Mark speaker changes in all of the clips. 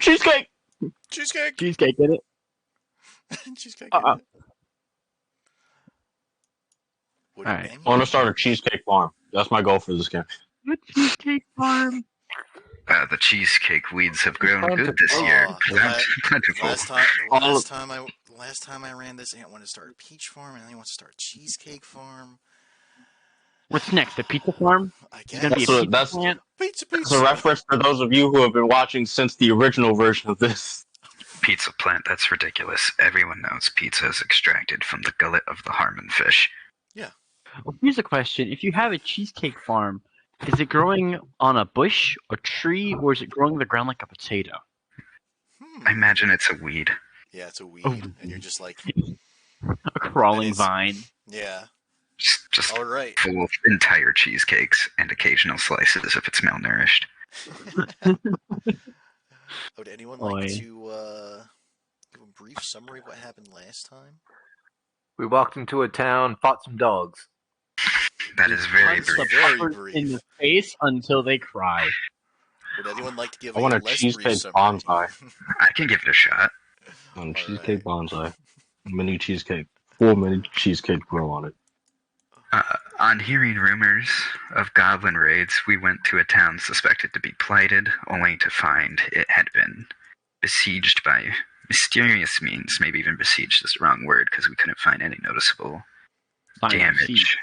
Speaker 1: Cheesecake!
Speaker 2: Cheesecake!
Speaker 1: Cheesecake, get it?
Speaker 2: Cheesecake, get it?
Speaker 1: Alright. I want to start a cheesecake farm. That's my goal for this game.
Speaker 3: The cheesecake farm.
Speaker 4: The cheesecake weeds have grown good this year. Plentiful.
Speaker 2: Last time I ran this, Ant wanted to start a peach farm, and then he wants to start a cheesecake farm.
Speaker 3: What's next? A pizza farm?
Speaker 2: I
Speaker 3: It's gonna
Speaker 2: guess.
Speaker 3: be a pizza plant?
Speaker 2: Pizza.
Speaker 1: It's a reference for those of you who have been watching since the original version of this.
Speaker 4: Pizza plant, that's ridiculous. Everyone knows pizza is extracted from the gullet of the Harmon fish.
Speaker 2: Yeah.
Speaker 3: Well, here's a question. If you have a cheesecake farm, is it growing on a bush, a tree, or is it growing in the ground like a potato?
Speaker 4: I imagine it's a weed.
Speaker 2: Yeah, it's a weed,
Speaker 3: Oh.
Speaker 2: and you're just like...
Speaker 3: A crawling
Speaker 2: It's-
Speaker 3: vine.
Speaker 2: Yeah.
Speaker 4: Just
Speaker 2: All right.
Speaker 4: full of entire cheesecakes and occasional slices if it's malnourished.
Speaker 2: Would anyone like
Speaker 3: Oi.
Speaker 2: to give a brief summary of what happened last time?
Speaker 5: We walked into a town, fought some dogs.
Speaker 4: That is very
Speaker 2: Punched
Speaker 4: brief.
Speaker 2: Very
Speaker 3: Peppered
Speaker 2: brief.
Speaker 3: in the face until they cry.
Speaker 2: Would anyone like to give
Speaker 1: I want a
Speaker 2: less
Speaker 1: cheesecake
Speaker 2: brief summary?
Speaker 1: bonsai.
Speaker 4: I can give it a shot.
Speaker 1: On cheesecake bonsai. Mini cheesecake. 4 mini cheesecake grow on it.
Speaker 4: On hearing rumors of goblin raids, we went to a town suspected to be blighted, only to find it had been besieged by mysterious means. Maybe even besieged is the wrong word, because we couldn't find any noticeable damage.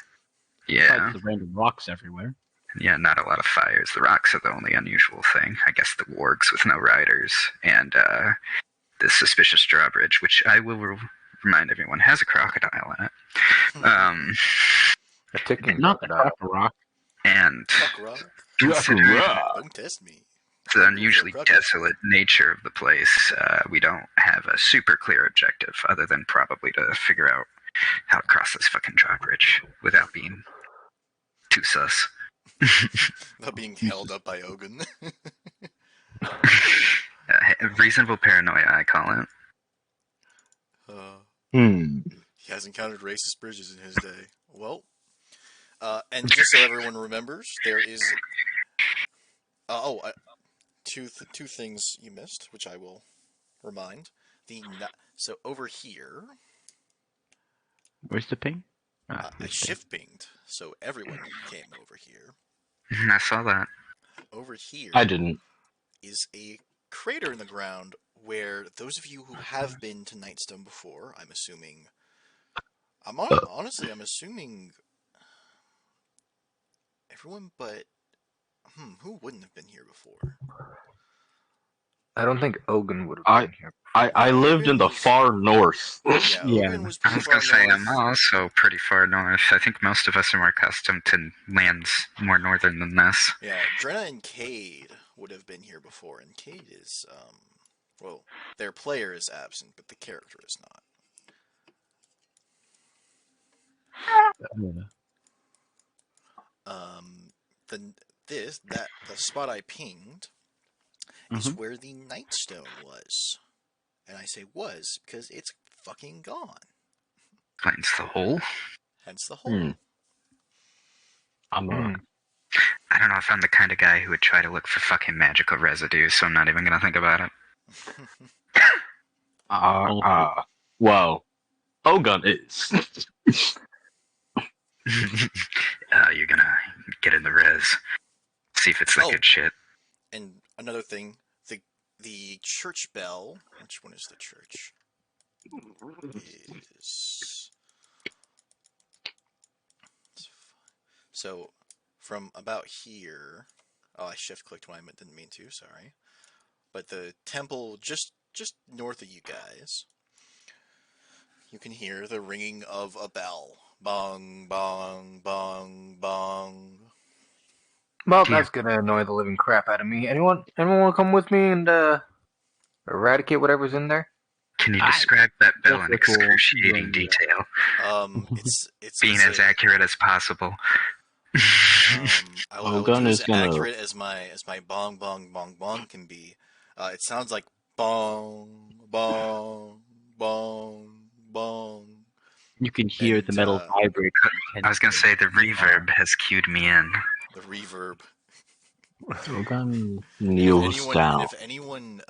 Speaker 4: Yeah.
Speaker 3: Besides the random rocks everywhere.
Speaker 4: Yeah, not a lot of fires. The rocks are the only unusual thing. I guess the wargs with no riders, and the suspicious drawbridge, which I will remind everyone has a crocodile in it.
Speaker 5: A ticking
Speaker 3: Not the
Speaker 5: crocodile.
Speaker 3: cracker rock.
Speaker 4: And
Speaker 2: Fuck, Rob.
Speaker 4: considering
Speaker 2: Don't test me.
Speaker 4: the unusually desolate nature of the place, we don't have a super clear objective other than probably to figure out how to cross this fucking drawbridge without being too sus.
Speaker 2: Not being held up by Ogun.
Speaker 4: Reasonable paranoia, I call it.
Speaker 2: He has encountered racist bridges in his day. Well, and just so everyone remembers, there is... two things you missed, which I will remind. So over here,
Speaker 3: Where's the ping?
Speaker 2: I
Speaker 3: This ping.
Speaker 2: shift pinged, so everyone came over here.
Speaker 4: I saw that.
Speaker 2: Over here
Speaker 1: I didn't.
Speaker 2: is a crater in the ground where those of you who have been to Nightstone before, I'm assuming... honestly, I'm assuming everyone but... who wouldn't have been here before?
Speaker 5: I don't think Ogun would have been here.
Speaker 1: I lived in the far north.
Speaker 2: Yeah,
Speaker 3: Yeah.
Speaker 2: Ogun was
Speaker 4: I
Speaker 2: pretty
Speaker 4: was
Speaker 2: far
Speaker 4: gonna say,
Speaker 2: north.
Speaker 4: I'm also pretty far north. I think most of us are more accustomed to lands more northern than this.
Speaker 2: Yeah, Drenna and Cade would have been here before, and Cade is, well, their player is absent, but the character is not. The spot I pinged is where the Nightstone was. And I say was because it's fucking gone.
Speaker 4: Explains the hole.
Speaker 2: Hence the hole.
Speaker 1: I'm
Speaker 4: I don't know if I'm the kind of guy who would try to look for fucking magical residue, so I'm not even gonna think about it.
Speaker 1: well, Ogun is.
Speaker 4: You're gonna get in the res. See if it's that good shit.
Speaker 2: And another thing, the church bell. Which one is the church? So from about here. Oh, I shift clicked when I didn't mean to. Sorry. But the temple just north of you guys. You can hear the ringing of a bell. Bong, bong, bong, bong.
Speaker 5: Well, that's gonna annoy the living crap out of me. Anyone want to come with me and eradicate whatever's in there?
Speaker 4: Can you describe that bell in
Speaker 1: That's cool.
Speaker 4: excruciating detail?
Speaker 2: It's
Speaker 4: Being as accurate as possible.
Speaker 2: I will
Speaker 1: Ogun
Speaker 2: do
Speaker 1: is
Speaker 2: as
Speaker 1: gonna-
Speaker 2: accurate as my bong bong bong bong can be. It sounds like bong bong bong bong.
Speaker 3: You can hear
Speaker 2: And,
Speaker 3: the metal vibrate.
Speaker 4: I was gonna say the reverb has cued me in.
Speaker 2: The reverb.
Speaker 1: Ogun kneels down.
Speaker 2: If anyone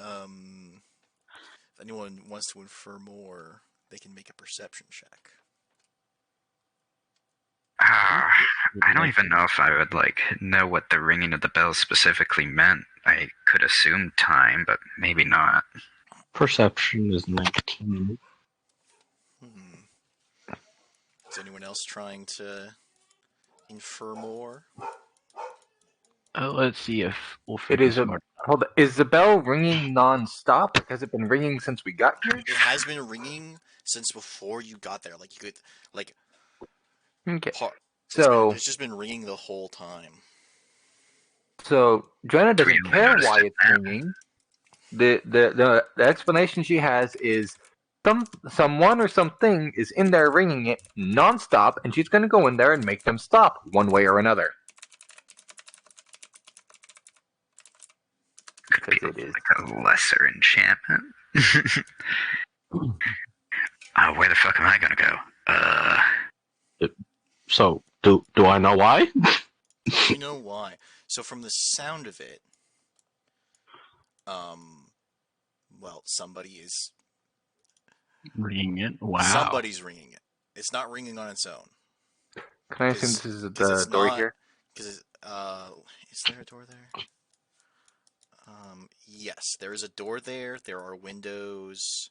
Speaker 2: If anyone wants to infer more, they can make a perception check.
Speaker 4: I don't even know if I would know what the ringing of the bell specifically meant. I could assume time, but maybe not.
Speaker 1: Perception is 19.
Speaker 2: Is anyone else trying to infer more?
Speaker 3: Let's see if Ulfric
Speaker 5: It is a
Speaker 3: smart.
Speaker 5: hold on. Is the bell ringing non-stop? Has it been ringing since we got here?
Speaker 2: It has been ringing since before you got there. Like, you could, like,
Speaker 5: Okay.
Speaker 2: it's just been ringing the whole time.
Speaker 5: So Joanna doesn't
Speaker 4: We
Speaker 5: care
Speaker 4: noticed
Speaker 5: why
Speaker 4: it
Speaker 5: it's
Speaker 4: now.
Speaker 5: ringing. The explanation she has is someone or something is in there ringing it non-stop, and she's going to go in there and make them stop one way or another.
Speaker 4: Could be
Speaker 5: Because it is.
Speaker 4: like a lesser enchantment. Where the fuck am I gonna go?
Speaker 1: So, do I know why?
Speaker 2: You know why? So from the sound of it, well, somebody is
Speaker 3: Ringing it. Wow.
Speaker 2: somebody's ringing it. It's not ringing on its own.
Speaker 5: Can I assume this is the
Speaker 2: 'Cause it's
Speaker 5: door
Speaker 2: not-
Speaker 5: here?
Speaker 2: Because is there a door there? Yes, there is a door there. There are windows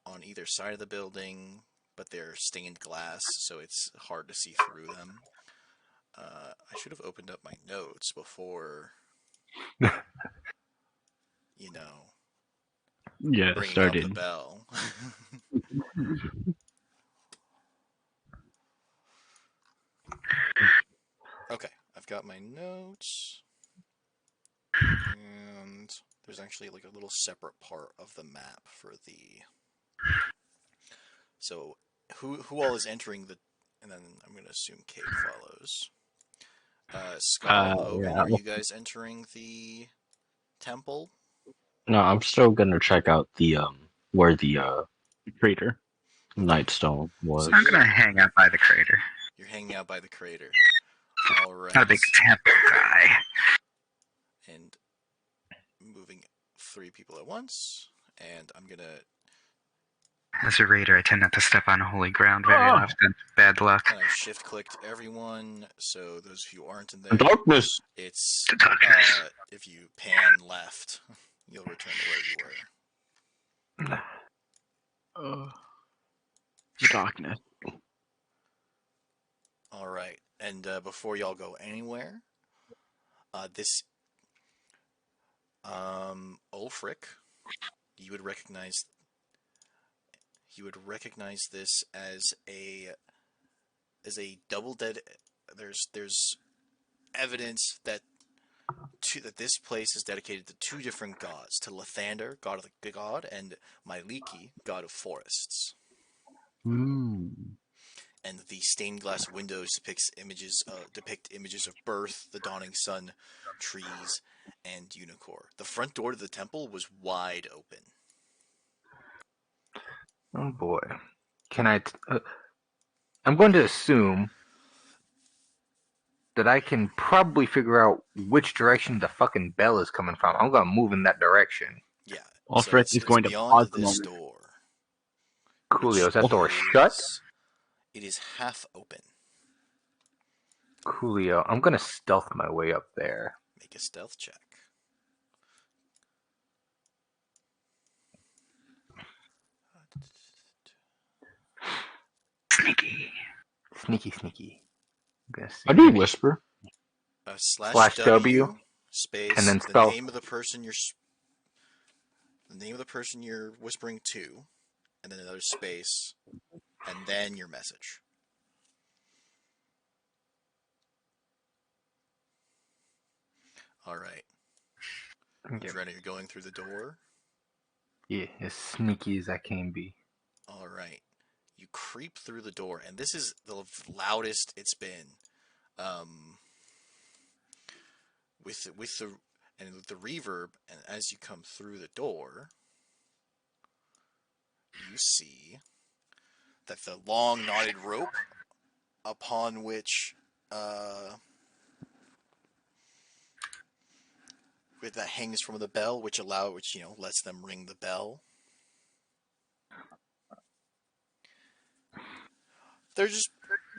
Speaker 2: on either side of the building, but they're stained glass, so it's hard to see through them. I should have opened up my notes before, you know,
Speaker 3: Yeah,
Speaker 2: ringing
Speaker 3: started.
Speaker 2: up the bell. Okay, I've got my notes. And there's actually like a little separate part of the map for the... So, who all is entering the... And then I'm going to assume Kate follows. Skull, Owen,
Speaker 1: yeah.
Speaker 2: are you guys entering the temple?
Speaker 1: No, I'm still gonna check out the where the
Speaker 3: Crater.
Speaker 1: Nightstone was.
Speaker 2: So
Speaker 4: I'm gonna hang out by the crater.
Speaker 2: You're hanging out by the crater. Alright.
Speaker 4: I'm a big temple guy.
Speaker 2: And moving 3 people at once. And I'm going to
Speaker 4: As a raider, I tend not to step on holy ground very
Speaker 3: Ah!
Speaker 4: often. Bad luck.
Speaker 2: kind of shift-clicked everyone. So those of you who aren't in there,
Speaker 1: Darkness.
Speaker 2: it's
Speaker 4: The darkness.
Speaker 2: if you pan left, you'll return to where you were.
Speaker 3: The darkness.
Speaker 2: All right, and before y'all go anywhere, this Ulfric, you would recognize this as a double dead. There's evidence that this place is dedicated to 2 different gods: to Lathander, god of the god, and Myliki, god of forests. And the stained glass windows depict images of birth, the dawning sun, trees, and Unicorn. The front door to the temple was wide open.
Speaker 5: Oh boy. Can I? I'm going to assume that I can probably figure out which direction the fucking bell is coming from. I'm gonna move in that direction.
Speaker 2: Yeah.
Speaker 3: Ulfric
Speaker 2: it's
Speaker 3: is going to
Speaker 2: beyond
Speaker 3: pause the
Speaker 2: this
Speaker 3: moment.
Speaker 2: door.
Speaker 5: Coolio, is that door
Speaker 2: is-
Speaker 5: shut?
Speaker 2: It is half open.
Speaker 5: Coolio, I'm gonna stealth my way up there.
Speaker 2: Make a stealth check.
Speaker 4: Sneaky.
Speaker 5: Sneaky. I'm gonna see.
Speaker 1: How do you whisper?
Speaker 2: Slash
Speaker 5: W,
Speaker 2: space
Speaker 5: and then
Speaker 2: the
Speaker 5: spell-
Speaker 2: name of the person you're whispering to, and then another space, and then your message. All right.
Speaker 5: Okay.
Speaker 2: You ready? You're going through the door.
Speaker 5: Yeah, as sneaky as I can be.
Speaker 2: All right. You creep through the door, and this is the loudest it's been. With the reverb, and as you come through the door, you see that the long knotted rope upon which that hangs from the bell, which lets them ring the bell,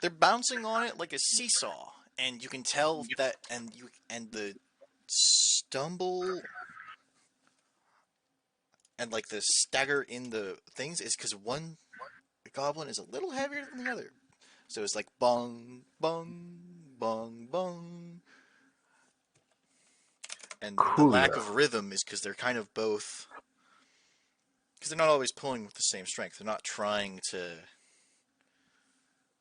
Speaker 2: they're bouncing on it like a seesaw, and you can tell that, and the stumble and like the stagger in the things is because one goblin is a little heavier than the other, so it's like bong bong bong bong, and the lack of rhythm is because they're kind of both, because they're not always pulling with the same strength. They're not trying to.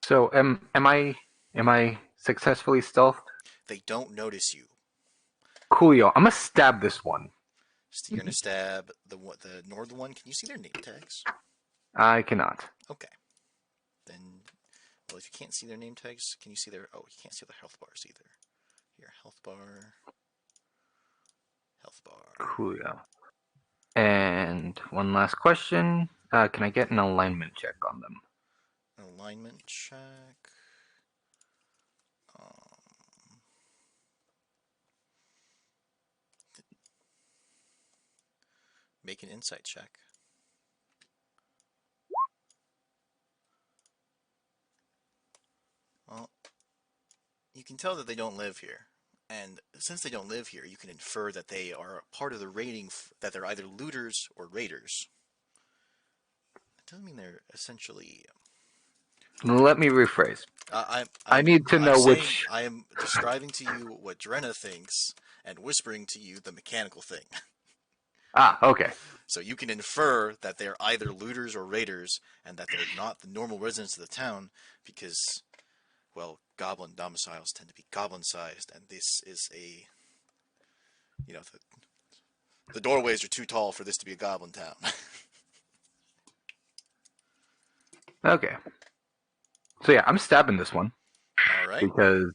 Speaker 5: So am I successfully stealthed?
Speaker 2: They don't notice you.
Speaker 5: Coolio. I'm gonna stab this one.
Speaker 2: So you're gonna stab the northern one. Can you see their name tags?
Speaker 5: I cannot.
Speaker 2: Okay. Then, well, if you can't see their name tags, can you see their? Oh, you can't see their health bars either. Here, health bar. Health bar.
Speaker 5: Coolio. And one last question. Can I get an alignment check on them?
Speaker 2: Alignment check. Make an insight check. Well, you can tell that they don't live here. And since they don't live here, you can infer that they are part of the raiding, that they're either looters or raiders. That doesn't mean they're essentially...
Speaker 5: Let me rephrase. I need to know which...
Speaker 2: I am describing to you what Drenna thinks and whispering to you the mechanical thing.
Speaker 5: Okay.
Speaker 2: So you can infer that they're either looters or raiders, and that they're not the normal residents of the town, because, well, goblin domiciles tend to be goblin-sized, and this is a, you know, the doorways are too tall for this to be a goblin town.
Speaker 5: Okay. So yeah, I'm stabbing this one.
Speaker 2: All right.
Speaker 5: Because...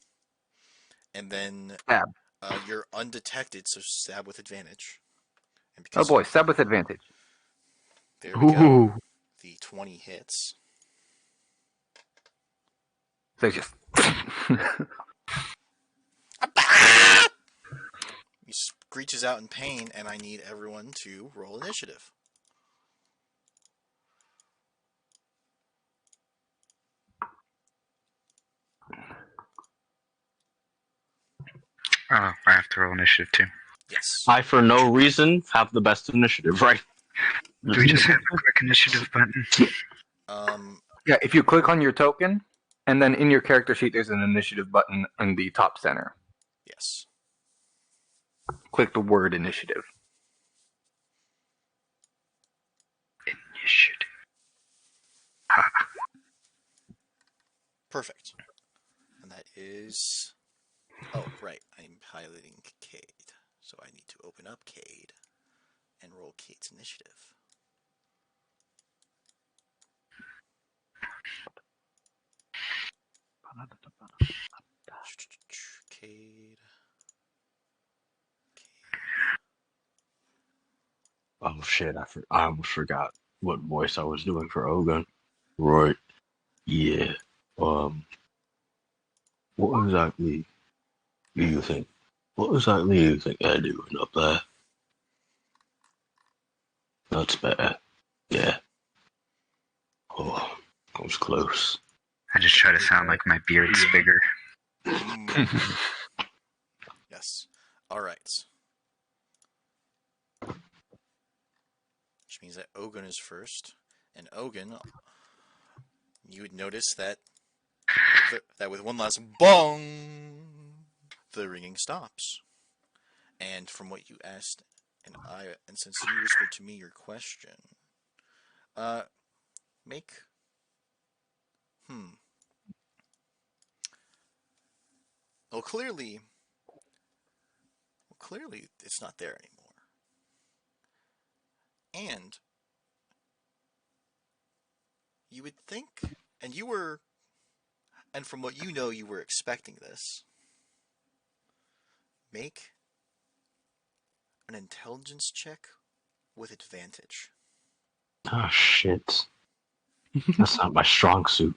Speaker 2: And then
Speaker 5: Stab.
Speaker 2: You're undetected, so stab with advantage. And
Speaker 5: Oh boy, stab with advantage.
Speaker 2: There we go. The 20 hits.
Speaker 5: So just...
Speaker 2: He screeches out in pain, and I need everyone to roll initiative.
Speaker 4: Oh, I have to roll initiative too.
Speaker 2: Yes.
Speaker 1: I, for no reason, have the best initiative, right?
Speaker 4: Do we just have a quick initiative button?
Speaker 5: Yeah, if you click on your token, and then in your character sheet, there's an initiative button in the top center.
Speaker 2: Yes.
Speaker 5: Click the word initiative.
Speaker 4: Initiative.
Speaker 2: Perfect. And that is... Oh, right. I'm highlighting Cade. So I need to open up Cade and roll Cade's initiative. Cade.
Speaker 1: Oh shit! I almost forgot what voice I was doing for Ogun. Right? Yeah. What exactly do you think? What exactly do you think they're doing up there? That's better. Yeah. Oh, that was close.
Speaker 4: I just try to sound like my beard's bigger.
Speaker 2: Yes. All right. Which means that Ogun is first, and Ogun, you would notice that with one last bong, the ringing stops. And from what you asked, and since you whispered to me your question, make Well, clearly it's not there anymore. And you would think, and from what you know, you were expecting this. Make an intelligence check with advantage.
Speaker 1: Oh shit! That's not my strong suit,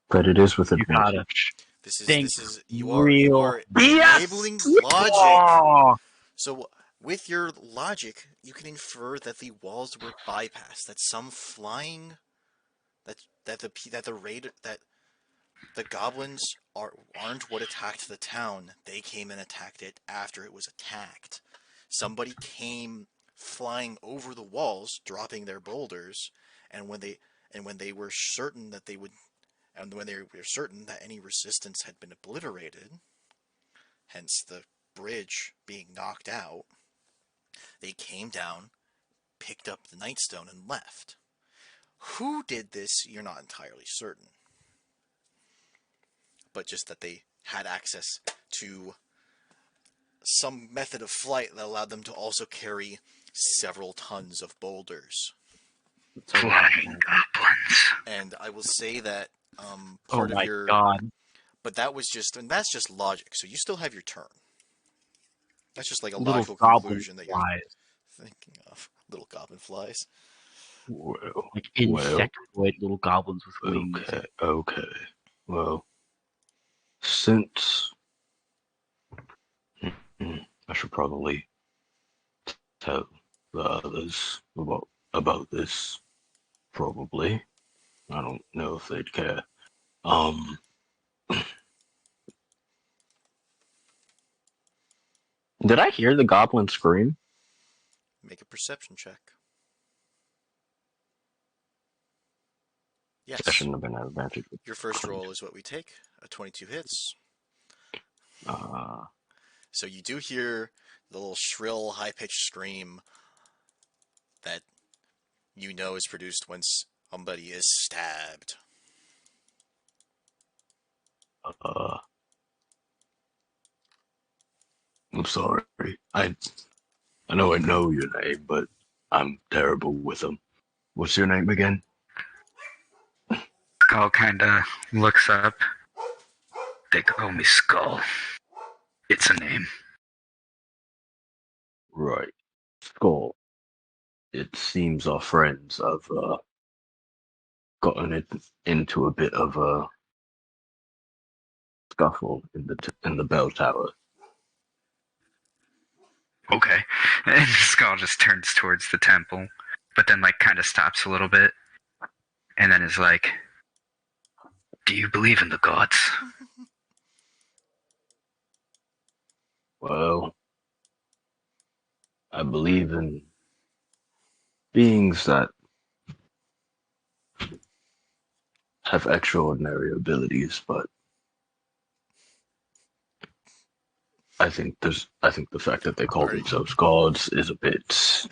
Speaker 1: but it is with advantage.
Speaker 2: This
Speaker 3: Think
Speaker 2: is you are enabling logic.
Speaker 3: Oh.
Speaker 2: So with your logic, you can infer that the walls were bypassed. That some flying, that the goblins aren't what attacked the town. They came and attacked it after it was attacked. Somebody came flying over the walls, dropping their boulders, and when they were certain that any resistance had been obliterated, hence the bridge being knocked out, they came down, picked up the Nightstone, and left. Who did this, you're not entirely certain. But just that they had access to some method of flight that allowed them to also carry several tons of boulders.
Speaker 4: Flying goblins.
Speaker 2: And I will say that
Speaker 3: Oh
Speaker 2: part of
Speaker 3: my
Speaker 2: your...
Speaker 3: god.
Speaker 2: But that's just logic, so you still have your turn. That's just like a
Speaker 3: Little
Speaker 2: logical
Speaker 3: goblin
Speaker 2: conclusion that you're
Speaker 3: flies.
Speaker 2: thinking of. Little goblin flies.
Speaker 1: Well,
Speaker 3: Like insectoid little goblins with wings.
Speaker 1: okay. Well, since I should probably tell the others about this. Probably. I don't know if they'd care. Did I hear the goblin scream?
Speaker 2: Make a perception check. Yes.
Speaker 1: I shouldn't have been at advantage.
Speaker 2: Your first roll is what we take. A 22 hits. So you do hear the little shrill, high-pitched scream that you know is produced when somebody is stabbed.
Speaker 1: I'm sorry. I know I know your name, but I'm terrible with them. What's your name again?
Speaker 4: Skull kinda looks up. They call me Skull. It's a name.
Speaker 1: Right. Skull. It seems our friends have gotten into a bit of a scuffle in the bell tower.
Speaker 4: Okay. And Skull just turns towards the temple, but then like kind of stops a little bit, and then is like, "Do you believe in the gods?"
Speaker 1: Well, I believe in beings that have extraordinary abilities, but I think the fact that they call
Speaker 2: Are you-
Speaker 1: themselves gods is a bit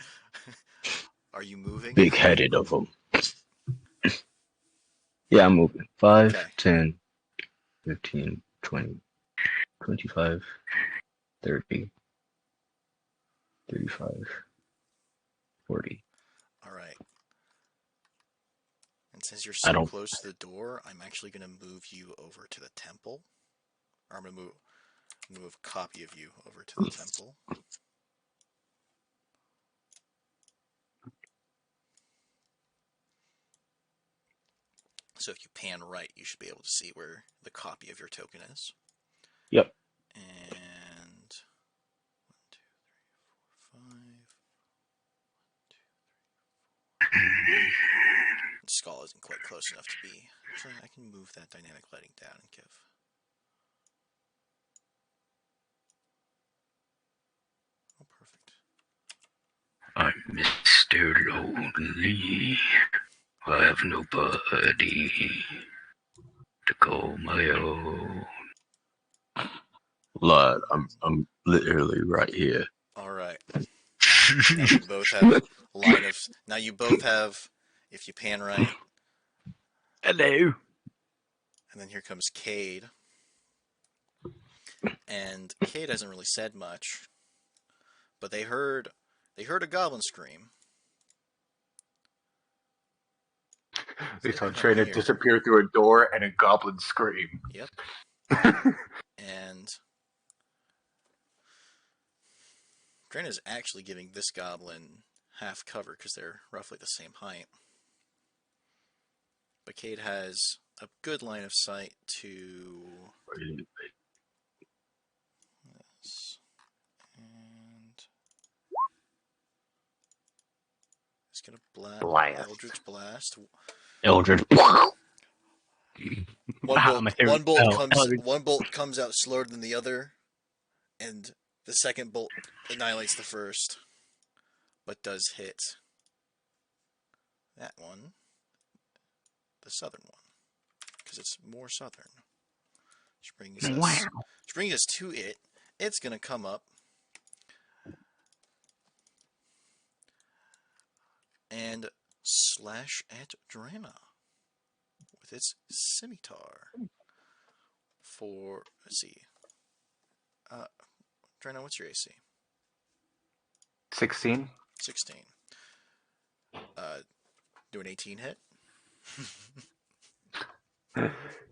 Speaker 2: Are you moving?
Speaker 1: big-headed of them. Yeah, I'm moving. 5,
Speaker 2: Okay.
Speaker 1: 10, 15, 20, 25, 30, 35, 40.
Speaker 2: All right. And since you're
Speaker 1: I
Speaker 2: so
Speaker 1: don't-
Speaker 2: close to the door, I'm actually going to move you over to the temple. Or I'm going to move a copy of you over to the temple. So if you pan right, you should be able to see where the copy of your token is.
Speaker 1: Yep.
Speaker 2: And 1, 2, 3, 4, 5. Skull isn't quite close enough to be. Actually, I can move that dynamic lighting down and give. Oh, perfect.
Speaker 4: I'm Mr. Lonely. I have nobody to call my own.
Speaker 1: Lad, I'm literally right here.
Speaker 2: All right. Now you both have line of. Now you both have. If you pan right,
Speaker 3: Hello.
Speaker 2: and then here comes Cade. And Cade hasn't really said much, but they heard a goblin scream.
Speaker 5: They saw Trina disappear through a door and a goblin scream.
Speaker 2: Yep. And Trina's actually giving this goblin half cover because they're roughly the same height. But Cade has a good line of sight to this. And he's gonna
Speaker 5: Blast.
Speaker 2: Eldritch Blast.
Speaker 1: Eldritch.
Speaker 3: My favorite
Speaker 2: one bolt
Speaker 3: spell.
Speaker 2: comes
Speaker 3: Eldritch.
Speaker 2: one bolt comes out slower than the other, and the second bolt annihilates the first, but does hit that one, the southern one, because it's more southern.
Speaker 3: Wow.
Speaker 2: Which brings us to it. It's gonna come up and slash at Drana with its scimitar. For let's see, Drana, what's your AC?
Speaker 5: 16.
Speaker 2: 16. Do an 18 hit.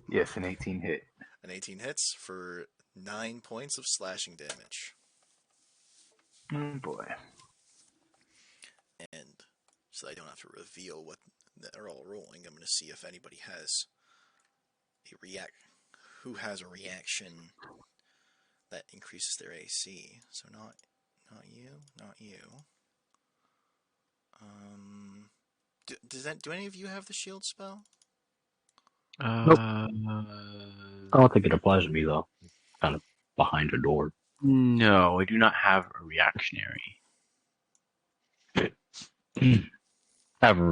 Speaker 5: Yes, an 18 hit.
Speaker 2: An 18 hits for 9 points of slashing damage.
Speaker 5: Oh boy.
Speaker 2: And so I don't have to reveal what they're all rolling. I'm going to see if anybody has who has a reaction that increases their AC. So not you, not you. Do any of you have the shield spell?
Speaker 1: I don't think it applies to me though. Kind of behind a door.
Speaker 3: No, I do not have a reactionary.
Speaker 1: Have a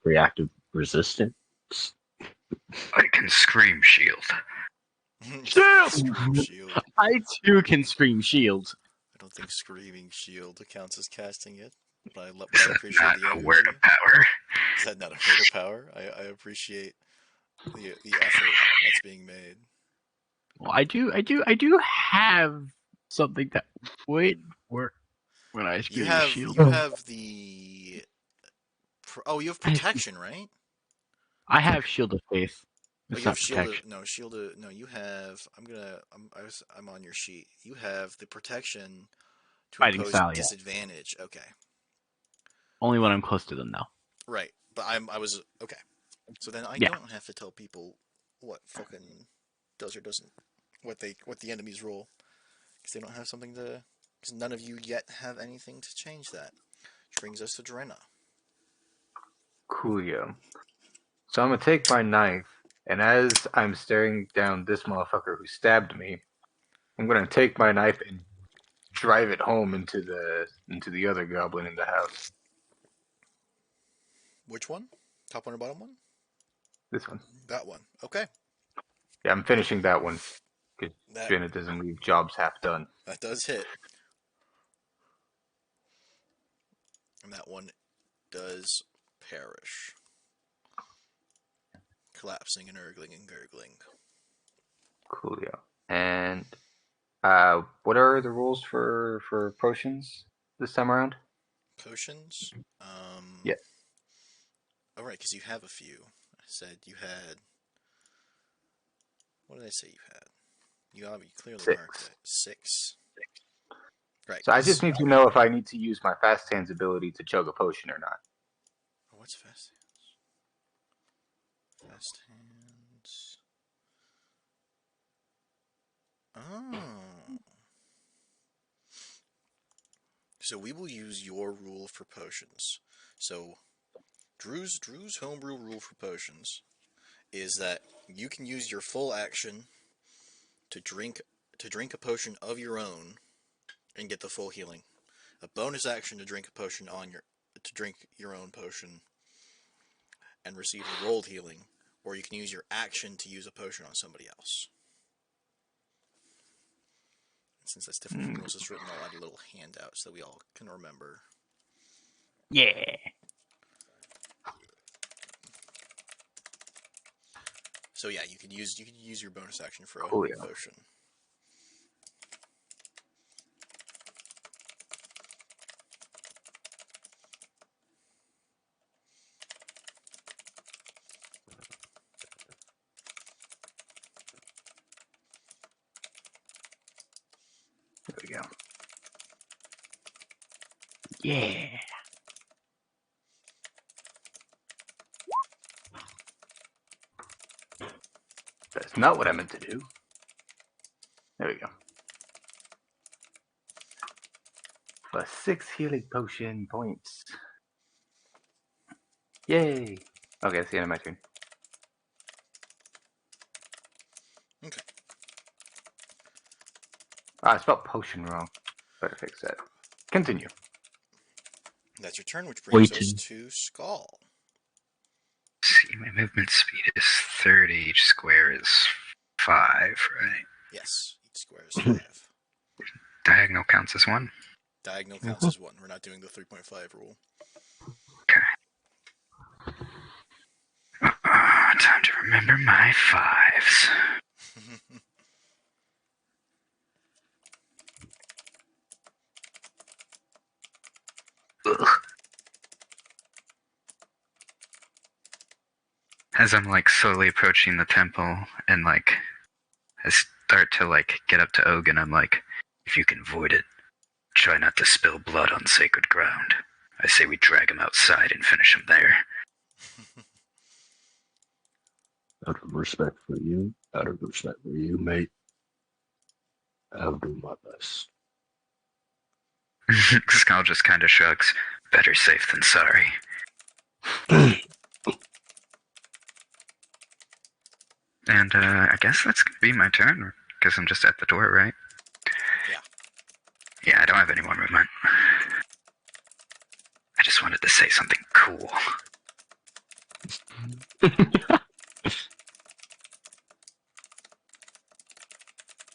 Speaker 1: reactive resistance.
Speaker 4: I can scream shield.
Speaker 2: Scream shield.
Speaker 3: I too can scream shield.
Speaker 2: I don't think screaming shield counts as casting it, but I
Speaker 4: Is that
Speaker 2: appreciate
Speaker 4: not
Speaker 2: the
Speaker 4: a
Speaker 2: energy.
Speaker 4: word of power?
Speaker 2: Is that not a word of power? I appreciate the effort that's being made.
Speaker 3: Well, I do have something that would work when I scream shield.
Speaker 2: You have the you have protection, right?
Speaker 3: I have shield of faith.
Speaker 2: Oh,
Speaker 3: It's
Speaker 2: you
Speaker 3: not
Speaker 2: have
Speaker 3: protection.
Speaker 2: no, you have. I'm on your sheet. You have the protection to
Speaker 3: Fighting
Speaker 2: impose
Speaker 3: style, yeah.
Speaker 2: disadvantage. Okay,
Speaker 3: Only when I'm close to them, though.
Speaker 2: right. But I was okay. So then I
Speaker 3: Yeah.
Speaker 2: don't have to tell people what fucking does or doesn't what the enemies roll because they don't have something to. Because none of you yet have anything to change that. Which brings us to Drena.
Speaker 5: Coolio. So I'm gonna take my knife, and as I'm staring down this motherfucker who stabbed me, I'm gonna take my knife and drive it home into the other goblin in the house.
Speaker 2: Which one? Top one or bottom one?
Speaker 5: This one.
Speaker 2: That one. Okay.
Speaker 5: Yeah, I'm finishing that one because
Speaker 2: That
Speaker 5: Jenna doesn't leave jobs half done.
Speaker 2: that does hit. And that one does perish. Collapsing and urgling and gurgling.
Speaker 5: Coolio. And what are the rules for potions this time around?
Speaker 2: Potions?
Speaker 5: Yeah.
Speaker 2: Alright, because you have a few. I said you had. What did I say you had? You clearly
Speaker 5: 6.
Speaker 2: marked it. 6. Right.
Speaker 5: So I just need to know if I need to use my fast hands ability to chug a potion or not.
Speaker 2: What's fast hands? Fast hands. Oh. So we will use your rule for potions. So Drew's homebrew rule for potions is that you can use your full action to drink a potion of your own and get the full healing. A bonus action to drink a potion to drink your own potion and receive a rolled healing, or you can use your action to use a potion on somebody else. And since that's different from the rules it's written, I'll add a little handout so that we all can remember.
Speaker 3: Yeah.
Speaker 2: So yeah, you can use your bonus action for a
Speaker 5: Cool, yeah.
Speaker 2: potion.
Speaker 5: There we go.
Speaker 3: Yeah.
Speaker 5: That's not what I meant to do. There we go. Plus 6 healing potion points. Yay! Okay, that's the end of my turn.
Speaker 2: Okay.
Speaker 5: I spelled potion wrong. Better fix that. Continue.
Speaker 2: That's your turn, which brings us
Speaker 3: Waiting.
Speaker 2: to Skull.
Speaker 4: See, my movement speed is 30. Each square is 5, right?
Speaker 2: Yes, each square is 5.
Speaker 4: Diagonal counts as 1.
Speaker 2: Diagonal counts as 1. We're not doing the 3.5 rule.
Speaker 4: Time to remember my 5s. Ugh. As I'm like slowly approaching the temple and like I start to like get up to Ogun, I'm like, if you can avoid it, try not to spill blood on sacred ground. I say we drag him outside and finish him there.
Speaker 1: Out of respect for you, mate, I'll do my best.
Speaker 4: Skull just kind of shrugs. Better safe than sorry. And I guess that's gonna be my turn, because I'm just at the door, right?
Speaker 2: Yeah.
Speaker 4: Yeah, I don't have any more movement. I just wanted to say something cool.
Speaker 1: I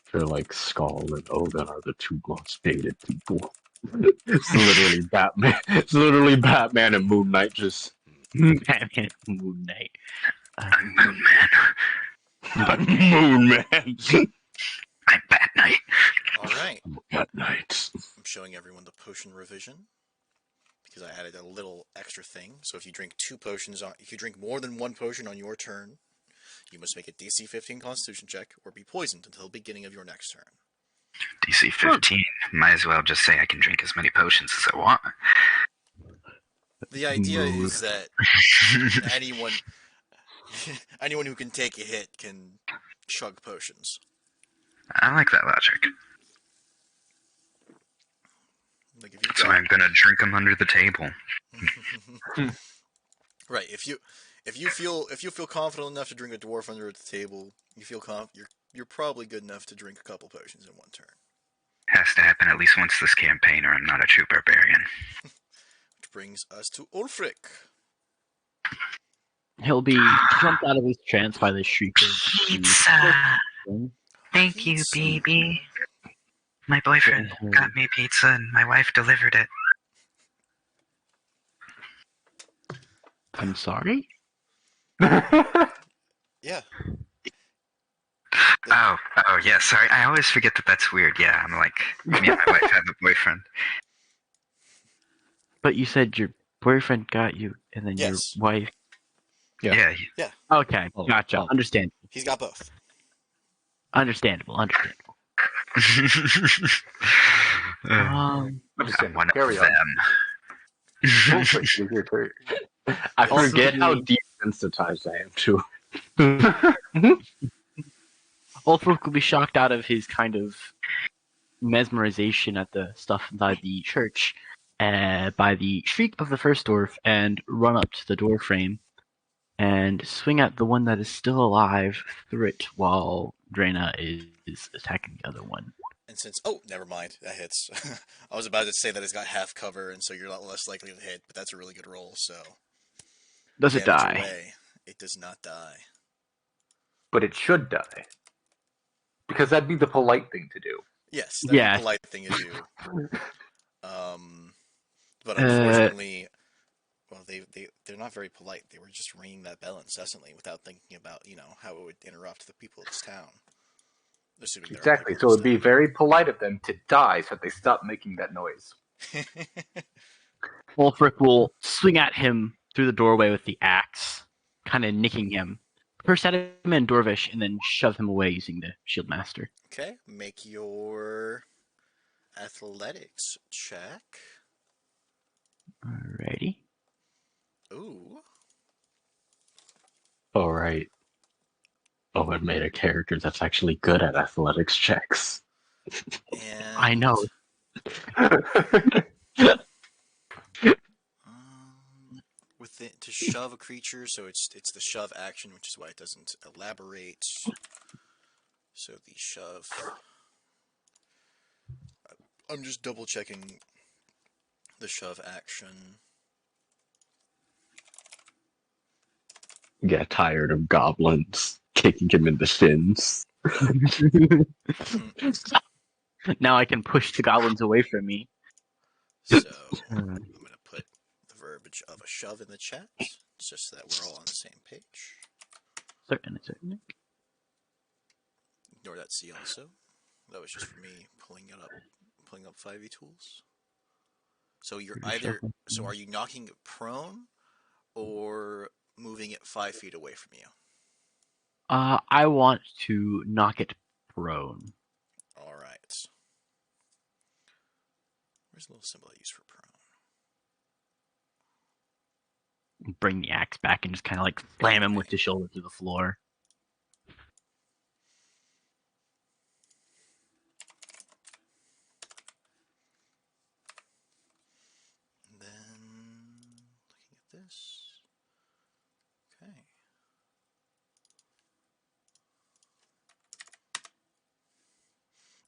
Speaker 1: feel like Skull and Ogun are the two most hated people. It's literally Batman. It's literally Batman and Moon Knight just.
Speaker 3: Batman Moon Knight.
Speaker 4: I'm Moon Man.
Speaker 1: Moon Man.
Speaker 4: I'm Bat Knight.
Speaker 2: Alright.
Speaker 1: Bat Knight.
Speaker 2: I'm showing everyone the potion revision. Because I added a little extra thing. So if you drink 2 potions if you drink more than 1 potion on your turn, you must make a DC 15 Constitution check or be poisoned until the beginning of your next turn.
Speaker 4: DC 15. Might as well just say I can drink as many potions as I want.
Speaker 2: The idea
Speaker 1: Mood.
Speaker 2: is that anyone who can take a hit can chug potions.
Speaker 4: I like that logic.
Speaker 2: Like if you
Speaker 4: So I'm gonna drink them under the table.
Speaker 2: Right. If you feel confident enough to drink a dwarf under the table, you're probably good enough to drink a couple potions in one turn.
Speaker 4: Has to happen at least once this campaign, or I'm not a true barbarian.
Speaker 2: Which brings us to Ulfric.
Speaker 3: He'll be jumped out of his trance by the shriek.
Speaker 4: Thank you,
Speaker 2: Pizza.
Speaker 4: baby. My boyfriend got me pizza and my wife delivered it.
Speaker 3: I'm sorry?
Speaker 2: Yeah.
Speaker 4: Oh, yeah, sorry. I always forget that that's weird. Yeah, I'm like, me and my wife have a boyfriend.
Speaker 3: But you said your boyfriend got you, and then
Speaker 2: Yes.
Speaker 3: your wife.
Speaker 1: Yeah.
Speaker 4: Yeah.
Speaker 3: Okay,
Speaker 1: Oh,
Speaker 3: gotcha.
Speaker 1: oh.
Speaker 3: Understandable.
Speaker 2: He's got both.
Speaker 3: Understandable.
Speaker 4: I'm
Speaker 5: Understand.
Speaker 4: one of
Speaker 5: Carry on.
Speaker 4: them.
Speaker 5: Ulfric, it's your turn.
Speaker 1: I
Speaker 3: Also
Speaker 1: forget how
Speaker 3: doing-
Speaker 1: desensitized I am to.
Speaker 3: Ulfric will be shocked out of his kind of mesmerization at the stuff inside the church by the shriek of the first dwarf and run up to the door frame and swing at the one that is still alive through it while Draena is attacking the other one.
Speaker 2: And since never mind, that hits. I was about to say that it's got half cover, and so you're a lot less likely to hit, but that's a really good roll. So
Speaker 3: Does it
Speaker 2: damage
Speaker 3: die?
Speaker 2: away. It does not die.
Speaker 5: But it should die. Because that'd be the polite thing to do.
Speaker 2: Yes, that's
Speaker 3: Yeah.
Speaker 2: a polite thing to do. But unfortunately, well, they're not very polite. They were just ringing that bell incessantly without thinking about how it would interrupt the people of this town. Assuming there are
Speaker 5: Exactly.
Speaker 2: people
Speaker 5: So it'd be
Speaker 2: listening.
Speaker 5: very polite of them to die so that they stop making that noise.
Speaker 3: Ulfric will swing at him through the doorway with the axe, kind of nicking him. First at him and Dorvish, and then shove him away using the Shield Master.
Speaker 2: Okay, make your athletics check.
Speaker 3: Alrighty.
Speaker 2: Ooh.
Speaker 1: All right. Oh, I made a character that's actually good at athletics checks.
Speaker 2: And
Speaker 3: I know.
Speaker 2: with it to shove a creature, so it's the shove action, which is why it doesn't elaborate. So the shove. I'm just double checking the shove action.
Speaker 1: Get tired of goblins kicking him in the shins.
Speaker 3: Now I can push the goblins away from me.
Speaker 2: So I'm going to put the verbiage of a shove in the chat, just so that we're all on the same page.
Speaker 3: Certainly.
Speaker 2: Ignore that C also. That was just for me pulling up 5e tools. So you're either, so are you knocking it prone or moving it 5 feet away from you?
Speaker 3: I want to knock it prone.
Speaker 2: All right. Where's the little symbol I use for prone?
Speaker 3: Bring the axe back and just kind of like slam him with the shoulder to the floor.
Speaker 2: And then looking at this. Okay.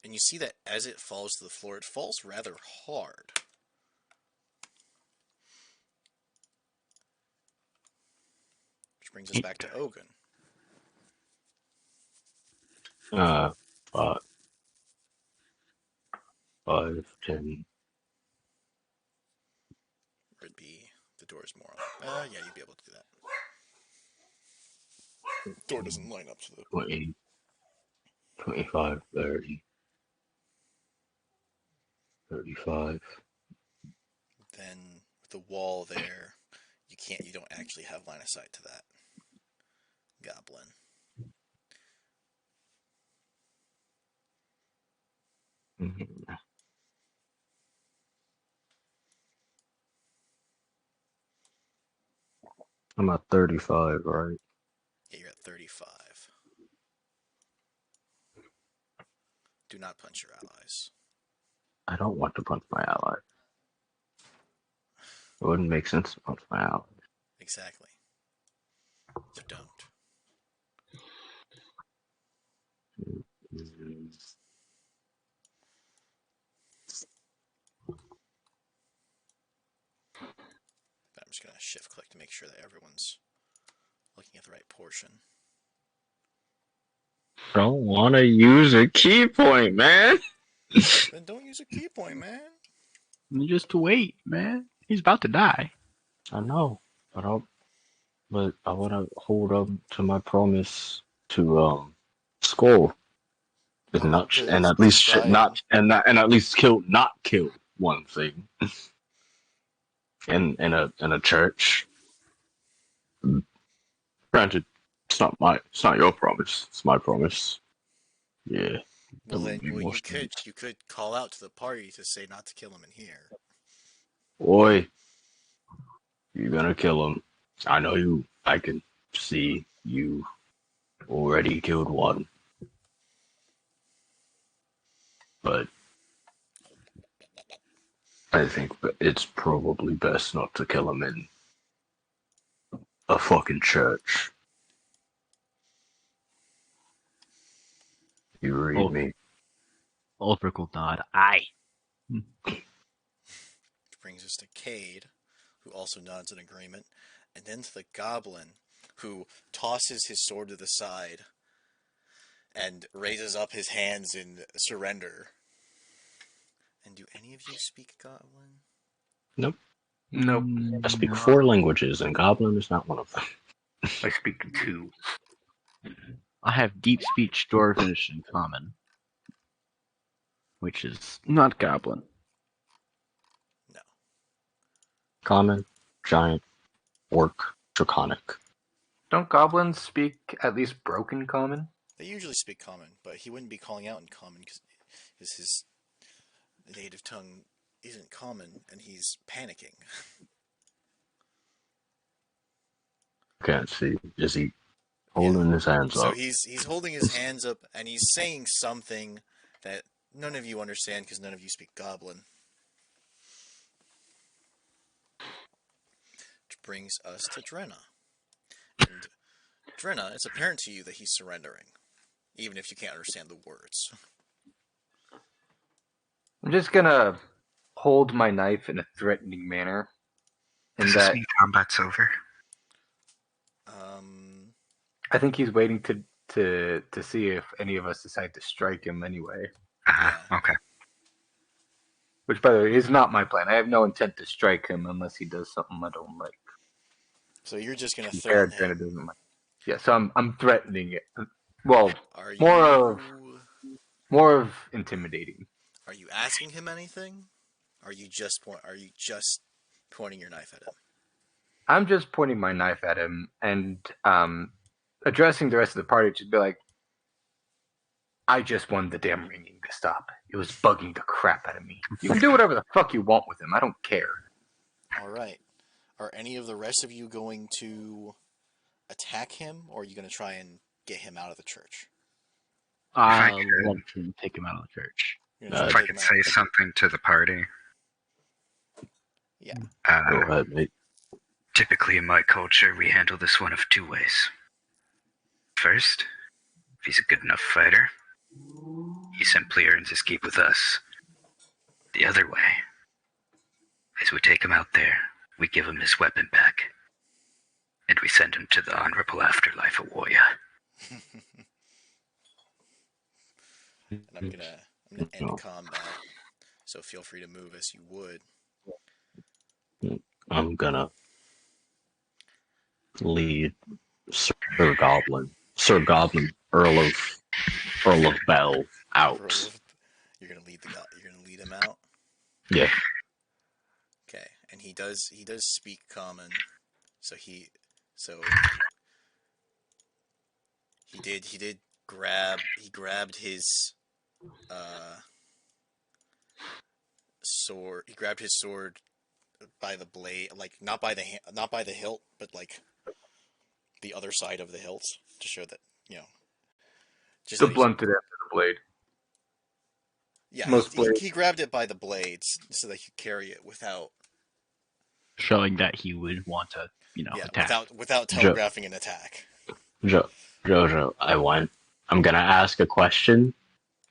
Speaker 2: And you see that as it falls to the floor, it falls rather hard. Which brings us back to Ogun.
Speaker 1: 5, 10.
Speaker 2: Would be the door's more on. Yeah, you'd be able to do that. Door doesn't line up to the
Speaker 1: 20, 25, 30, 35.
Speaker 2: Then with the wall there, you don't actually have line of sight to that goblin.
Speaker 1: Mm-hmm. I'm at 35, right?
Speaker 2: Yeah, you're at 35. Do not punch your allies.
Speaker 1: I don't want to punch my ally. It wouldn't make sense to punch my ally.
Speaker 2: Exactly. So don't.
Speaker 1: Mm-hmm.
Speaker 2: I'm just going to shift click to make sure that everyone's looking at the right portion.
Speaker 1: Don't want to use a key point, man.
Speaker 2: Then don't use a key point, man.
Speaker 3: Just wait, man. He's about to die.
Speaker 1: I know, but I want to hold up to my promise to Skull, and not, and at least not, and at least not kill one thing in a church. Granted, it's not your promise. It's my promise. Yeah.
Speaker 2: Well, then you could call out to the party to say not to kill him in here.
Speaker 1: Boy, you're gonna kill him. I know you. I can see you already killed one. But I think it's probably best not to kill him in a fucking church. You read me?
Speaker 3: Ulfric will nod. Aye.
Speaker 2: Which brings us to Cade, who also nods in agreement, and then to the goblin, who tosses his sword to the side and raises up his hands in surrender. And do any of you speak goblin?
Speaker 1: Nope.
Speaker 5: Nope.
Speaker 1: I speak 4 languages, and Goblin is not one of them.
Speaker 5: I speak 2.
Speaker 3: I have deep speech, dwarvish, and common, which is not goblin.
Speaker 2: No.
Speaker 1: Common, giant, orc, draconic.
Speaker 5: Don't goblins speak at least broken common?
Speaker 2: They usually speak common, but he wouldn't be calling out in common because his native tongue isn't common, and he's panicking.
Speaker 1: Can't see. Is he holding his hands
Speaker 2: So
Speaker 1: up?
Speaker 2: he's holding his hands up, and he's saying something that none of you understand because none of you speak goblin. Which brings us to Drenna. And Drenna, it's apparent to you that he's surrendering. even if you can't understand the words.
Speaker 5: I'm just gonna hold my knife in a threatening manner, and
Speaker 4: Does this
Speaker 5: that
Speaker 4: mean combat's over?
Speaker 5: I think he's waiting to see if any of us decide to strike him anyway.
Speaker 4: Okay.
Speaker 5: Which, by the way, is not my plan. I have no intent to strike him unless he does something I don't like.
Speaker 2: So you're just gonna
Speaker 5: Fair,
Speaker 2: threaten
Speaker 5: granted,
Speaker 2: him.
Speaker 5: doesn't like. Yeah, so I'm threatening it. Well,
Speaker 2: Are you
Speaker 5: more of intimidating.
Speaker 2: Are you asking him anything? Are you just pointing your knife at him?
Speaker 5: I'm just pointing my knife at him and addressing the rest of the party to be like, I just wanted the damn ringing to stop. It was bugging the crap out of me. You can do whatever the fuck you want with him. I don't care.
Speaker 2: All right. Are any of the rest of you going to attack him, or are you going to try and get him out of the church?
Speaker 3: I'll
Speaker 4: could-
Speaker 3: want to take him out of the church.
Speaker 2: You're gonna try
Speaker 4: If
Speaker 2: to
Speaker 4: I
Speaker 2: take
Speaker 4: could
Speaker 2: him out?
Speaker 4: say something to the party.
Speaker 2: Yeah.
Speaker 1: Go ahead, mate.
Speaker 4: Typically in my culture, we handle this one of two ways. First, if he's a good enough fighter, he simply earns his keep with us. The other way is we take him out there, we give him his weapon back, and we send him to the honorable afterlife of Warrior.
Speaker 2: And I'm gonna end combat. So feel free to move as you would.
Speaker 1: I'm gonna lead Sir Goblin, Earl of Bell out.
Speaker 2: You're gonna lead him out.
Speaker 1: Yeah.
Speaker 2: Okay, and he does speak common, so he grabbed his sword. He grabbed his sword by the blade, like not by the hilt, but like the other side of the hilt, to show that just
Speaker 5: The
Speaker 2: that
Speaker 5: blunted end of the blade.
Speaker 2: yeah,
Speaker 5: most blades.
Speaker 2: he grabbed it by the blades so that he could carry it without
Speaker 3: Showing that he would want to, attack.
Speaker 2: without telegraphing an attack.
Speaker 1: Jojo, I'm gonna ask a question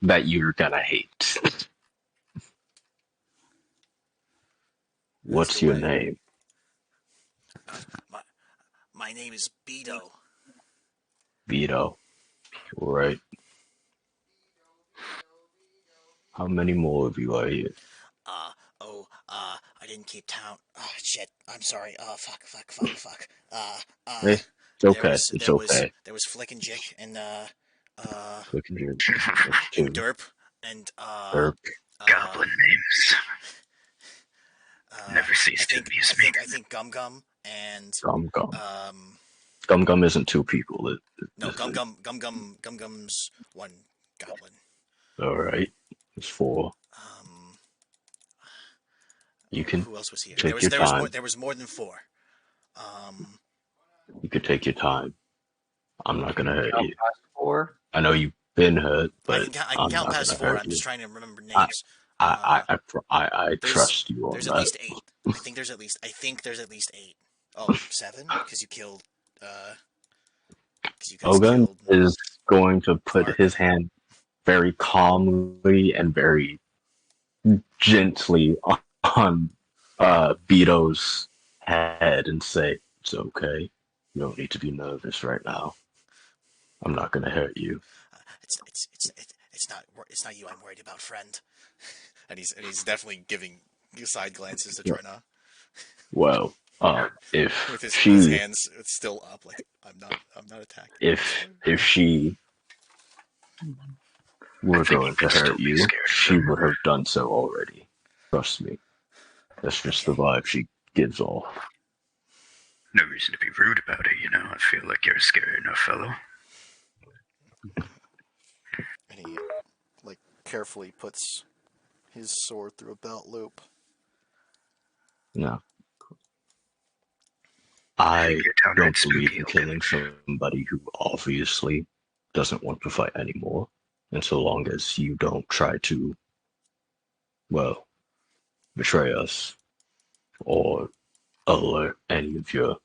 Speaker 1: that you're gonna hate. What's your name?
Speaker 2: My name is Beto.
Speaker 1: Vito. Right. How many more of you are here?
Speaker 2: I didn't keep count. Oh, shit. I'm sorry. Fuck.
Speaker 1: It's okay. It's okay.
Speaker 2: There was Flick and Jick and,
Speaker 1: Click and drink.
Speaker 2: and Derp and,
Speaker 1: Derp.
Speaker 4: Goblin names. Never cease to amuse me.
Speaker 2: I think Gum Gum and,
Speaker 1: Gum Gum isn't two people.
Speaker 2: no, Gum Gum's one goblin.
Speaker 1: Alright. It's four. You can
Speaker 2: Who else was here?
Speaker 1: take your time.
Speaker 2: There was more than four.
Speaker 1: You could take your time. I'm not gonna hurt you.
Speaker 5: Past 4.
Speaker 1: I know you've been hurt, but
Speaker 2: I can count past four. I'm just trying to remember names.
Speaker 1: I trust you on
Speaker 2: There's
Speaker 1: that.
Speaker 2: at least 8. I think there's at least 8. Oh, 7? Because you killed. Because you guys
Speaker 1: Ogun
Speaker 2: killed.
Speaker 1: is going to put
Speaker 2: Clark.
Speaker 1: his hand very calmly and very gently on Beto's head and say, "It's okay. You don't need to be nervous right now. I'm not gonna hurt you."
Speaker 2: It's not you I'm worried about, friend. And he's definitely giving side glances to Trina.
Speaker 1: Well, if
Speaker 2: With his
Speaker 1: she
Speaker 2: hands still up, like I'm not attacking.
Speaker 1: if she were going to hurt you, she would have done so already. Trust me. That's just the vibe she gives off.
Speaker 4: No reason to be rude about it, I feel like you're a scary enough fellow.
Speaker 2: And he carefully puts his sword through a belt loop.
Speaker 1: No. I
Speaker 4: You're downright
Speaker 1: don't believe
Speaker 4: spooky,
Speaker 1: in
Speaker 4: Ogun.
Speaker 1: killing somebody who obviously doesn't want to fight anymore. And so long as you don't try to, well, betray us or alert any of your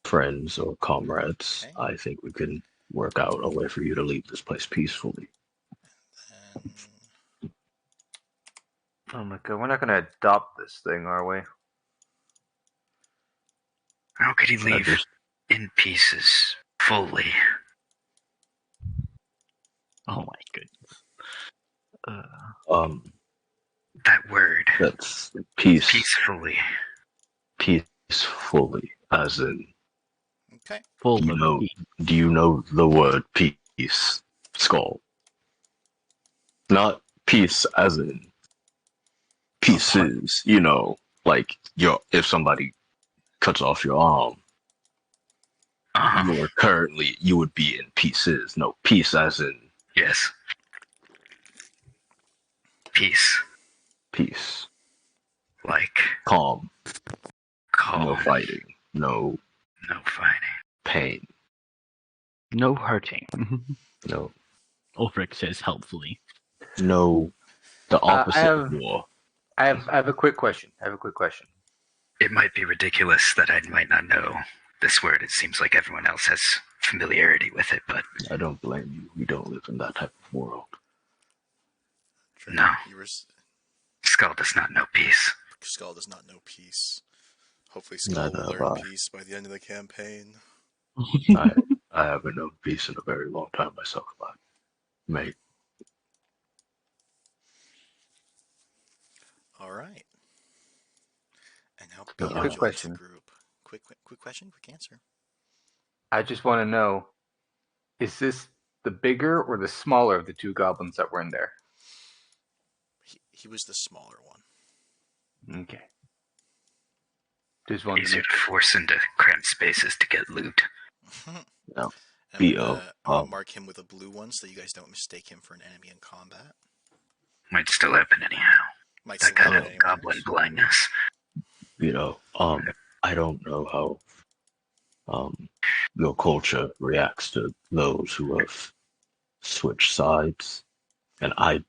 Speaker 1: friends or comrades,
Speaker 2: Okay.
Speaker 1: I think we can work out a way for you to leave this place peacefully.
Speaker 2: And
Speaker 5: Oh my god, we're not gonna adopt this thing, are we?
Speaker 4: How could he
Speaker 1: I
Speaker 4: leave
Speaker 1: just,
Speaker 4: in pieces fully?
Speaker 3: Oh my goodness.
Speaker 4: That word,
Speaker 1: that's peace,
Speaker 4: peacefully.
Speaker 1: peacefully, as in,
Speaker 2: okay.
Speaker 3: Full
Speaker 1: you know,
Speaker 3: peace.
Speaker 1: do you know the word peace, Skull? Not peace as in pieces, you know, like if somebody cuts off your arm, you would be in pieces. No, peace as in
Speaker 4: Yes. Peace.
Speaker 1: peace,
Speaker 4: Like
Speaker 1: calm,
Speaker 4: calm.
Speaker 1: no fighting, no
Speaker 4: No fighting.
Speaker 1: pain,
Speaker 3: No hurting.
Speaker 1: no
Speaker 3: Ulfric says helpfully.
Speaker 1: no the opposite of war.
Speaker 5: I have a quick question.
Speaker 4: It might be ridiculous that I might not know this word. It seems like everyone else has familiarity with it, but
Speaker 1: I don't blame you. We don't live in that type of world.
Speaker 4: No.
Speaker 2: You were,
Speaker 4: Skull does not know peace.
Speaker 2: Skull does not know peace. Hopefully, Skull
Speaker 1: Neither
Speaker 2: will
Speaker 1: have
Speaker 2: learn
Speaker 1: I.
Speaker 2: peace by the end of the campaign.
Speaker 1: I haven't known peace in a very long time myself, mate.
Speaker 2: All right. And how
Speaker 1: Quick
Speaker 2: Beto joins
Speaker 5: question.
Speaker 2: the group. Quick question, quick answer.
Speaker 5: I just want to know, is this the bigger or the smaller of the two goblins that were in there?
Speaker 2: He was the smaller one.
Speaker 5: Okay. Just wanted to
Speaker 4: Easier
Speaker 5: make
Speaker 4: to force into cramped spaces to get loot.
Speaker 1: No.
Speaker 2: I'm
Speaker 1: B.O.
Speaker 2: gonna mark him with a blue one so that you guys don't mistake him for an enemy in combat.
Speaker 4: Might still happen anyhow.
Speaker 2: Might
Speaker 4: That
Speaker 2: still
Speaker 4: kind
Speaker 2: happen
Speaker 4: of
Speaker 2: anyways.
Speaker 4: goblin blindness.
Speaker 1: I don't know how your culture reacts to those who have switched sides, and I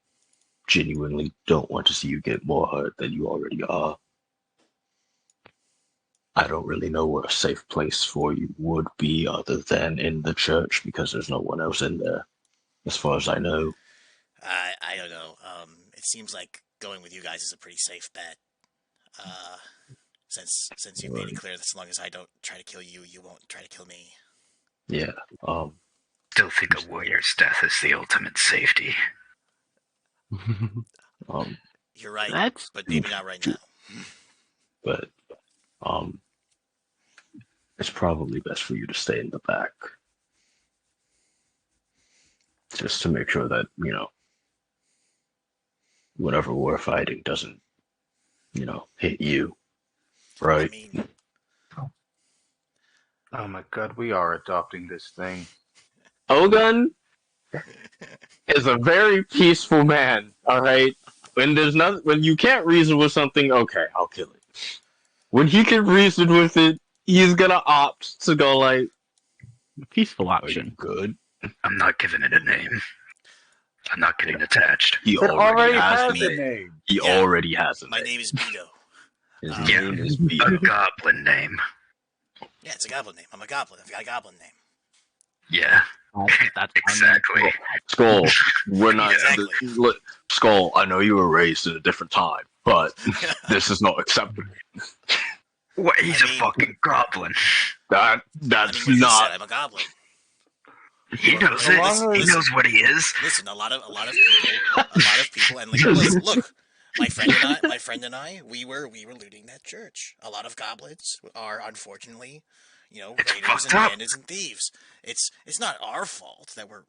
Speaker 1: genuinely don't want to see you get more hurt than you already are. I don't really know where a safe place for you would be other than in the church because there's no one else in there, as far as I know.
Speaker 6: I don't know. It seems like going with you guys is a pretty safe bet. Since you've made it clear that as long as I don't try to kill you, you won't try to kill me.
Speaker 1: Yeah.
Speaker 4: Still think a warrior's death is the ultimate safety.
Speaker 6: You're right,
Speaker 3: That's
Speaker 6: but maybe not right now.
Speaker 1: But it's probably best for you to stay in the back. Just to make sure that, whatever we're fighting doesn't, hit you. Right?
Speaker 6: I mean,
Speaker 5: Oh my god, we are adopting this thing.
Speaker 1: Ogun is a very peaceful man, alright? When you can't reason with something, okay, I'll kill it. When he can reason with it, he's gonna opt to go like,
Speaker 3: peaceful
Speaker 1: are you
Speaker 3: option.
Speaker 1: good?
Speaker 4: I'm not giving it a name. I'm not getting attached.
Speaker 1: He
Speaker 5: It
Speaker 1: already has
Speaker 5: has
Speaker 1: the
Speaker 5: a
Speaker 1: name.
Speaker 5: name.
Speaker 1: He
Speaker 6: Yeah.
Speaker 1: already has a
Speaker 6: my
Speaker 1: name.
Speaker 6: name is Beto.
Speaker 1: His
Speaker 6: Yeah.
Speaker 1: name is
Speaker 4: A
Speaker 1: Vito.
Speaker 4: goblin name.
Speaker 6: Yeah, it's a goblin name. I'm a goblin. I've got a goblin name.
Speaker 4: Yeah,
Speaker 3: That's
Speaker 4: exactly.
Speaker 1: Skull, we're not.
Speaker 6: Exactly.
Speaker 1: Look, Skull, I know you were raised in a different time, but this is not acceptable.
Speaker 4: What? He's
Speaker 6: I
Speaker 4: a
Speaker 6: mean-
Speaker 4: fucking goblin.
Speaker 1: That's
Speaker 6: what you
Speaker 1: not.
Speaker 6: said, I'm a goblin.
Speaker 4: He knows
Speaker 6: Well,
Speaker 4: it.
Speaker 6: listen-
Speaker 4: He knows what he is.
Speaker 6: Listen, a lot of people, and like, look, my friend and I, we were looting that church. A lot of goblins are unfortunately,
Speaker 4: It's
Speaker 6: raiders
Speaker 4: fucked
Speaker 6: and
Speaker 4: up.
Speaker 6: bandits and thieves. It's not our fault that we're.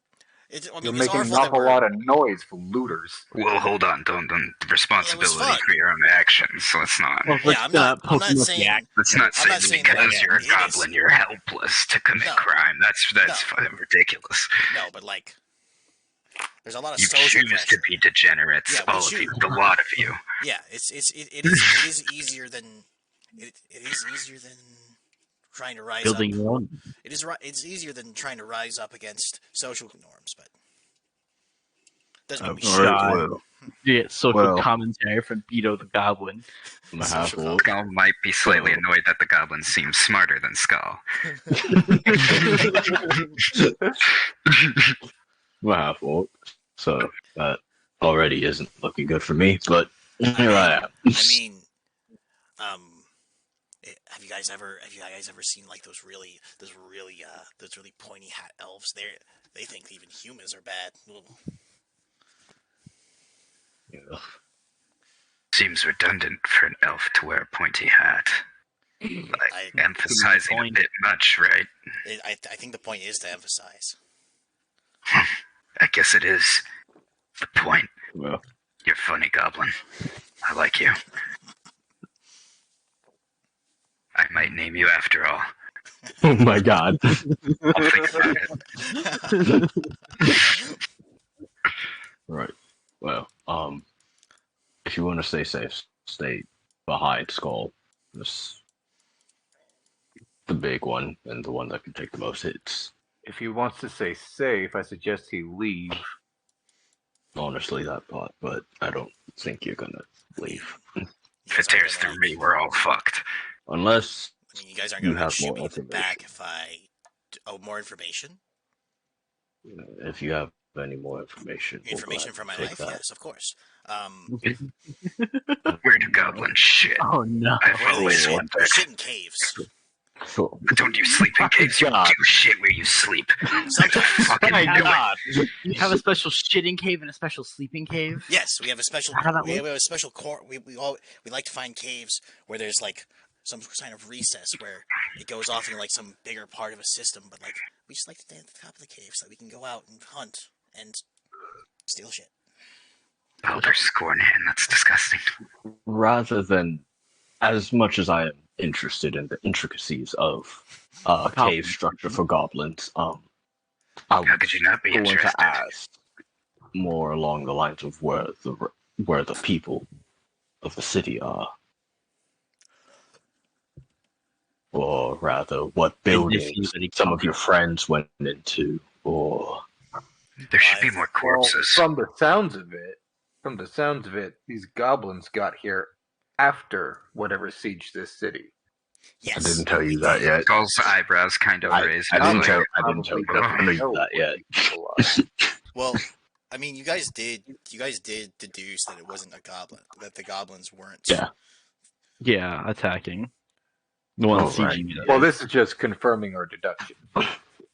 Speaker 5: You're
Speaker 6: it's our
Speaker 5: making an
Speaker 6: fault that
Speaker 5: awful
Speaker 6: we're.
Speaker 5: lot of noise for looters.
Speaker 4: Well, hold on. Don't responsibility
Speaker 6: fun.
Speaker 4: for your own actions. So let's not.
Speaker 6: Yeah, I'm not saying.
Speaker 4: Let's not
Speaker 6: I'm
Speaker 4: say
Speaker 6: not
Speaker 4: that
Speaker 6: saying
Speaker 4: because
Speaker 6: that
Speaker 4: you're a
Speaker 6: it is.
Speaker 4: goblin, you're helpless to commit
Speaker 6: No.
Speaker 4: crime. That's
Speaker 6: No.
Speaker 4: fucking ridiculous.
Speaker 6: No, but like, there's a lot of
Speaker 4: You
Speaker 6: social
Speaker 4: choose
Speaker 6: pressure.
Speaker 4: to be degenerates,
Speaker 6: Yeah, we
Speaker 4: all of you,
Speaker 6: choose.
Speaker 4: the lot of you.
Speaker 6: Yeah, it is easier than it is easier than trying to rise
Speaker 3: building
Speaker 6: up.
Speaker 3: your own.
Speaker 6: It's easier than trying to rise up against social norms, but Doesn't make me
Speaker 1: All
Speaker 6: shit.
Speaker 1: right,
Speaker 3: Shot. Yeah, social
Speaker 1: Well.
Speaker 3: commentary from Beto the Goblin.
Speaker 1: I'm a
Speaker 2: Social
Speaker 1: half orc.
Speaker 2: comment.
Speaker 4: Skull might be slightly annoyed that the goblin seems smarter than Skull.
Speaker 1: I'm a half orc, so that already isn't looking good for me. But here I am.
Speaker 6: I mean, have you guys ever seen like those really pointy hat elves? They think even humans are bad. Ugh.
Speaker 1: Yeah.
Speaker 4: Seems redundant for an elf to wear a pointy hat. Like, emphasizing a
Speaker 3: point.
Speaker 4: bit much, right?
Speaker 6: I think the point is to emphasize.
Speaker 4: I guess it is. The point.
Speaker 1: Well,
Speaker 4: You're funny, Goblin. I like you. I might name you after all.
Speaker 1: oh my god.
Speaker 4: I'll think about it.
Speaker 1: Right. Well, if you want to stay safe, stay behind Skull. This the big one and the one that can take the most hits.
Speaker 5: If he wants to stay safe, I suggest he leave.
Speaker 1: Honestly, that part, but I don't think you're gonna leave
Speaker 4: If it tears through me, we're all fucked.
Speaker 1: unless
Speaker 6: I mean, you guys aren't
Speaker 1: you
Speaker 6: going to
Speaker 1: have
Speaker 6: shoot
Speaker 1: more
Speaker 6: me in the
Speaker 1: information.
Speaker 6: back if I. Oh, more information?
Speaker 1: If you have any more information. we'll
Speaker 6: Information from my
Speaker 1: gladly
Speaker 6: life?
Speaker 1: take that.
Speaker 6: Yes, of course.
Speaker 4: Where do goblins shit?
Speaker 3: Oh no.
Speaker 4: I've
Speaker 6: Where they
Speaker 4: always
Speaker 6: shit,
Speaker 4: wondered.
Speaker 6: they shit in caves.
Speaker 1: Sure.
Speaker 4: Don't you sleep in caves? You
Speaker 1: God.
Speaker 4: do shit where you sleep.
Speaker 6: Sometimes.
Speaker 4: Fucking
Speaker 3: My
Speaker 4: do it.
Speaker 3: God. You have a special shitting cave and a special sleeping cave?
Speaker 6: Yes, we have a special.
Speaker 3: How that
Speaker 6: We have
Speaker 3: work?
Speaker 6: a special core. We like to find caves where there's like some kind of recess where it goes off in like some bigger part of a system. But like we just like to stay at the top of the cave so that we can go out and hunt and steal shit.
Speaker 4: Elder Scornhan, that's disgusting.
Speaker 1: Rather than, as much as I am interested in the intricacies of cave structure for goblins, I
Speaker 4: How
Speaker 1: was
Speaker 4: could you not be
Speaker 1: going
Speaker 4: interested?
Speaker 1: to ask more along the lines of where the people of the city are, or rather, what buildings some of your friends went into, or
Speaker 4: There should be more corpses.
Speaker 5: Well, from the sounds of it, these goblins got here after whatever sieged this city.
Speaker 6: Yes.
Speaker 1: I didn't tell you
Speaker 6: we
Speaker 1: that
Speaker 6: did.
Speaker 1: yet.
Speaker 4: Skull's eyebrows kind of raised.
Speaker 1: I didn't
Speaker 4: It's
Speaker 1: tell
Speaker 4: like,
Speaker 1: you that yet.
Speaker 5: People
Speaker 6: Well, I mean, you guys did deduce that it wasn't a goblin, that the goblins weren't.
Speaker 1: Yeah.
Speaker 3: Yeah, attacking. The one
Speaker 1: Oh,
Speaker 3: sieging it.
Speaker 5: Well, this is just confirming our deduction.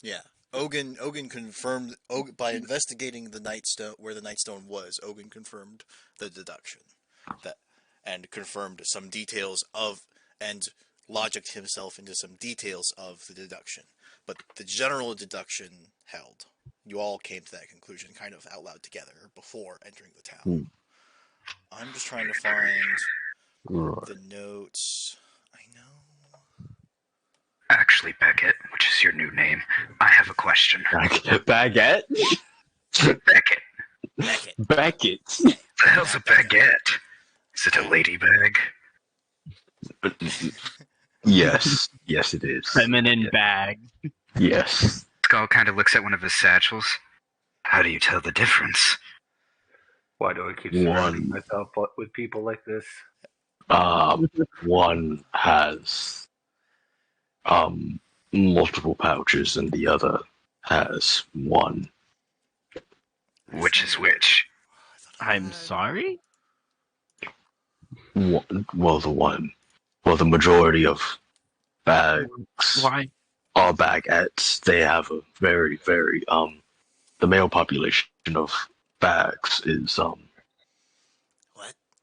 Speaker 6: Yeah. Ogun confirmed by investigating the Nightstone where the Nightstone was. Ogun confirmed the deduction and confirmed some details of and logicked himself into some details of the deduction. But the general deduction held. You all came to that conclusion kind of out loud together before entering the town. I'm just trying to find the notes. I know.
Speaker 4: actually, Beckett, which is your new name, I have a question.
Speaker 1: Baguette?
Speaker 4: Beckett,
Speaker 6: Beckett.
Speaker 1: Beckett.
Speaker 4: the hell's a baguette? Is it a ladybag?
Speaker 1: Yes. Yes, it is.
Speaker 3: Feminine bag.
Speaker 1: Yes.
Speaker 4: Skull kind of looks at one of his satchels. How do you tell the difference?
Speaker 5: Why do I keep
Speaker 1: One.
Speaker 5: surrounding myself with people like this?
Speaker 1: One has multiple pouches and the other has one.
Speaker 4: Which is which?
Speaker 3: I'm sorry?
Speaker 1: Well, the majority of bags
Speaker 3: Why?
Speaker 1: are baguettes. They have a very, very, the male population of bags is,
Speaker 6: What?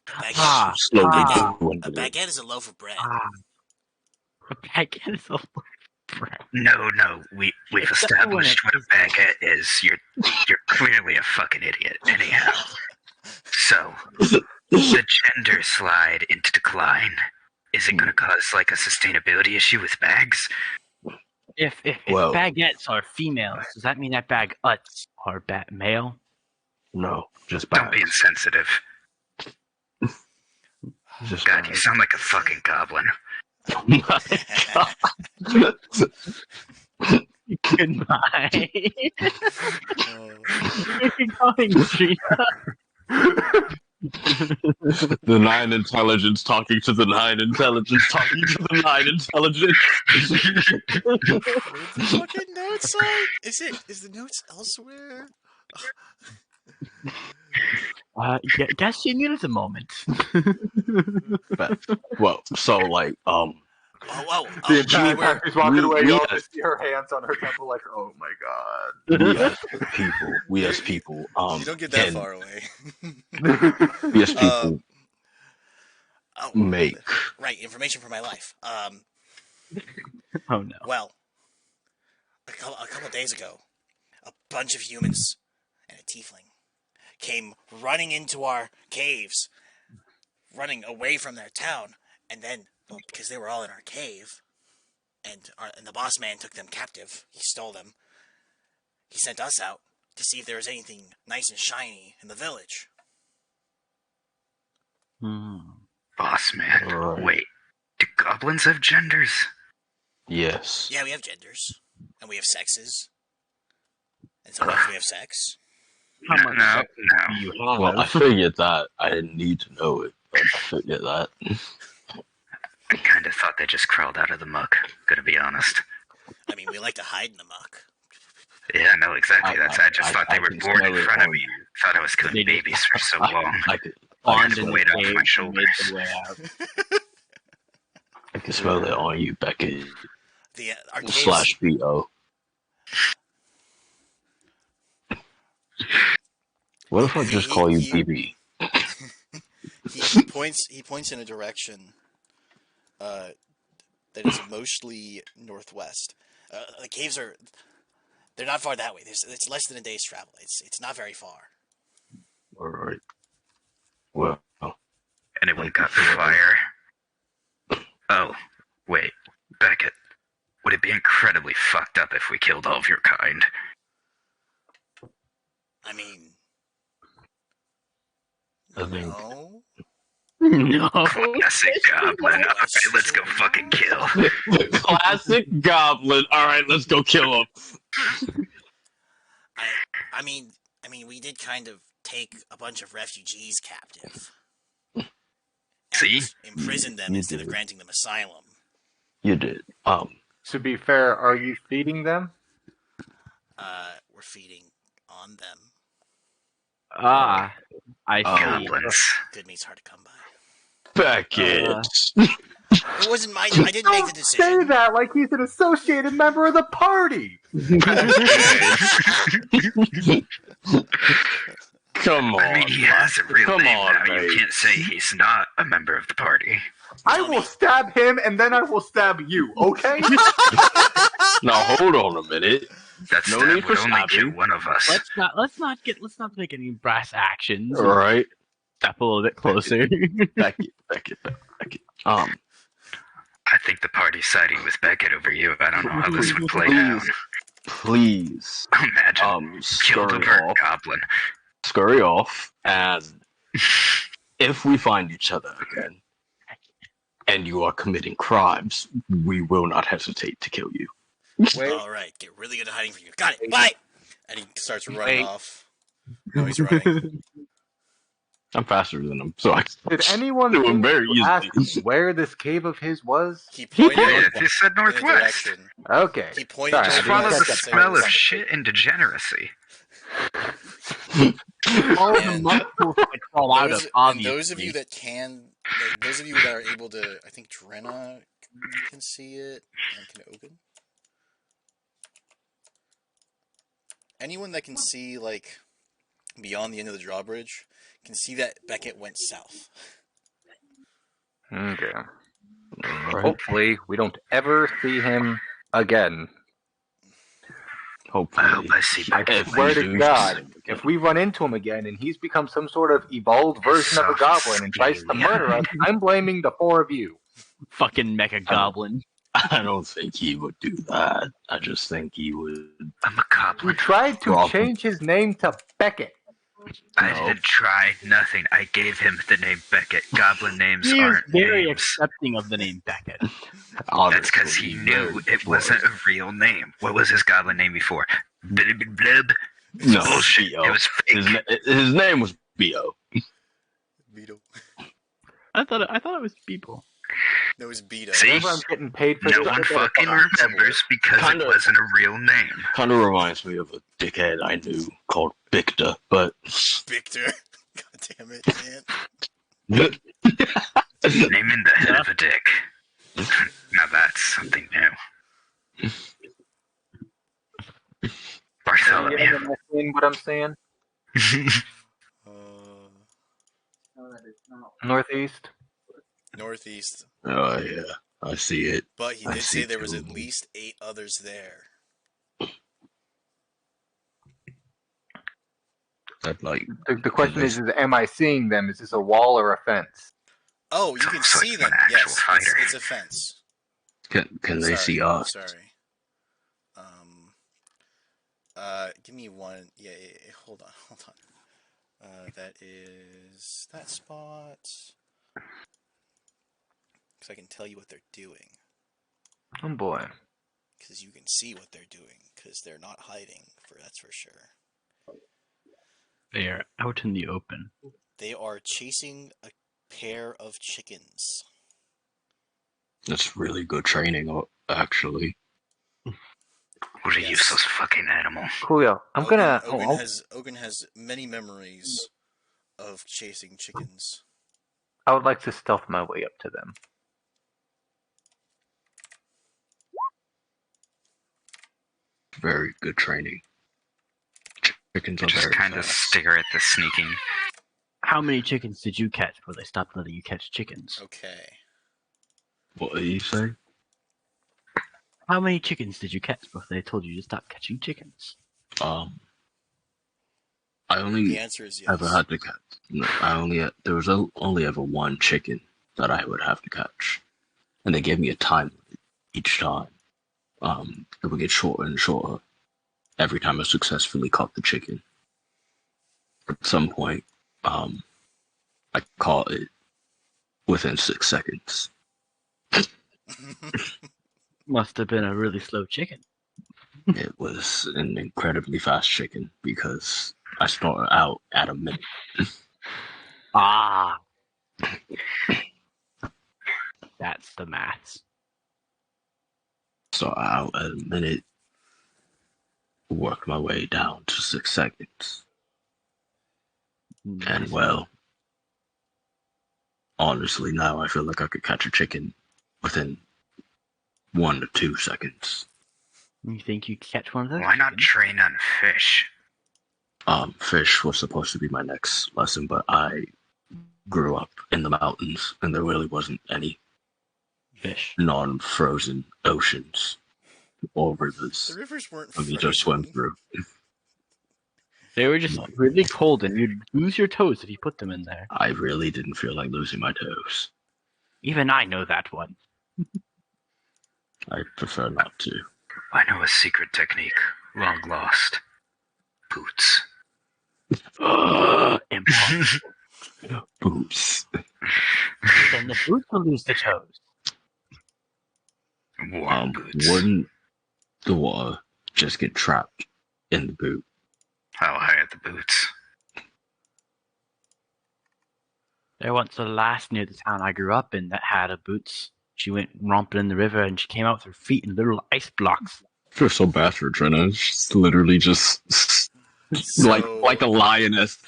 Speaker 6: A baguette,
Speaker 3: Ah,
Speaker 1: slowly
Speaker 6: a
Speaker 1: dwindling.
Speaker 6: baguette is a loaf of bread.
Speaker 3: A baguette is a bread.
Speaker 4: No, we've
Speaker 3: Except for when
Speaker 4: established what a baguette is. You're clearly a fucking idiot. Anyhow, so the gender slide into decline. Is it going to cause like a sustainability issue with bags?
Speaker 3: If
Speaker 1: Well-
Speaker 3: baguettes are females, does that mean that baguettes are male?
Speaker 1: No, just
Speaker 4: Don't be
Speaker 1: bags.
Speaker 4: insensitive.
Speaker 1: Just
Speaker 4: God, you
Speaker 1: bags.
Speaker 4: sound like a fucking goblin.
Speaker 3: Goodbye.
Speaker 2: Oh,
Speaker 3: Keep going, Trina.
Speaker 1: The 9 intelligence talking to the 9 intelligence talking to the 9 intelligence.
Speaker 2: where's the fucking notes on? Is the notes elsewhere?
Speaker 3: Guess you needed a moment.
Speaker 1: Well, so like
Speaker 2: Oh,
Speaker 5: The entire
Speaker 2: we
Speaker 5: time
Speaker 2: were
Speaker 5: she's walking
Speaker 1: we-
Speaker 5: away,
Speaker 1: we
Speaker 5: you all
Speaker 1: had-
Speaker 5: just see her hands on her temple, like, oh my god.
Speaker 1: we as people
Speaker 2: you don't get that
Speaker 1: can-
Speaker 2: far away.
Speaker 1: we as people
Speaker 2: Oh,
Speaker 1: make
Speaker 2: right, information for my life.
Speaker 3: Oh no.
Speaker 2: Well, a couple of days ago, a bunch of humans and a tiefling came running into our caves, running away from their town, and then, well, because they were all in our cave, and the boss man took them captive, he stole them, he sent us out to see if there was anything nice and shiny in the village.
Speaker 4: Boss man.
Speaker 1: Right.
Speaker 4: Wait, do goblins have genders?
Speaker 1: yes.
Speaker 2: Yeah, we have genders, and we have sexes, and sometimes we have sex.
Speaker 3: How
Speaker 4: No,
Speaker 3: much
Speaker 4: no,
Speaker 3: sex
Speaker 4: no.
Speaker 3: do you have?
Speaker 1: Well, I figured that. I didn't need to know it, but I figured that.
Speaker 4: I kind of thought they just crawled out of the muck, gonna be honest.
Speaker 2: I mean, we like to hide in the muck.
Speaker 4: Yeah, no, exactly. I just thought they were
Speaker 1: can
Speaker 4: born
Speaker 1: smell
Speaker 4: in
Speaker 1: it
Speaker 4: front of
Speaker 1: on
Speaker 4: me.
Speaker 1: you.
Speaker 4: Thought I was killing
Speaker 3: They just-
Speaker 4: babies for so long.
Speaker 1: I could
Speaker 3: Spawned
Speaker 4: just
Speaker 3: in the
Speaker 4: weight off my
Speaker 3: cave and
Speaker 4: shoulders.
Speaker 3: made their way out.
Speaker 1: I can smell it on you, Becky.
Speaker 2: Our caves,
Speaker 1: Slash BO. What if I just call you BB?
Speaker 2: he points in a direction that is mostly northwest. The caves they're not far that way. It's less than a day's travel. It's not very far.
Speaker 1: Alright. Well,
Speaker 4: Anyone got fire? Oh, wait, Beckett. Would it be incredibly fucked up if we killed all of your kind?
Speaker 2: I mean,
Speaker 1: I think
Speaker 2: no.
Speaker 3: No.
Speaker 4: Classic goblin. Alright, let's go fucking kill.
Speaker 1: classic goblin. Alright, let's go kill him.
Speaker 2: I mean, we did kind of take a bunch of refugees captive.
Speaker 4: See?
Speaker 2: And imprisoned them
Speaker 1: You
Speaker 2: instead of
Speaker 1: did.
Speaker 2: granting them asylum.
Speaker 1: You did.
Speaker 5: To be fair, are you feeding them?
Speaker 2: We're feeding on them.
Speaker 3: Ah, I see.
Speaker 4: Goblins.
Speaker 2: Good meat's hard to come by.
Speaker 1: Beckett.
Speaker 2: It wasn't my. I didn't make the
Speaker 5: Don't say
Speaker 2: decision.
Speaker 5: that like he's an associated member of the party.
Speaker 1: Come on.
Speaker 4: I mean, he has a real
Speaker 1: Come
Speaker 4: name
Speaker 1: on,
Speaker 4: now.
Speaker 1: mate.
Speaker 4: You can't say he's not a member of the party.
Speaker 5: I will stab him and then I will stab you, okay?
Speaker 1: Now hold on a minute.
Speaker 4: That
Speaker 1: No
Speaker 4: stab
Speaker 1: need for
Speaker 4: would only kill
Speaker 1: stabbing.
Speaker 4: one of us.
Speaker 3: Let's not make any brass actions.
Speaker 1: Alright.
Speaker 3: Step a little bit closer.
Speaker 1: Beckett.
Speaker 4: I think the party's siding with Beckett over you. I don't know how this would play out.
Speaker 1: Please.
Speaker 4: Imagine. Killed a bird goblin.
Speaker 1: Scurry off, and if we find each other again, and you are committing crimes, we will not hesitate to kill you.
Speaker 5: Wait,
Speaker 2: All right, get really good at hiding from you. Got it. Bye. And he starts running
Speaker 5: Wait.
Speaker 2: off. No, he's running.
Speaker 1: I'm faster than him, so I
Speaker 5: did anyone
Speaker 1: do him
Speaker 5: think
Speaker 1: very
Speaker 5: to ask
Speaker 1: easily.
Speaker 5: where this cave of his was?
Speaker 2: He pointed
Speaker 4: Yeah,
Speaker 2: in
Speaker 4: he said
Speaker 2: a
Speaker 4: northwest.
Speaker 2: direction.
Speaker 5: Okay.
Speaker 2: He pointed.
Speaker 5: Sorry, I
Speaker 4: Just
Speaker 5: didn't
Speaker 4: follow
Speaker 5: catch
Speaker 4: the
Speaker 5: that.
Speaker 4: smell of shit and degeneracy.
Speaker 3: All the
Speaker 2: And
Speaker 3: muscles that crawl out
Speaker 2: Those,
Speaker 3: of,
Speaker 2: and those of
Speaker 3: obviously.
Speaker 2: you that can, those of you that are able to, I think Drenna can see it, and can Ogun. Anyone that can see like beyond the end of the drawbridge can see that Beckett went south.
Speaker 5: Okay.
Speaker 1: Alright.
Speaker 5: Hopefully, we don't ever see him again.
Speaker 4: I
Speaker 1: Hopefully.
Speaker 4: hope I see
Speaker 5: I
Speaker 4: Beckett.
Speaker 1: If
Speaker 5: swear
Speaker 1: we
Speaker 5: to
Speaker 1: do
Speaker 5: God,
Speaker 1: see him again.
Speaker 5: if we run into him again and he's become some sort of evolved version of a goblin and tries to murder us, I'm blaming the four of you.
Speaker 3: Fucking mecha goblin.
Speaker 1: I don't think he would do that. I just think he would.
Speaker 4: I'm a
Speaker 5: He
Speaker 4: goblin.
Speaker 5: tried to
Speaker 1: Problem.
Speaker 5: change his name to Beckett.
Speaker 4: I
Speaker 1: No.
Speaker 4: didn't try nothing. I gave him the name Beckett. Goblin names
Speaker 3: He is
Speaker 4: aren't
Speaker 3: very
Speaker 4: names.
Speaker 3: accepting of the name Beckett.
Speaker 4: That's because he knew it wasn't a real name. What was his goblin name before? Blub, blub.
Speaker 1: No,
Speaker 4: Bullshit.
Speaker 1: B.O.
Speaker 4: It was fake.
Speaker 1: His name was B.O.
Speaker 6: Beetle.
Speaker 3: I thought it was people.
Speaker 6: No, it's Beto.
Speaker 4: See?
Speaker 5: Whenever I'm getting paid for
Speaker 4: No
Speaker 5: this,
Speaker 4: one
Speaker 5: I better
Speaker 4: fucking
Speaker 5: fucking
Speaker 4: remembers because
Speaker 1: Kinda-
Speaker 4: it wasn't a real name.
Speaker 1: Kind of reminds me of a dickhead I knew called Bicta, but
Speaker 6: Victor. God damn it, man.
Speaker 4: Naming the head of a dick. Now that's something new. Bartholomew.
Speaker 5: Am I saying what I'm saying? Northeast.
Speaker 6: Northeast.
Speaker 1: oh yeah, I see it.
Speaker 6: But he
Speaker 1: I
Speaker 6: did
Speaker 1: see
Speaker 6: say there was
Speaker 1: two
Speaker 6: at
Speaker 1: of them.
Speaker 6: least 8 others there.
Speaker 1: That like
Speaker 5: The question is, am I seeing them? Is this a wall or a fence?
Speaker 6: Oh, you can
Speaker 4: So
Speaker 6: see
Speaker 4: it's
Speaker 6: them.
Speaker 4: an actual
Speaker 6: Yes,
Speaker 4: fighter.
Speaker 6: it's a fence.
Speaker 1: can they see us?
Speaker 6: Sorry. Give me one. Yeah, hold on. That is that spot. Because I can tell you what they're doing.
Speaker 5: Oh boy.
Speaker 6: Because you can see what they're doing. Because they're not hiding. That's for sure.
Speaker 3: They are out in the open.
Speaker 6: They are chasing a pair of chickens.
Speaker 1: That's really good training, actually.
Speaker 4: What a
Speaker 6: Yes.
Speaker 4: useless fucking animal.
Speaker 5: Coolio. I'm gonna.
Speaker 6: Ogun has many memories of chasing chickens.
Speaker 5: I would like to stealth my way up to them.
Speaker 1: Very good training. Chickens
Speaker 4: I
Speaker 1: are
Speaker 4: just
Speaker 1: very
Speaker 4: kind of
Speaker 1: fast.
Speaker 4: stare at the sneaking.
Speaker 3: How many chickens did you catch before they stopped letting you catch chickens?
Speaker 6: Okay.
Speaker 1: What do you say?
Speaker 3: How many chickens did you catch before they told you to stop catching chickens?
Speaker 1: I
Speaker 6: The
Speaker 1: only
Speaker 6: answer is yes.
Speaker 1: ever had to catch. No, there was only ever one chicken that I would have to catch, and they gave me a time limit each time. It would get shorter and shorter every time I successfully caught the chicken. At some point, I caught it within 6 seconds.
Speaker 3: Must have been a really slow chicken.
Speaker 1: It was an incredibly fast chicken because I started out at a minute.
Speaker 3: Ah. That's the maths.
Speaker 1: Started out at a minute, worked my way down to 6 seconds. And well, honestly, now I feel like I could catch a chicken within 1 to 2 seconds.
Speaker 3: You think you could catch one of those?
Speaker 4: Why not
Speaker 3: chickens?
Speaker 4: train on fish?
Speaker 1: Fish was supposed to be my next lesson, but I grew up in the mountains, and there really wasn't any
Speaker 3: Fish.
Speaker 1: non-frozen oceans or
Speaker 6: The
Speaker 1: rivers
Speaker 6: rivers weren't
Speaker 1: for me
Speaker 6: frozen.
Speaker 1: to swim through.
Speaker 3: They were just really cold, and you'd lose your toes if you put them in there.
Speaker 1: I really didn't feel like losing my toes.
Speaker 3: Even I know that one.
Speaker 1: I prefer not to.
Speaker 4: I know a secret technique, long lost. Boots.
Speaker 3: Impossible.
Speaker 1: Boots.
Speaker 3: Then the boots will lose the toes.
Speaker 4: Warm boots.
Speaker 1: Wouldn't the water just get trapped in the boot?
Speaker 4: How high are the boots?
Speaker 3: There once a lass near the town I grew up in that had a boots. She went romping in the river, and she came out with her feet in little ice blocks.
Speaker 1: I feel so bad for Trina. She's literally just like a lioness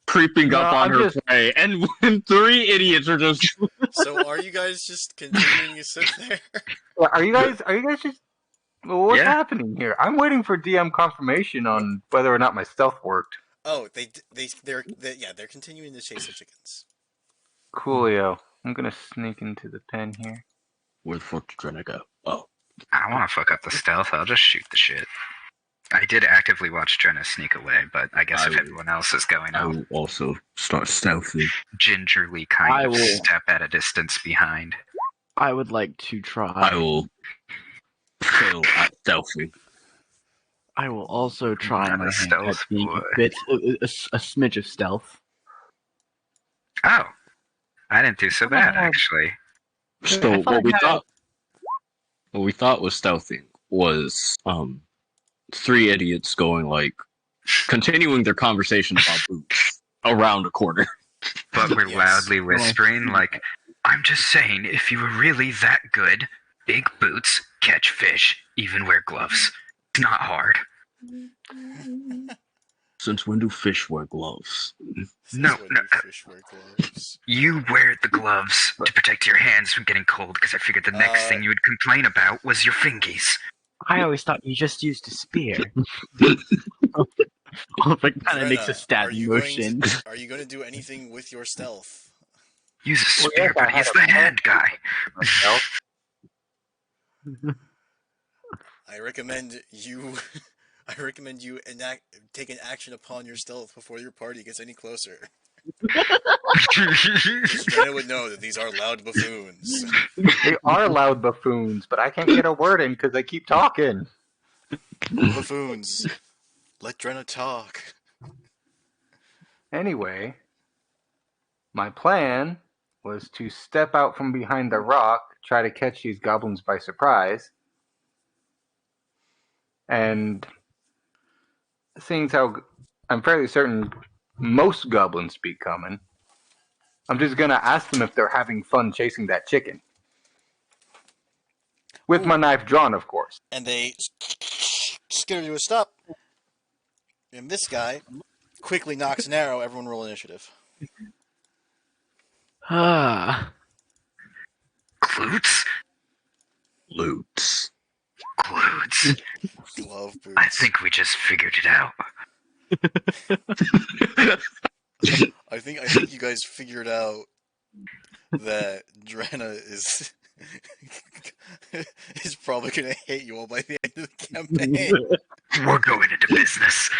Speaker 1: creeping up
Speaker 5: No,
Speaker 1: on
Speaker 5: I'm
Speaker 1: her
Speaker 5: just-
Speaker 1: prey, and when 3 idiots are just
Speaker 6: So are you guys just continuing to sit there?
Speaker 5: Yeah, are you guys just? Well, what's
Speaker 4: Yeah.
Speaker 5: happening here? I'm waiting for DM confirmation on whether or not my stealth worked.
Speaker 6: Oh, they're continuing to chase the chickens.
Speaker 5: Coolio. I'm gonna sneak into the pen here.
Speaker 1: where the fuck did Trina go? Oh,
Speaker 4: I don't want to fuck up the stealth. I'll just shoot the shit. I did actively watch Jenna sneak away, but I guess if everyone else is going,
Speaker 1: I
Speaker 4: I'll
Speaker 1: will also start stealthy.
Speaker 4: gingerly
Speaker 3: I
Speaker 4: kind of
Speaker 3: will-
Speaker 4: step at a distance behind.
Speaker 3: I would like to try.
Speaker 1: I will fail at stealthy.
Speaker 3: I will also try
Speaker 4: Not
Speaker 3: my
Speaker 4: a
Speaker 3: hand
Speaker 4: stealth
Speaker 3: at being
Speaker 4: boy.
Speaker 3: a smidge of stealth.
Speaker 4: Oh, I didn't do so bad
Speaker 5: Oh.
Speaker 4: actually.
Speaker 1: So
Speaker 3: thought I had-
Speaker 1: what we thought was stealthing was three idiots going like continuing their conversation about boots around a corner.
Speaker 4: But we're
Speaker 2: Yes.
Speaker 4: loudly whispering, like, I'm just saying, if you were really that good, big boots, catch fish, even wear gloves. It's not hard.
Speaker 1: Since when do fish wear gloves?
Speaker 4: No,
Speaker 2: Since when
Speaker 4: no,
Speaker 2: do fish wear gloves?
Speaker 4: You wear the gloves to protect your hands from getting cold, because I figured the next thing you would complain about was your fingies.
Speaker 3: I always thought you just used a spear. Ulfric kind of makes a
Speaker 2: Drenna,
Speaker 3: stabbing motion.
Speaker 2: Are you going to do anything with your stealth?
Speaker 4: Use a
Speaker 5: Well,
Speaker 4: spear,
Speaker 5: yes, I
Speaker 4: but
Speaker 5: had
Speaker 4: he's
Speaker 5: a
Speaker 4: the
Speaker 5: plan.
Speaker 4: hand guy.
Speaker 5: Myself.
Speaker 2: I recommend you. I recommend you take an action upon your stealth before your party gets any closer. Drenna would know that these are loud buffoons.
Speaker 5: They are loud buffoons, but I can't get a word in because they keep talking.
Speaker 2: Buffoons. Let Drenna talk.
Speaker 5: Anyway, my plan was to step out from behind the rock, try to catch these goblins by surprise, and seeing how I'm fairly certain most goblins be coming, I'm just gonna ask them if they're having fun chasing that chicken. With my knife drawn, of course.
Speaker 2: And they skitter to a stop. And this guy quickly knocks an arrow. Everyone roll initiative.
Speaker 3: Ah,
Speaker 4: Glutes?
Speaker 1: Loots.
Speaker 4: Glutes.
Speaker 2: Glove boots.
Speaker 4: I think we just figured it out.
Speaker 2: I think you guys figured out that Drenna is probably gonna hate you all by the end of the campaign.
Speaker 4: We're going into business.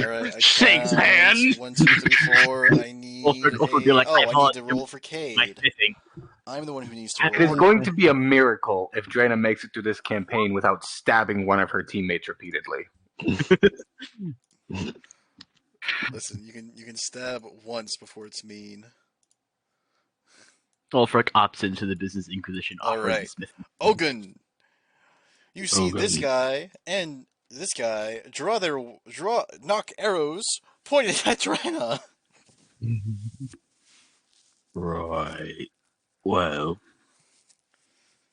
Speaker 2: Alright, I
Speaker 1: Shakes
Speaker 2: count.
Speaker 1: hands.
Speaker 2: 1, 2, 3, 4. I need
Speaker 3: Ulfric be like,
Speaker 2: I
Speaker 3: I
Speaker 2: need to
Speaker 3: apologize.
Speaker 2: roll for
Speaker 3: nice
Speaker 2: Cade.
Speaker 3: missing.
Speaker 2: I'm the one who needs to
Speaker 3: It
Speaker 5: It is
Speaker 2: roll.
Speaker 5: going to be a miracle if Drana makes it through this campaign without stabbing one of her teammates repeatedly.
Speaker 2: Listen, you can stab once before it's mean.
Speaker 3: Ulfric opts into the Business Inquisition, offering
Speaker 2: Alright.
Speaker 3: to smith.
Speaker 2: Ogun! You see this
Speaker 1: Ogun.
Speaker 2: guy and this guy knock arrows pointed at Drenna.
Speaker 1: Right. Well.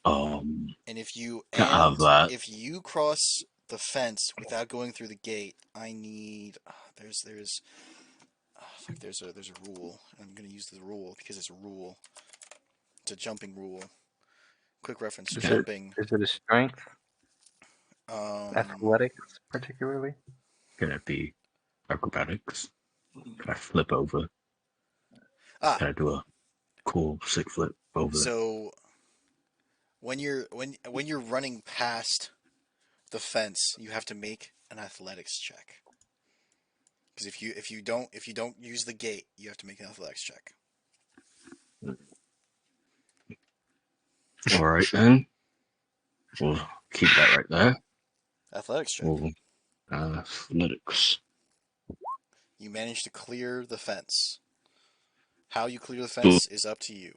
Speaker 2: And if you
Speaker 1: Can't have that.
Speaker 2: if you cross the fence without going through the gate, I need there's a rule. I'm gonna use the rule because it's a rule. It's a jumping rule. Quick reference:
Speaker 5: Is
Speaker 2: jumping.
Speaker 5: Is it a strength?
Speaker 2: Um,
Speaker 5: Athletics, particularly?
Speaker 1: Can it be acrobatics? Can I flip over?
Speaker 2: Ah.
Speaker 1: Can I do a cool sick flip over?
Speaker 2: So when you're running past the fence, you have to make an athletics check. Because if you don't use the gate, you have to make an athletics check.
Speaker 1: All right then. We'll keep that right there.
Speaker 2: Athletics check.
Speaker 1: We'll, athletics.
Speaker 2: You manage to clear the fence. How you clear the fence is up to you.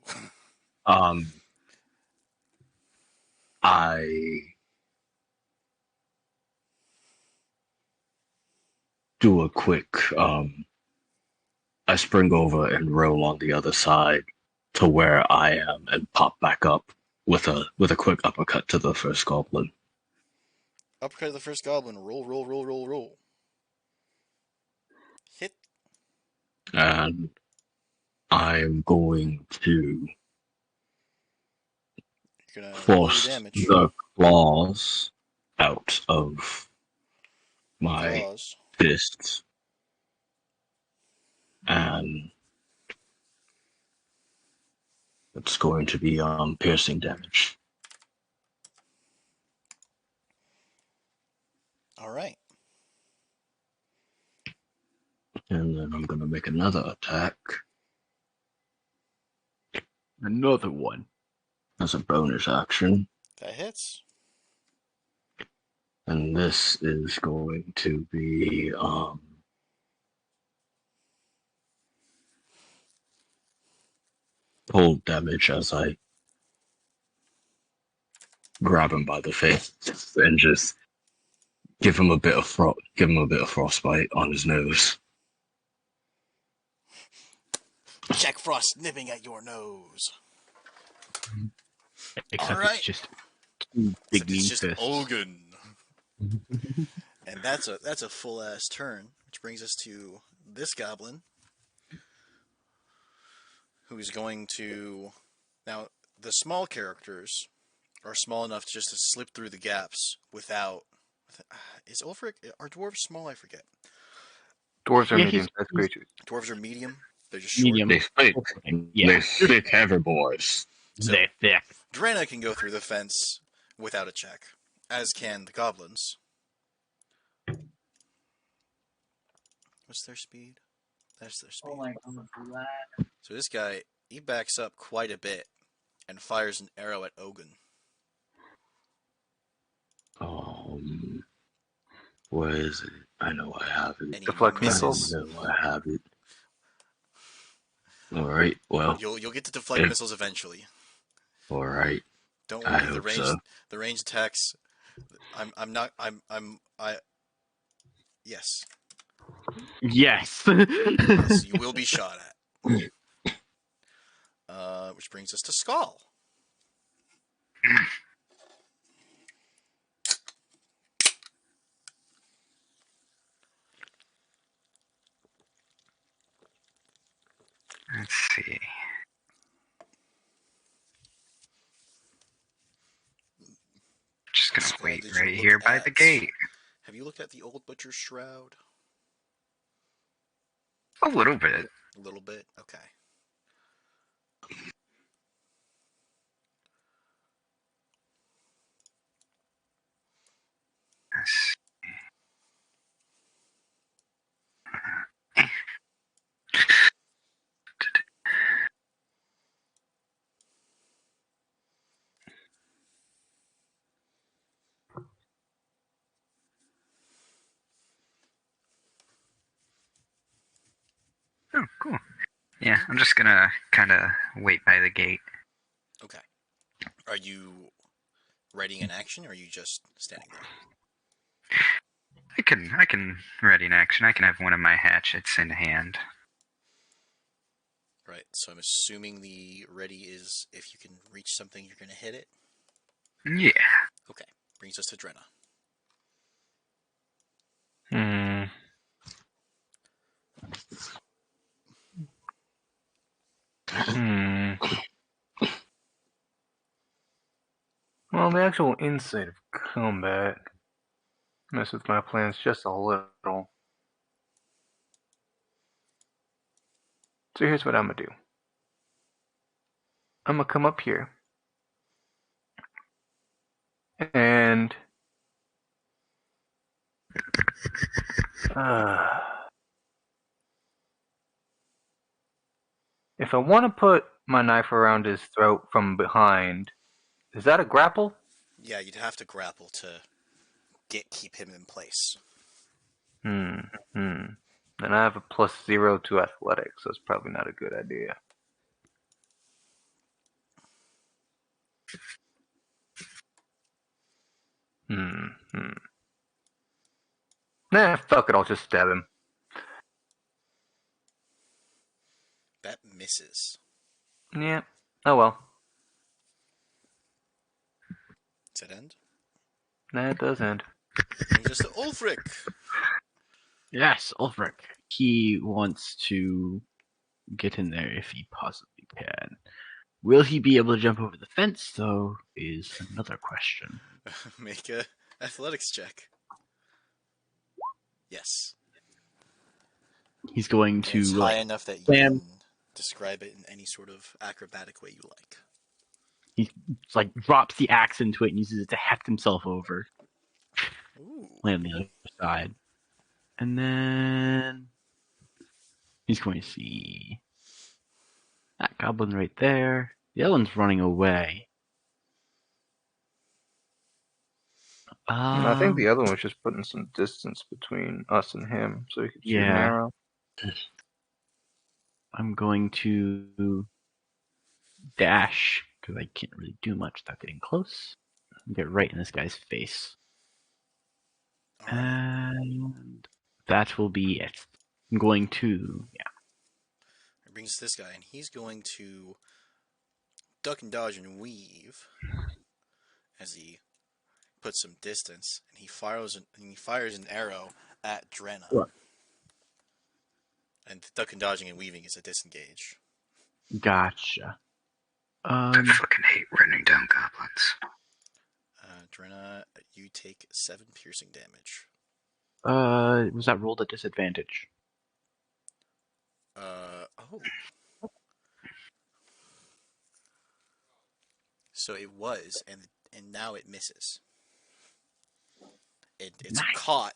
Speaker 1: I do a quick I spring over and roll on the other side to where I am and pop back up with a quick uppercut to the first goblin.
Speaker 2: Uppercut to the first goblin. Roll. Hit.
Speaker 1: And I'm going to
Speaker 2: You're gonna roll your
Speaker 1: force
Speaker 2: damage.
Speaker 1: the claws out of my
Speaker 2: Claws.
Speaker 1: fists. And it's going to be piercing damage.
Speaker 2: All right.
Speaker 1: And then I'm going to make another attack
Speaker 3: Another one.
Speaker 1: as a bonus action.
Speaker 2: That hits.
Speaker 1: And this is going to be cold damage as I grab him by the face and just give him a bit of frostbite on his nose.
Speaker 6: Jack Frost nipping at your nose.
Speaker 3: Except
Speaker 6: All right.
Speaker 3: it's just two big
Speaker 6: Except
Speaker 3: mean
Speaker 6: it's just
Speaker 3: fists.
Speaker 6: Ogun. And that's a full ass turn, which brings us to this goblin, who's going to now. The small characters are small enough just to slip through the gaps without. Is Ulfric? Are dwarves small? I forget.
Speaker 5: Dwarves are
Speaker 3: Yeah,
Speaker 5: medium-sized creatures.
Speaker 6: Dwarves are medium. They're just short.
Speaker 3: Medium.
Speaker 1: They thick.
Speaker 3: Yeah.
Speaker 1: They thick heavy boys.
Speaker 6: So
Speaker 3: They're thick.
Speaker 6: Drana can go through the fence without a check, as can the goblins. What's their speed? That's their speed. So this guy, he backs up quite a bit and fires an arrow at Ogun.
Speaker 1: Where is it? I know I have it.
Speaker 6: And he
Speaker 5: Deflect
Speaker 6: misses.
Speaker 1: I know I have it. All right. Well,
Speaker 6: You'll get to deflect
Speaker 1: if-
Speaker 6: missiles eventually.
Speaker 1: all right.
Speaker 6: Don't
Speaker 1: I
Speaker 6: worry.
Speaker 1: hope so.
Speaker 6: The range attacks. Yes.
Speaker 3: Yes.
Speaker 6: Yes, you will be shot at. Which brings us to Skull.
Speaker 4: Let's see. Just gonna
Speaker 6: Skull,
Speaker 4: wait
Speaker 6: did you
Speaker 4: right
Speaker 6: look
Speaker 4: here by the
Speaker 6: at-
Speaker 4: gate.
Speaker 6: Have you looked at the old Butcher's Shroud?
Speaker 4: A little bit.
Speaker 6: A little bit? Okay.
Speaker 4: Let's Oh, cool. Yeah, I'm just gonna kind of wait by the gate.
Speaker 6: Okay. Are you readying an action, or are you just standing there?
Speaker 4: I can ready an action. I can have one of my hatchets in hand.
Speaker 6: Right. So I'm assuming the ready is if you can reach something, you're going to hit it.
Speaker 4: Yeah.
Speaker 6: Okay. Brings us to Drenna.
Speaker 5: Well, the actual insight of combat mess with my plans just a little. So here's what I'm gonna do. I'm gonna come up here. And if I want to put my knife around his throat from behind, is that a grapple?
Speaker 6: Yeah, you'd have to grapple to keep him in place.
Speaker 5: Then I have a +0 to athletics, so it's probably not a good idea. Nah, fuck it, I'll just stab him.
Speaker 6: That misses.
Speaker 5: Yeah. Oh well.
Speaker 6: Does that end?
Speaker 5: Nah, it does end.
Speaker 6: Brings us to Ulfric.
Speaker 3: Yes, Ulfric. He wants to get in there if he possibly can. Will he be able to jump over the fence, though, is another question.
Speaker 6: Make a athletics check. Yes.
Speaker 3: He's going
Speaker 6: And
Speaker 3: to
Speaker 6: it's high enough that you
Speaker 3: slam.
Speaker 6: can describe it in any sort of acrobatic way you like.
Speaker 3: He like drops the axe into it and uses it to heft himself over.
Speaker 6: Ooh.
Speaker 3: Land on the other side. And then he's going to see that goblin right there. The other one's running away.
Speaker 5: I think the other one was just putting some distance between us and him, so he could shoot an
Speaker 3: Yeah.
Speaker 5: arrow.
Speaker 3: I'm going to dash because I can't really do much without getting close. Get right in this guy's face.
Speaker 2: All right.
Speaker 3: And that will be it. I'm going to, yeah.
Speaker 2: It brings this guy, and he's going to duck and dodge and weave as he puts some distance, and he fires an arrow at Drenna.
Speaker 3: What?
Speaker 2: And duck and dodging and weaving is a disengage.
Speaker 3: Gotcha.
Speaker 4: I fucking hate running down goblins.
Speaker 2: Drenna, you take 7 piercing damage.
Speaker 3: Was that rolled at disadvantage?
Speaker 2: Oh. So it was, and now it misses. It's
Speaker 3: Nice.
Speaker 2: caught.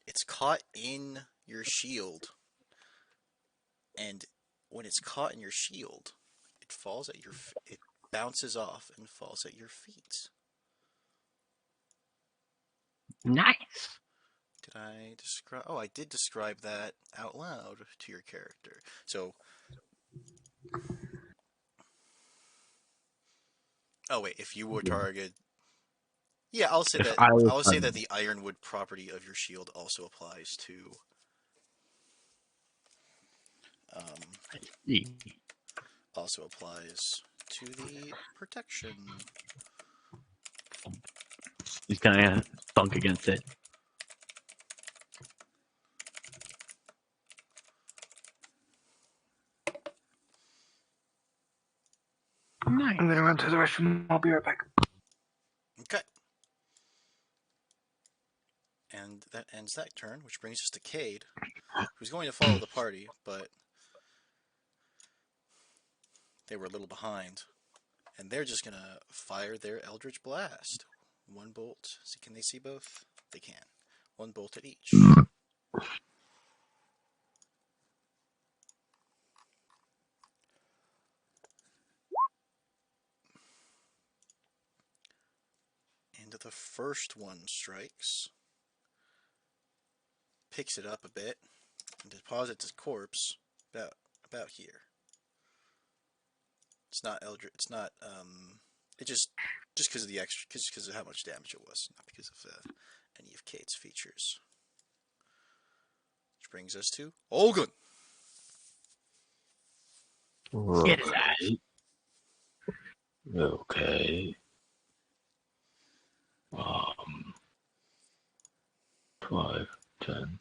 Speaker 2: It's caught in your shield, and when it's caught in your shield, it falls at it bounces off and falls at your feet.
Speaker 3: Nice.
Speaker 2: Did I describe? Oh, I did describe that out loud to your character. So. Oh wait, if you were targeted. Yeah, I'll say that. I'll say that the ironwood property of your shield also applies to. Also applies to the protection.
Speaker 3: He's gonna thunk against it. Nice.
Speaker 5: I'm gonna run to the restroom. I'll be right back.
Speaker 2: Okay. And that ends that turn, which brings us to Cade, who's going to follow the party, but they were a little behind. And they're just going to fire their Eldritch Blast. 1 bolt. So can they see both? They can. 1 bolt at each. And the first one strikes. Picks it up a bit. And deposits its corpse about here. It's not Eldritch. It's not. It just because of the extra, just because of how much damage it was, not because of any of Cade's features. Which brings us to Olgun.
Speaker 3: Get his ass.
Speaker 1: Okay. 5, 10.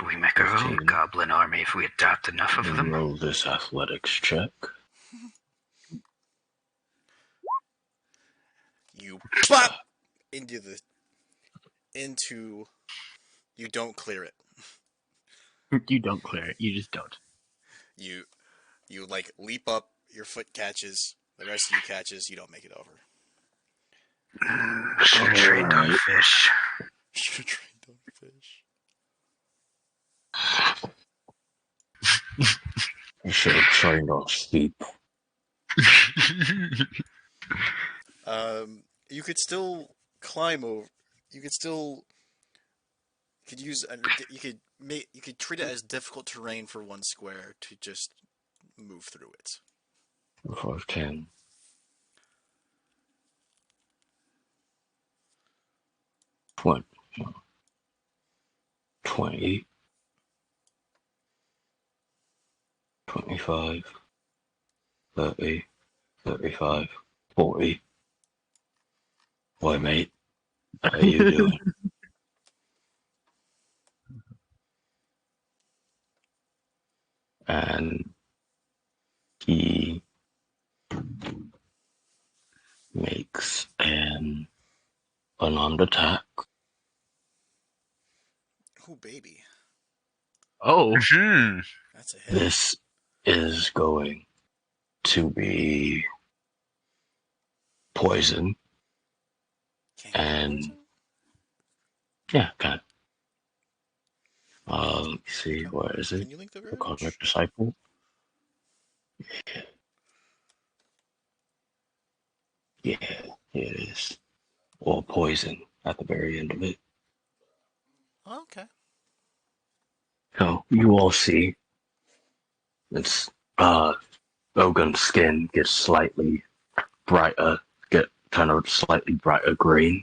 Speaker 4: We make our own
Speaker 1: 15.
Speaker 4: goblin army if we adopt enough of them.
Speaker 1: Roll this athletics check.
Speaker 2: You pop into. You don't clear it.
Speaker 3: You don't clear it. You just don't.
Speaker 2: You like leap up. Your foot catches. The rest of you catches. You don't make it over.
Speaker 4: Should have trained on
Speaker 1: Alright.
Speaker 4: fish.
Speaker 2: Should train on fish.
Speaker 1: You should have trained on sheep.
Speaker 2: You could still climb over. You could still. You could treat it as difficult terrain for 1 square to just move through it.
Speaker 1: 5, 10. 20. 20. 25. 30. 35. 40. Boy, mate. How you doing? And he makes an unarmed attack.
Speaker 2: Ooh, baby.
Speaker 3: Oh.
Speaker 2: That's a hit.
Speaker 1: This is going to be poison.
Speaker 2: Can't
Speaker 1: and-
Speaker 2: poison?
Speaker 1: Yeah, kind of. Let me see, where is it?
Speaker 2: Can you link the
Speaker 1: The
Speaker 2: verge?
Speaker 1: Cosmic Disciple. Yeah, here it is. Or poison at the very end of it.
Speaker 2: Oh, okay.
Speaker 1: So you all see it's Ogun's skin gets slightly brighter, turn a slightly brighter green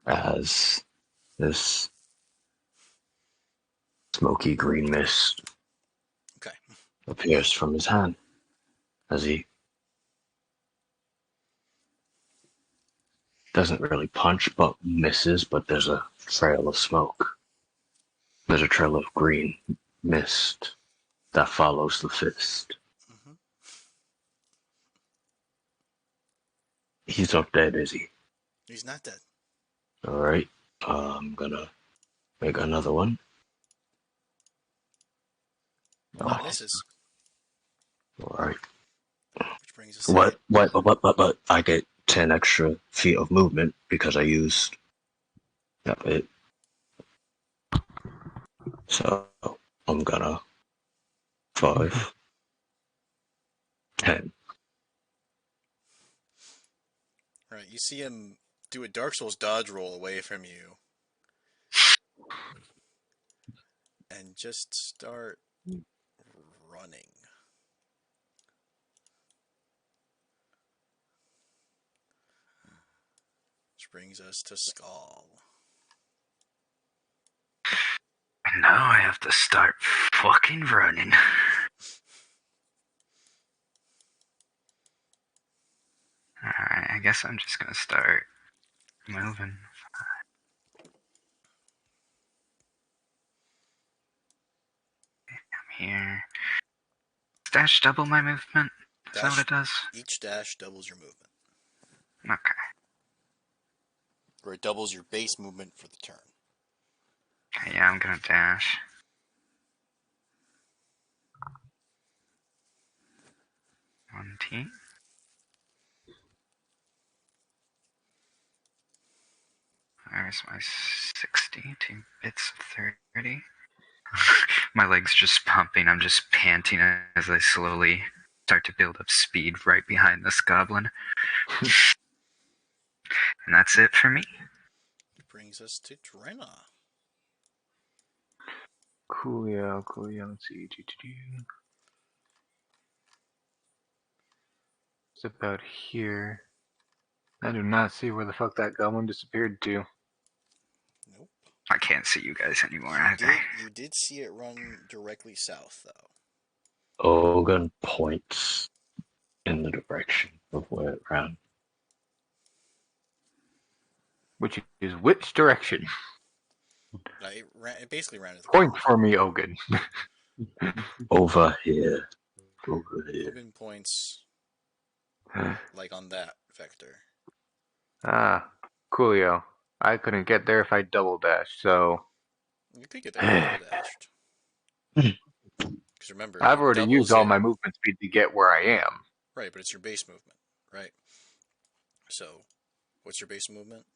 Speaker 1: as this smoky green mist
Speaker 6: Okay.
Speaker 1: appears from his hand as he doesn't really punch but misses, but there's a trail of smoke. There's a trail of green mist that follows the fist.
Speaker 6: Hmm.
Speaker 1: He's not dead, is he?
Speaker 6: He's not dead.
Speaker 1: Alright. I'm gonna make another one.
Speaker 6: That misses.
Speaker 1: Alright.
Speaker 6: Which brings us to
Speaker 1: What? I get 10 extra feet of movement because I used it. So I'm gonna 5, 10.
Speaker 6: Right, you see him do a Dark Souls dodge roll away from you. And just start running. Which brings us to Skull.
Speaker 4: And now I have to start fucking running. Alright, I guess I'm just gonna start moving. I'm here. Dash double my movement? Is that what it does?
Speaker 6: Each dash doubles your movement.
Speaker 4: Okay.
Speaker 6: Or it doubles your base movement for the turn.
Speaker 4: Okay, yeah, I'm gonna dash. One T. There's my 60, 2 bits of 30. My leg's just pumping, I'm just panting as I slowly start to build up speed right behind this goblin. And that's it for me.
Speaker 6: Brings us to Drenna.
Speaker 5: Coolio. Let's see. It's about here. I do not see where the fuck that goblin disappeared to.
Speaker 6: Nope.
Speaker 4: I can't see you guys anymore either.
Speaker 6: You did see it run directly south, though.
Speaker 1: Ogun points in the direction of where it ran.
Speaker 5: Which is which direction?
Speaker 6: It basically ran to the
Speaker 5: Point
Speaker 6: corner.
Speaker 5: for me, Ogun.
Speaker 1: Over here. Over here.
Speaker 6: Ogun points like on that vector.
Speaker 5: Coolio. I couldn't get there if I double dashed, so
Speaker 6: You could get there if you double dashed. Because remember,
Speaker 5: I've
Speaker 6: it
Speaker 5: already
Speaker 6: doubles
Speaker 5: used all
Speaker 6: it.
Speaker 5: my movement speed to get where I am.
Speaker 6: Right, but it's your base movement, right? So, what's your base movement?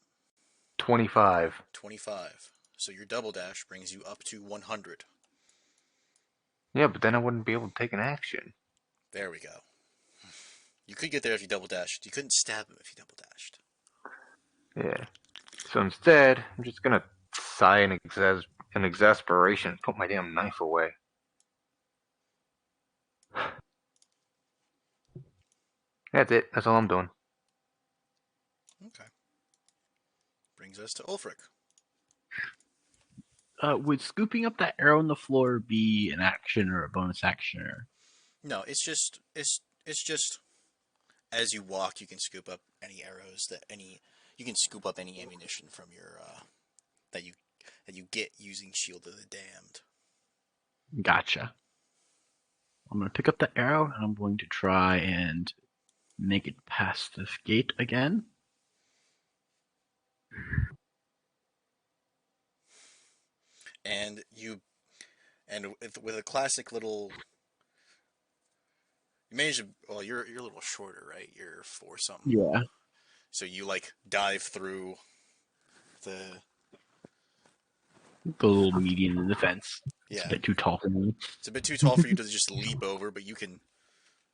Speaker 5: 25.
Speaker 6: 25. So your double dash brings you up to 100.
Speaker 5: Yeah, but then I wouldn't be able to take an action.
Speaker 6: There we go. You could get there if you double dashed. You couldn't stab him if you double dashed.
Speaker 5: Yeah. So instead, I'm just gonna sigh in exasperation and put my damn knife away. That's it. That's all I'm doing.
Speaker 6: Okay. Brings us to Ulfric.
Speaker 3: Would scooping up that arrow on the floor be an action or a bonus action? Or...
Speaker 6: No, it's just as you walk, you can scoop up any arrows you can scoop up any ammunition from your that you get using Shield of the Damned.
Speaker 3: Gotcha. I'm going to pick up the arrow, and I'm going to try and make it past this gate again.
Speaker 6: And with a classic little, you manage to, well, you're a little shorter, right? You're 4 something.
Speaker 3: Yeah.
Speaker 6: So you like dive through the
Speaker 3: little median in the fence.
Speaker 6: Yeah.
Speaker 3: It's a bit too tall for me.
Speaker 6: It's a bit too tall for you to just leap over, but you can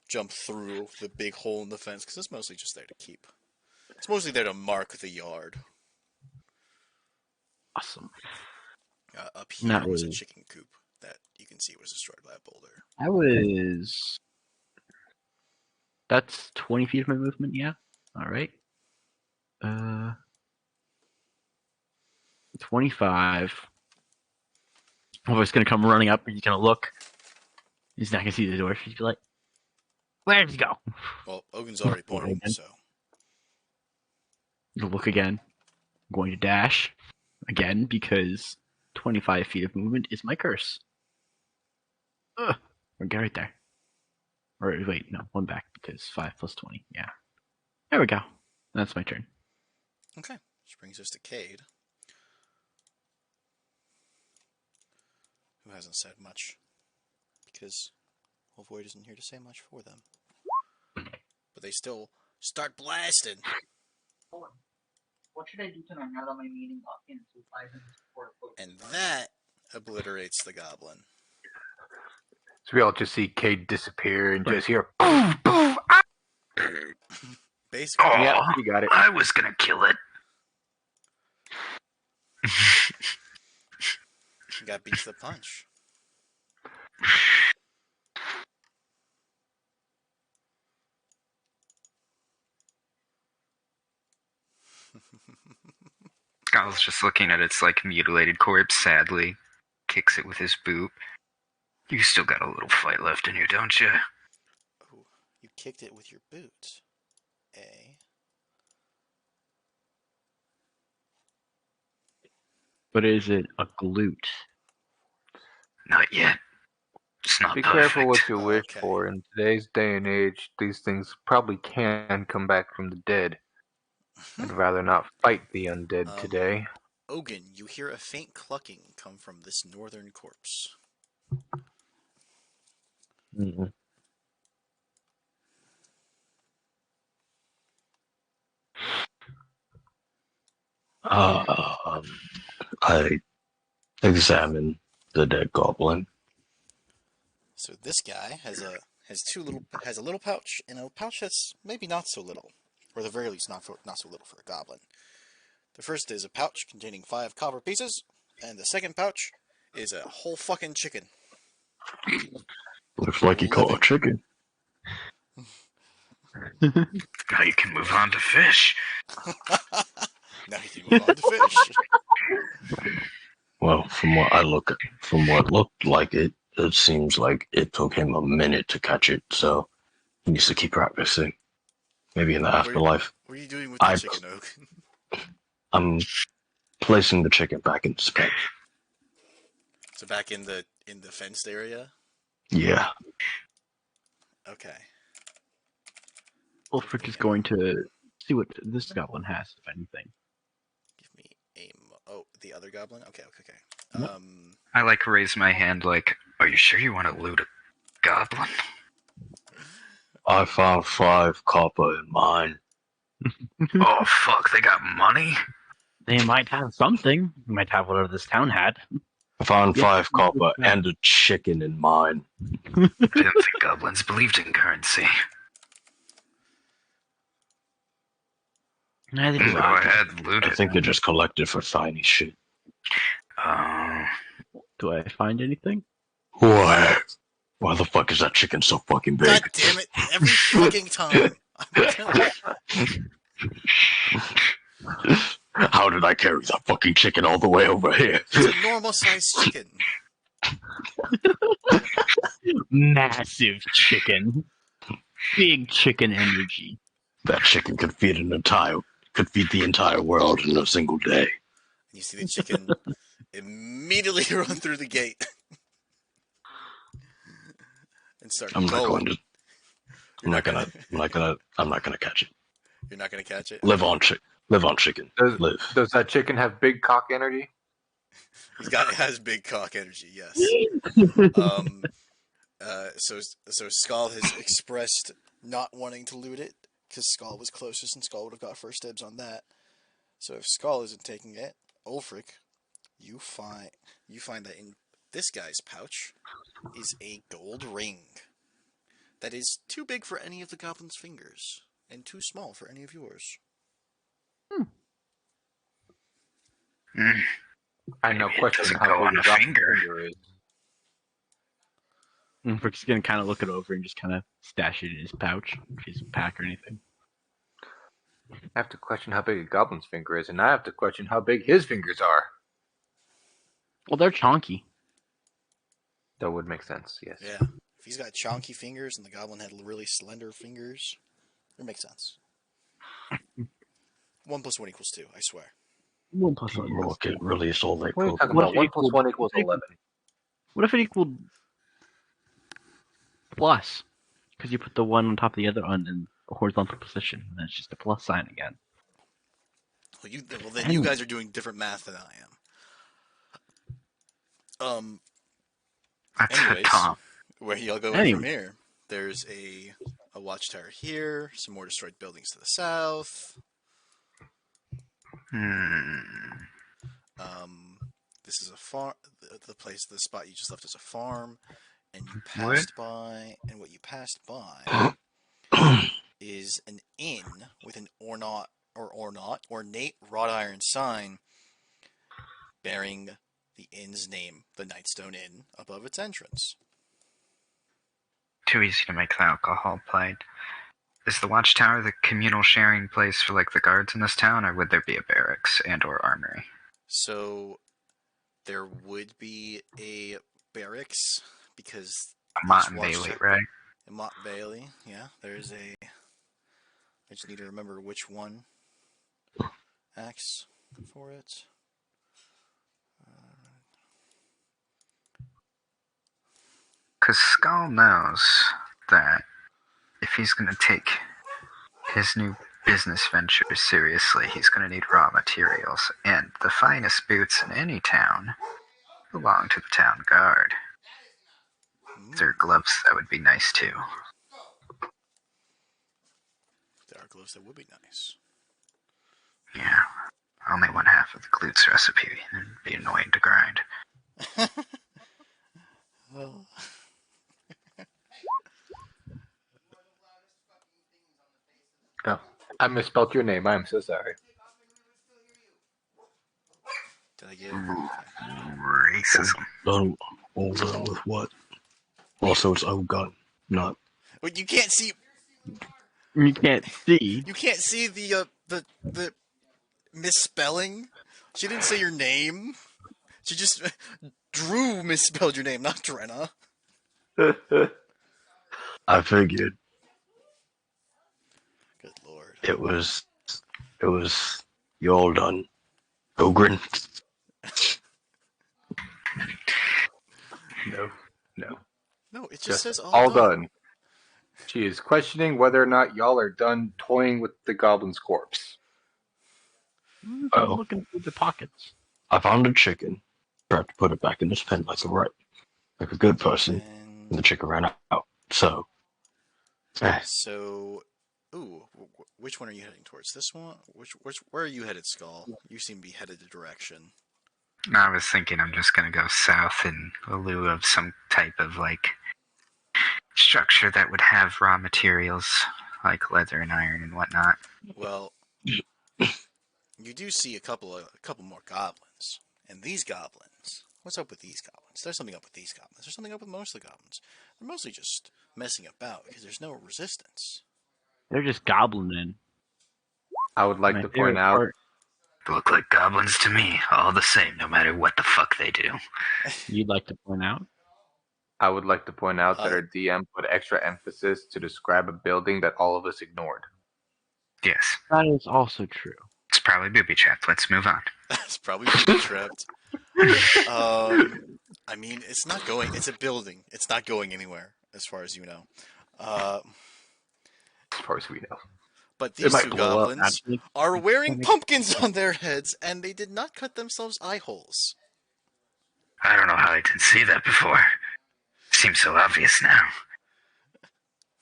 Speaker 6: jump through the big hole in the fence because it's mostly just there to keep. It's mostly there to mark the yard.
Speaker 3: Awesome.
Speaker 6: Up here was a chicken coop that you can see was destroyed by a boulder.
Speaker 3: I was That's 20 feet of my movement, yeah. Alright. 25. Oh, it's gonna come running up, and he's gonna look. He's not gonna see the dwarf. He's be like, where did he go?
Speaker 6: Well, Ogun's already pointing,
Speaker 3: Again.
Speaker 6: so
Speaker 3: He'll look again. I'm going to dash again because 25 feet of movement is my curse. Ugh. We'll get right there. Or wait, no, one back because 5 plus 20. Yeah. There we go. That's my turn.
Speaker 6: okay. Which brings us to Cade, who hasn't said much because Void isn't here to say much for them. But they still start blasting.
Speaker 7: What should I do tonight now that my meeting got canceled 5 minutes before it closed?
Speaker 6: And that obliterates the goblin.
Speaker 5: So we all just see Cade disappear and just hear poof, poof, ah!
Speaker 6: Basically,
Speaker 4: Oh,
Speaker 5: Yeah, you got it.
Speaker 4: I was gonna kill it.
Speaker 6: you got beat to the punch.
Speaker 4: Skyle's just looking at its like mutilated corpse sadly, kicks it with his boot. You still got a little fight left in you, don't you?
Speaker 6: Oh, you kicked it with your boot. A.
Speaker 3: But is it a glute?
Speaker 4: Not yet. It's not
Speaker 5: Be
Speaker 4: perfect.
Speaker 5: careful what you wish
Speaker 6: Okay.
Speaker 5: for. In today's day and age, these things probably can come back from the dead. I'd rather not fight the undead today.
Speaker 6: Ogun, you hear a faint clucking come from this northern corpse.
Speaker 1: Mm-mm. I examine the dead goblin.
Speaker 6: So this guy has a little pouch and a pouch that's maybe not so little, or at the very least not so little for a goblin. The first is a pouch containing 5 copper pieces, and the second pouch is a whole fucking chicken.
Speaker 1: Looks like he caught a
Speaker 6: Living.
Speaker 1: chicken.
Speaker 4: Now you can move on to fish.
Speaker 6: Now he can move on to fish.
Speaker 1: Well, from what looked like it seems like it took him a minute to catch it. So he needs to keep practicing. Maybe in the afterlife.
Speaker 6: What are you doing with the chicken, Ogun?
Speaker 1: I'm placing the chicken back in its pen.
Speaker 6: So back in the fenced area.
Speaker 1: Yeah.
Speaker 6: Okay.
Speaker 3: Ulfric is going to see what this goblin has, if anything.
Speaker 6: Give me the other goblin. Okay.
Speaker 3: Yep.
Speaker 4: I like raise my hand like, are you sure you want to loot a goblin?
Speaker 1: I found 5 copper in mine.
Speaker 4: Oh fuck, they got money?
Speaker 3: They might have something. They might have whatever this town had.
Speaker 1: I found
Speaker 3: Yeah.
Speaker 1: 5 copper and a chicken in mine.
Speaker 4: I didn't think goblins believed in currency.
Speaker 3: Neither do
Speaker 4: Go
Speaker 3: I.
Speaker 4: ahead, loot
Speaker 1: I
Speaker 4: it.
Speaker 1: think they're just collected for tiny shit.
Speaker 3: Do I find anything?
Speaker 1: Why? Why the fuck is that chicken so fucking big?
Speaker 6: God damn it! Every fucking time.
Speaker 1: How did I carry that fucking chicken all the way over here?
Speaker 6: It's a normal sized chicken.
Speaker 3: Massive chicken. Big chicken energy.
Speaker 1: That chicken could feed the entire world in a single day.
Speaker 6: And you see the chicken immediately run through the gate and start
Speaker 1: I'm not
Speaker 6: going.
Speaker 1: going to. I'm not gonna catch it.
Speaker 6: You're not gonna catch it.
Speaker 1: Live on chicken. Live.
Speaker 5: Does that chicken have big cock energy?
Speaker 6: It has big cock energy. Yes. So Skull has expressed not wanting to loot it because Skull was closest and Skull would have got first dibs on that. So if Skull isn't taking it, Ulfric, you find that in this guy's pouch is a gold ring that is too big for any of the goblin's fingers and too small for any of yours.
Speaker 5: I know.
Speaker 4: Maybe it
Speaker 5: Question
Speaker 4: doesn't
Speaker 5: how
Speaker 4: go
Speaker 5: big
Speaker 4: on a
Speaker 5: Dr.
Speaker 4: finger.
Speaker 5: Is.
Speaker 3: And Frick's gonna kind of look it over and just kind of stash it in his pouch, his pack or anything.
Speaker 5: I have to question how big a goblin's finger is, and I have to question how big his fingers are.
Speaker 3: Well, they're chonky.
Speaker 5: That would make sense, yes.
Speaker 6: Yeah. If he's got chonky fingers and the goblin had really slender fingers, it makes sense. 1 + 1 = 2, I swear.
Speaker 3: 1 plus 1.
Speaker 1: Look, it really is all that
Speaker 5: What are you
Speaker 1: cool.
Speaker 5: talking
Speaker 3: What
Speaker 5: about?
Speaker 3: if
Speaker 5: 1
Speaker 3: it
Speaker 5: plus 1 equals
Speaker 3: equaled-
Speaker 5: 11.
Speaker 3: What if it equaled plus? Because you put the one on top of the other one in a horizontal position, and then it's just a plus sign again.
Speaker 6: Well, then you guys are doing different math than I am.
Speaker 4: That's
Speaker 6: Anyways,
Speaker 4: Tom.
Speaker 6: where y'all going
Speaker 3: Anyway.
Speaker 6: from here? There's a watchtower here, some more destroyed buildings to the south. This is a farm. The spot you just left is a farm, and you passed by. And what you passed by is an inn with an ornate wrought iron sign bearing the inn's name, the Nightstone Inn, above its entrance.
Speaker 4: Too easy to make the alcohol played. Is the watchtower the communal sharing place for like the guards in this town, or would there be a barracks and or armory?
Speaker 6: So there would be a barracks because
Speaker 4: Mott and Bailey, right?
Speaker 6: in Mott Bailey, yeah, there's a. I just need to remember which one acts for it.
Speaker 4: Because Skull knows that if he's going to take his new business venture seriously, he's going to need raw materials, and the finest boots in any town belong to the town guard. If there are gloves, that would be nice too.
Speaker 6: There are gloves that would be nice.
Speaker 4: Yeah, only one half of the glutes recipe, and it'd be annoying to grind.
Speaker 6: Well,
Speaker 5: Oh, I misspelled your name. I'm so sorry.
Speaker 6: did I get?
Speaker 4: Racism.
Speaker 1: Done over with what? Also, it's Ogun, not.
Speaker 6: But you can't see.
Speaker 3: You can't see.
Speaker 6: You can't see the misspelling. She didn't say your name. She just Drew misspelled your name, not Drenna.
Speaker 1: I figured
Speaker 6: Good lord.
Speaker 1: it was y'all done. Ogren.
Speaker 5: No.
Speaker 6: No, it just
Speaker 5: Just
Speaker 6: says
Speaker 5: all done. She is questioning whether or not y'all are done toying with the goblin's corpse.
Speaker 3: I'm
Speaker 1: Oh.
Speaker 3: looking through the pockets.
Speaker 1: I found a chicken. Tried to put it back in its pen like a good person. And the chicken ran out. So,
Speaker 6: So, which one are you heading towards? This one? Where are you headed, Skull? You seem to be headed a direction.
Speaker 4: I was thinking I'm just going to go south in lieu of some type of like structure that would have raw materials like leather and iron and whatnot.
Speaker 6: Well, you do see a couple more goblins, and these goblins. What's up with these goblins? There's something up with these goblins. There's something up with most of the goblins. They're mostly just messing about because there's no resistance.
Speaker 3: They're just goblining.
Speaker 5: I would like
Speaker 3: My
Speaker 5: to point
Speaker 3: favorite
Speaker 5: out
Speaker 3: part-
Speaker 4: Look like goblins to me, all the same, no matter what the fuck they do.
Speaker 3: You'd like to point out?
Speaker 5: that our DM put extra emphasis to describe a building that all of us ignored.
Speaker 4: Yes,
Speaker 3: That is also true.
Speaker 4: it's probably booby trapped. Let's move on.
Speaker 6: It's probably booby trapped. I mean, it's not going. It's a building. It's not going anywhere, as far as you know.
Speaker 5: As far as we know.
Speaker 6: But
Speaker 5: It
Speaker 6: these
Speaker 5: might
Speaker 6: two
Speaker 5: blow up.
Speaker 6: goblins are wearing pumpkins on their heads, and they did not cut themselves eye holes.
Speaker 4: I don't know how I didn't see that before. Seems so obvious now.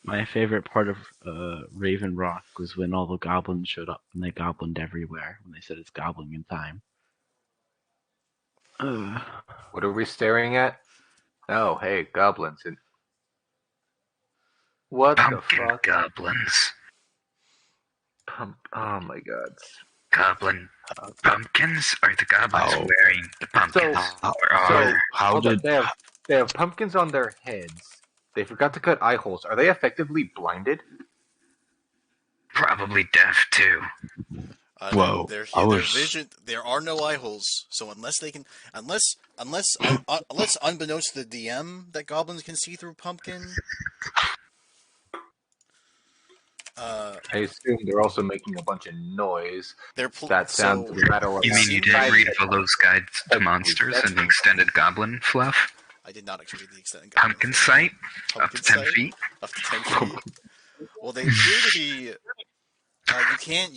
Speaker 3: My favorite part of Raven Rock was when all the goblins showed up and they goblined everywhere when they said it's gobbling in time.
Speaker 5: What are we staring at? Oh, hey, goblins. And what the
Speaker 4: Pumpkin
Speaker 5: fuck?
Speaker 4: goblins.
Speaker 5: Oh my god.
Speaker 4: Goblin pumpkins? Are the goblins
Speaker 1: Oh.
Speaker 4: wearing the pumpkins?
Speaker 5: So-
Speaker 4: or are
Speaker 5: Hold on, they have pumpkins on their heads, They forgot to cut eye holes. Are they effectively blinded?
Speaker 4: Probably deaf too.
Speaker 1: Whoa, I
Speaker 2: Their
Speaker 1: was-
Speaker 2: vision. There are no eye holes, so unless they can, unless unbeknownst to the DM that goblins can see through pumpkin.
Speaker 5: I assume they're also making a bunch of noise.
Speaker 2: They're
Speaker 5: That sounds
Speaker 2: so.
Speaker 5: no matter what.
Speaker 4: You mean you didn't read Volo's Guide to Monsters and the extended goblin fluff?
Speaker 2: I did not actually read the extent.
Speaker 4: Pumpkin sight? Up to 10
Speaker 2: sight?
Speaker 4: feet?
Speaker 2: Up to 10 feet. Well, they appear to be. You can't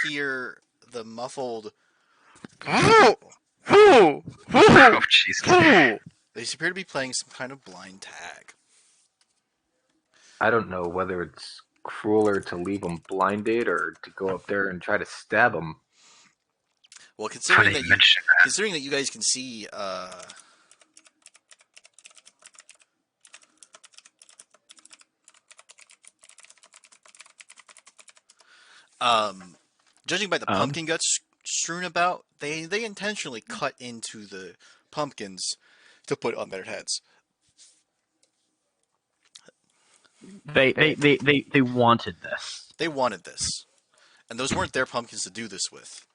Speaker 2: hear the muffled.
Speaker 4: Oh, Jesus.
Speaker 2: They appear to be playing some kind of blind tag.
Speaker 5: I don't know whether it's crueler to leave them blinded or to go up there and try to stab them.
Speaker 2: Well,
Speaker 4: Funny you mention that.
Speaker 2: considering that you guys can see, judging by the pumpkin guts strewn about, they intentionally cut into the pumpkins to put on their heads.
Speaker 3: They wanted this.
Speaker 2: They wanted this, and those weren't their pumpkins to do this with.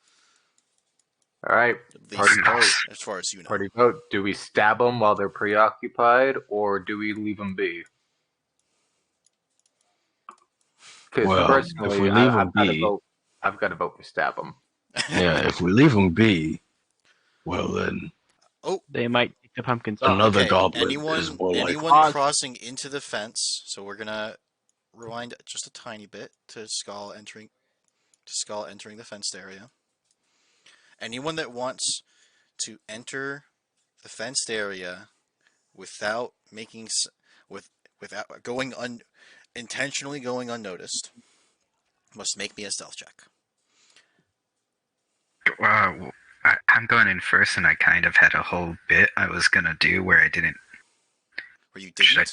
Speaker 5: All right,
Speaker 2: At least
Speaker 5: Party vote.
Speaker 2: as far as you know.
Speaker 5: Party vote. Do we stab them while they're preoccupied, or do we leave them be? Because
Speaker 1: Well,
Speaker 5: personally,
Speaker 1: if we leave 'em
Speaker 5: I've got to
Speaker 1: be-
Speaker 5: vote. I've got to vote for stab them.
Speaker 1: Yeah, if we leave them be, well then
Speaker 3: They might take the pumpkins.
Speaker 1: another
Speaker 2: Okay,
Speaker 1: goblin
Speaker 2: anyone,
Speaker 1: is more like
Speaker 2: anyone crossing into the fence. So we're gonna rewind just a tiny bit to Skull entering the fenced area. Anyone that wants to enter the fenced area without making without intentionally going unnoticed must make me a stealth check.
Speaker 4: Wow, I'm going in first, and I kind of had a whole bit I was gonna do where I didn't.
Speaker 2: Or you
Speaker 4: Should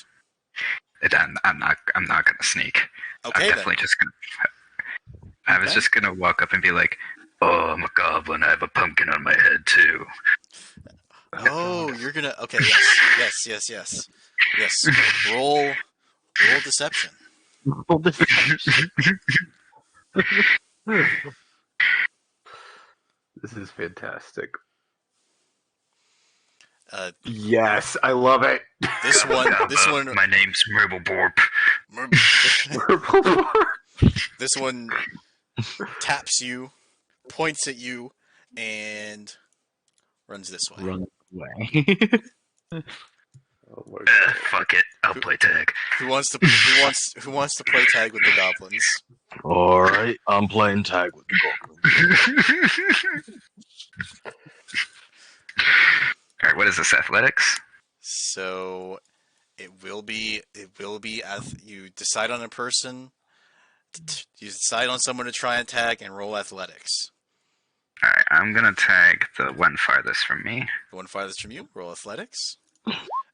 Speaker 2: didn't?
Speaker 4: I'm not gonna sneak.
Speaker 2: Okay
Speaker 4: I'm
Speaker 2: then.
Speaker 4: definitely just gonna. I was
Speaker 2: Okay.
Speaker 4: just gonna walk up and be like, "Oh, I'm a goblin. I have a pumpkin on my head too."
Speaker 2: Oh, you're gonna. Okay, yes. Roll deception.
Speaker 3: Roll deception.
Speaker 5: This is fantastic.
Speaker 6: Yes, I love it.
Speaker 2: This one.
Speaker 4: My name's Murble
Speaker 2: This one taps you, points at you, and runs this way.
Speaker 3: Run away.
Speaker 5: Oh my God.
Speaker 4: Fuck it. I'll play tag.
Speaker 2: Who wants to play tag with the goblins?
Speaker 1: all right, I'm playing tag with the goblin.
Speaker 4: Alright, what is this? Athletics?
Speaker 2: So it will be as you decide on a person. You decide on someone to try and tag and roll athletics.
Speaker 4: Alright, I'm gonna tag the one farthest from me.
Speaker 2: The one farthest from you, roll athletics.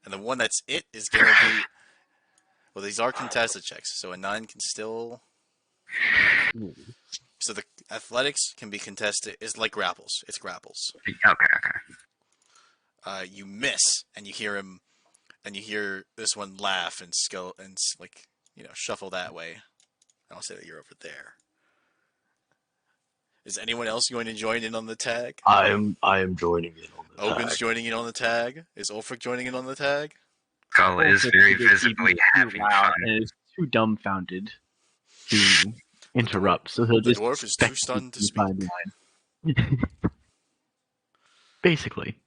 Speaker 2: And the one that's it is going to be. Well, these are contested checks, so a 9 can still. So the athletics can be contested. It's like grapples. It's grapples.
Speaker 4: Okay.
Speaker 2: You miss, and you hear him, and you hear this one laugh and shuffle that way. And I'll say that you're over there. Is anyone else going to join in on the tag?
Speaker 1: I am joining in on the
Speaker 2: Ogun's
Speaker 1: tag.
Speaker 2: joining in on the tag. Is Ulfric joining in on the tag?
Speaker 4: Skull is very visibly
Speaker 3: Too
Speaker 4: having
Speaker 3: loud
Speaker 4: fun.
Speaker 3: and is too dumbfounded to interrupt, so he'll
Speaker 2: The
Speaker 3: just
Speaker 2: dwarf is too
Speaker 3: expect
Speaker 2: stunned to
Speaker 3: you
Speaker 2: speak.
Speaker 3: find line. Basically.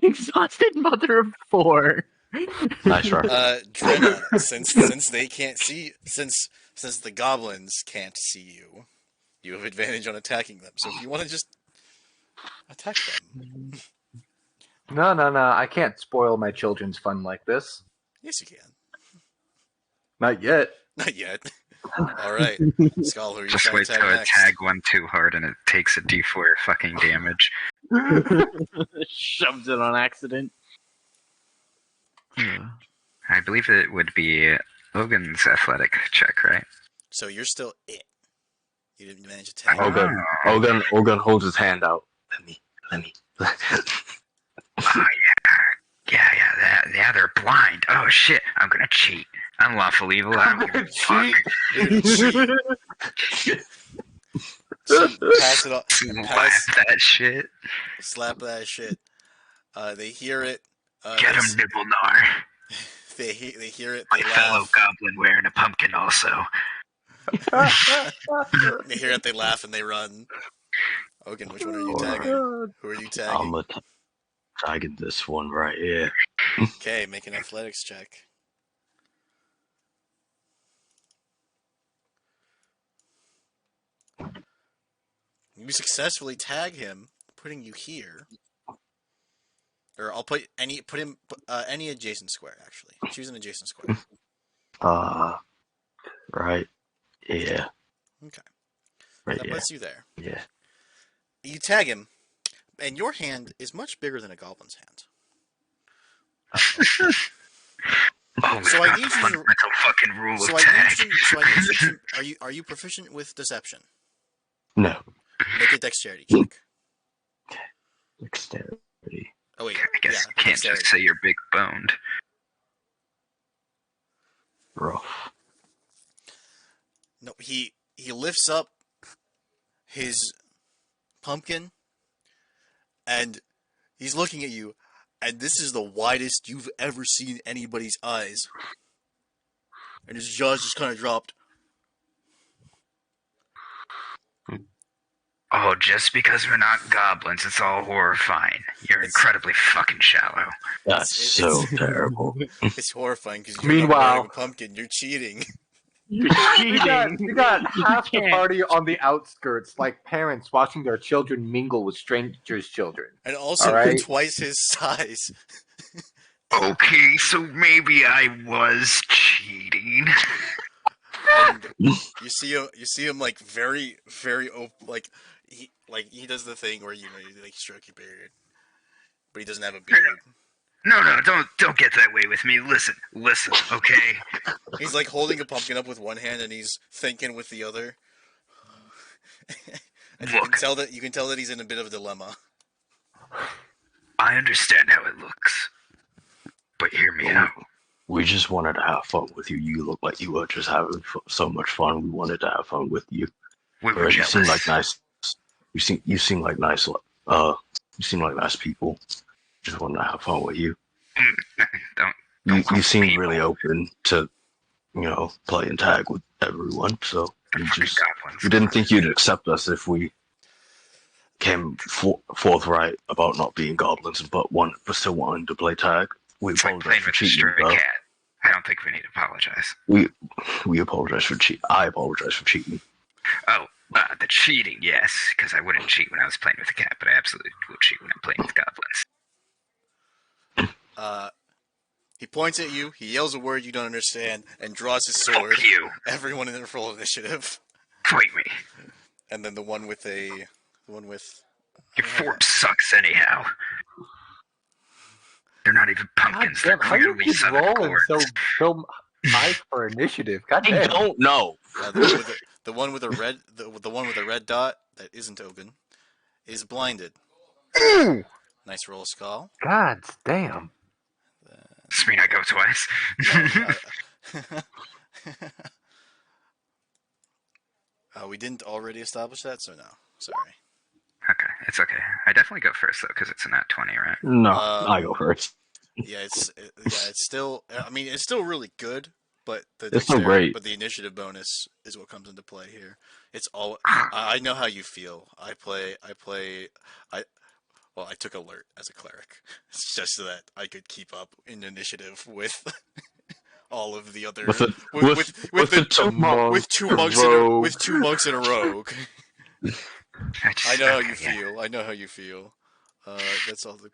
Speaker 3: Exhausted mother of 4.
Speaker 1: Nice right.
Speaker 2: Drenna, since they can't see, since the goblins can't see you, you have advantage on attacking them. So if you want to just attack them,
Speaker 5: No. I can't spoil my children's fun like this.
Speaker 2: yes, you can.
Speaker 5: Not yet.
Speaker 2: Not yet. All right, Skull, who are you
Speaker 4: Just
Speaker 2: trying
Speaker 4: wait
Speaker 2: to tag
Speaker 4: till I
Speaker 2: next?
Speaker 4: tag one too hard and it takes a d4 fucking damage.
Speaker 3: Shoves it on accident.
Speaker 4: I believe it would be Logan's athletic check, right?
Speaker 2: So you're still it. You didn't manage to tag.
Speaker 4: Oh.
Speaker 1: Ogun holds his hand out. Let me.
Speaker 4: yeah, they're blind. Oh shit, I'm gonna cheat. Unlawful evil. I don't give a fuck.
Speaker 2: Pass it off.
Speaker 4: Slap that shit.
Speaker 2: Slap that shit. They hear it.
Speaker 4: Get him, Nibblenar.
Speaker 2: They hear it.
Speaker 4: My
Speaker 2: They
Speaker 4: fellow
Speaker 2: laugh.
Speaker 4: goblin wearing a pumpkin also.
Speaker 2: They hear it. They laugh and they run. Ogun, which one are you
Speaker 1: Oh,
Speaker 2: tagging? Who are you tagging?
Speaker 1: I'm tagging this one right here.
Speaker 2: Okay, make an athletics check. You successfully tag him, putting you here. Or I'll put any adjacent square. Actually, choose an adjacent square.
Speaker 1: Right. Yeah.
Speaker 2: Okay,
Speaker 1: Right
Speaker 2: that
Speaker 1: here.
Speaker 2: puts you there.
Speaker 1: Yeah.
Speaker 2: You tag him, and your hand is much bigger than a goblin's hand.
Speaker 4: Oh,
Speaker 2: So
Speaker 4: so
Speaker 2: I
Speaker 4: I
Speaker 2: need you to-
Speaker 4: fundamental fucking rule
Speaker 2: So
Speaker 4: of
Speaker 2: I
Speaker 4: tag.
Speaker 2: need you to. Are you proficient with deception?
Speaker 1: No.
Speaker 2: Make a dexterity check.
Speaker 1: Dexterity.
Speaker 2: Oh wait,
Speaker 4: I guess
Speaker 2: yeah,
Speaker 4: you can't
Speaker 2: dexterity.
Speaker 4: just say you're big boned.
Speaker 1: Rough.
Speaker 2: No, he lifts up his pumpkin, and he's looking at you, and this is the widest you've ever seen anybody's eyes. And his jaws just kind of dropped.
Speaker 4: Oh, just because we're not goblins, it's all horrifying. You're
Speaker 2: It's-
Speaker 4: incredibly fucking shallow.
Speaker 1: That's so terrible.
Speaker 2: It's horrifying because you're
Speaker 5: Meanwhile-
Speaker 2: not wearing a pumpkin. You're cheating.
Speaker 3: You're
Speaker 5: We
Speaker 3: cheating.
Speaker 5: got half the
Speaker 3: can't.
Speaker 5: party on the outskirts, like parents watching their children mingle with strangers' children.
Speaker 2: And also
Speaker 5: All right.
Speaker 2: twice his size.
Speaker 4: Okay, so maybe I was cheating.
Speaker 2: And you see him like very like he does the thing where you stroke your beard, but he doesn't have a beard.
Speaker 4: No, don't get that way with me. Listen, okay?
Speaker 2: He's like holding a pumpkin up with one hand and he's thinking with the other. And
Speaker 4: Look.
Speaker 2: you can tell that he's in a bit of a dilemma.
Speaker 4: I understand how it looks, but hear me out.
Speaker 1: We just wanted to have fun with you. You look like you were just having so much fun. We wanted to have fun with you.
Speaker 4: We were
Speaker 1: You seem
Speaker 4: jealous.
Speaker 1: like nice. You seem like nice. You seem like nice people. Just wanted to have fun with you.
Speaker 4: Don't
Speaker 1: You
Speaker 4: call
Speaker 1: seem
Speaker 4: people.
Speaker 1: really open to, playing tag with everyone. So
Speaker 4: Fucking goblins.
Speaker 1: we didn't think you'd accept us if we came forthright about not being goblins, but still wanting to play tag. We
Speaker 4: It's like
Speaker 1: apologize
Speaker 4: playing
Speaker 1: for
Speaker 4: with a
Speaker 1: cheating,
Speaker 4: stray
Speaker 1: though.
Speaker 4: cat. I don't think we need to apologize.
Speaker 1: We apologize for cheating. I apologize for cheating.
Speaker 4: Oh, the cheating, yes, because I wouldn't cheat when I was playing with a cat, but I absolutely will cheat when I'm playing with goblins.
Speaker 2: He points at you, he yells a word you don't understand, and draws his sword.
Speaker 4: Fuck you.
Speaker 2: Everyone in their full initiative.
Speaker 4: Fight me.
Speaker 2: And then the one with
Speaker 4: Your fort sucks anyhow. They're not even
Speaker 5: God
Speaker 4: pumpkins.
Speaker 5: damn,
Speaker 4: They're
Speaker 5: how you
Speaker 4: clearly
Speaker 5: keep
Speaker 4: seven
Speaker 5: rolling
Speaker 4: chords.
Speaker 5: so high for initiative? God
Speaker 1: I
Speaker 5: damn.
Speaker 1: don't know.
Speaker 2: the one with a red dot that isn't Ogun is blinded.
Speaker 4: Ooh!
Speaker 2: Nice roll, Skull.
Speaker 5: God damn.
Speaker 4: Does this mean I go twice?
Speaker 2: We didn't already establish that, so no. Sorry.
Speaker 4: Okay, it's okay. I definitely go first, though, because it's a nat 20, right?
Speaker 1: No,
Speaker 2: Um,
Speaker 1: I go first.
Speaker 2: Yeah, it's still. I mean, it's still really good, but
Speaker 1: It's still great.
Speaker 2: But the initiative bonus is what comes into play here. It's all. I know how you feel. I took alert as a cleric. It's just so that I could keep up in initiative with all of the other
Speaker 1: With the
Speaker 2: two monks in a rogue. I know how you feel. I know how you feel. That's all the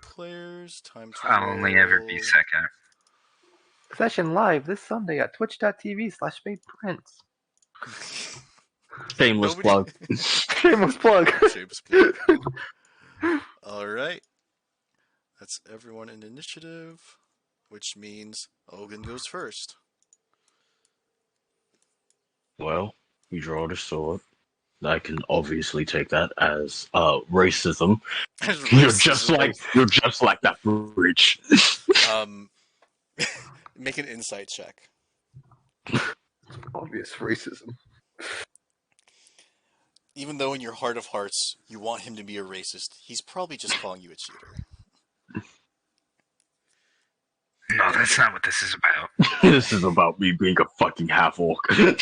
Speaker 2: players. Time to
Speaker 4: I'll only ever be
Speaker 2: roll.
Speaker 4: second.
Speaker 5: Session live this Sunday at twitch.tv/MadePrince.
Speaker 1: Shameless
Speaker 2: Nobody-
Speaker 1: plug.
Speaker 5: Shameless plug.
Speaker 2: Shameless plug. All right. That's everyone in initiative, which means Ogun goes first.
Speaker 1: Well, we draw the sword. I can obviously take that as racism.
Speaker 6: As
Speaker 1: You're just like that bridge.
Speaker 6: Make an insight check.
Speaker 5: Obvious racism.
Speaker 6: Even though in your heart of hearts you want him to be a racist, he's probably just calling you a cheater.
Speaker 4: No, that's not what this is about.
Speaker 1: This is about me being a fucking half orc.
Speaker 4: Yeah,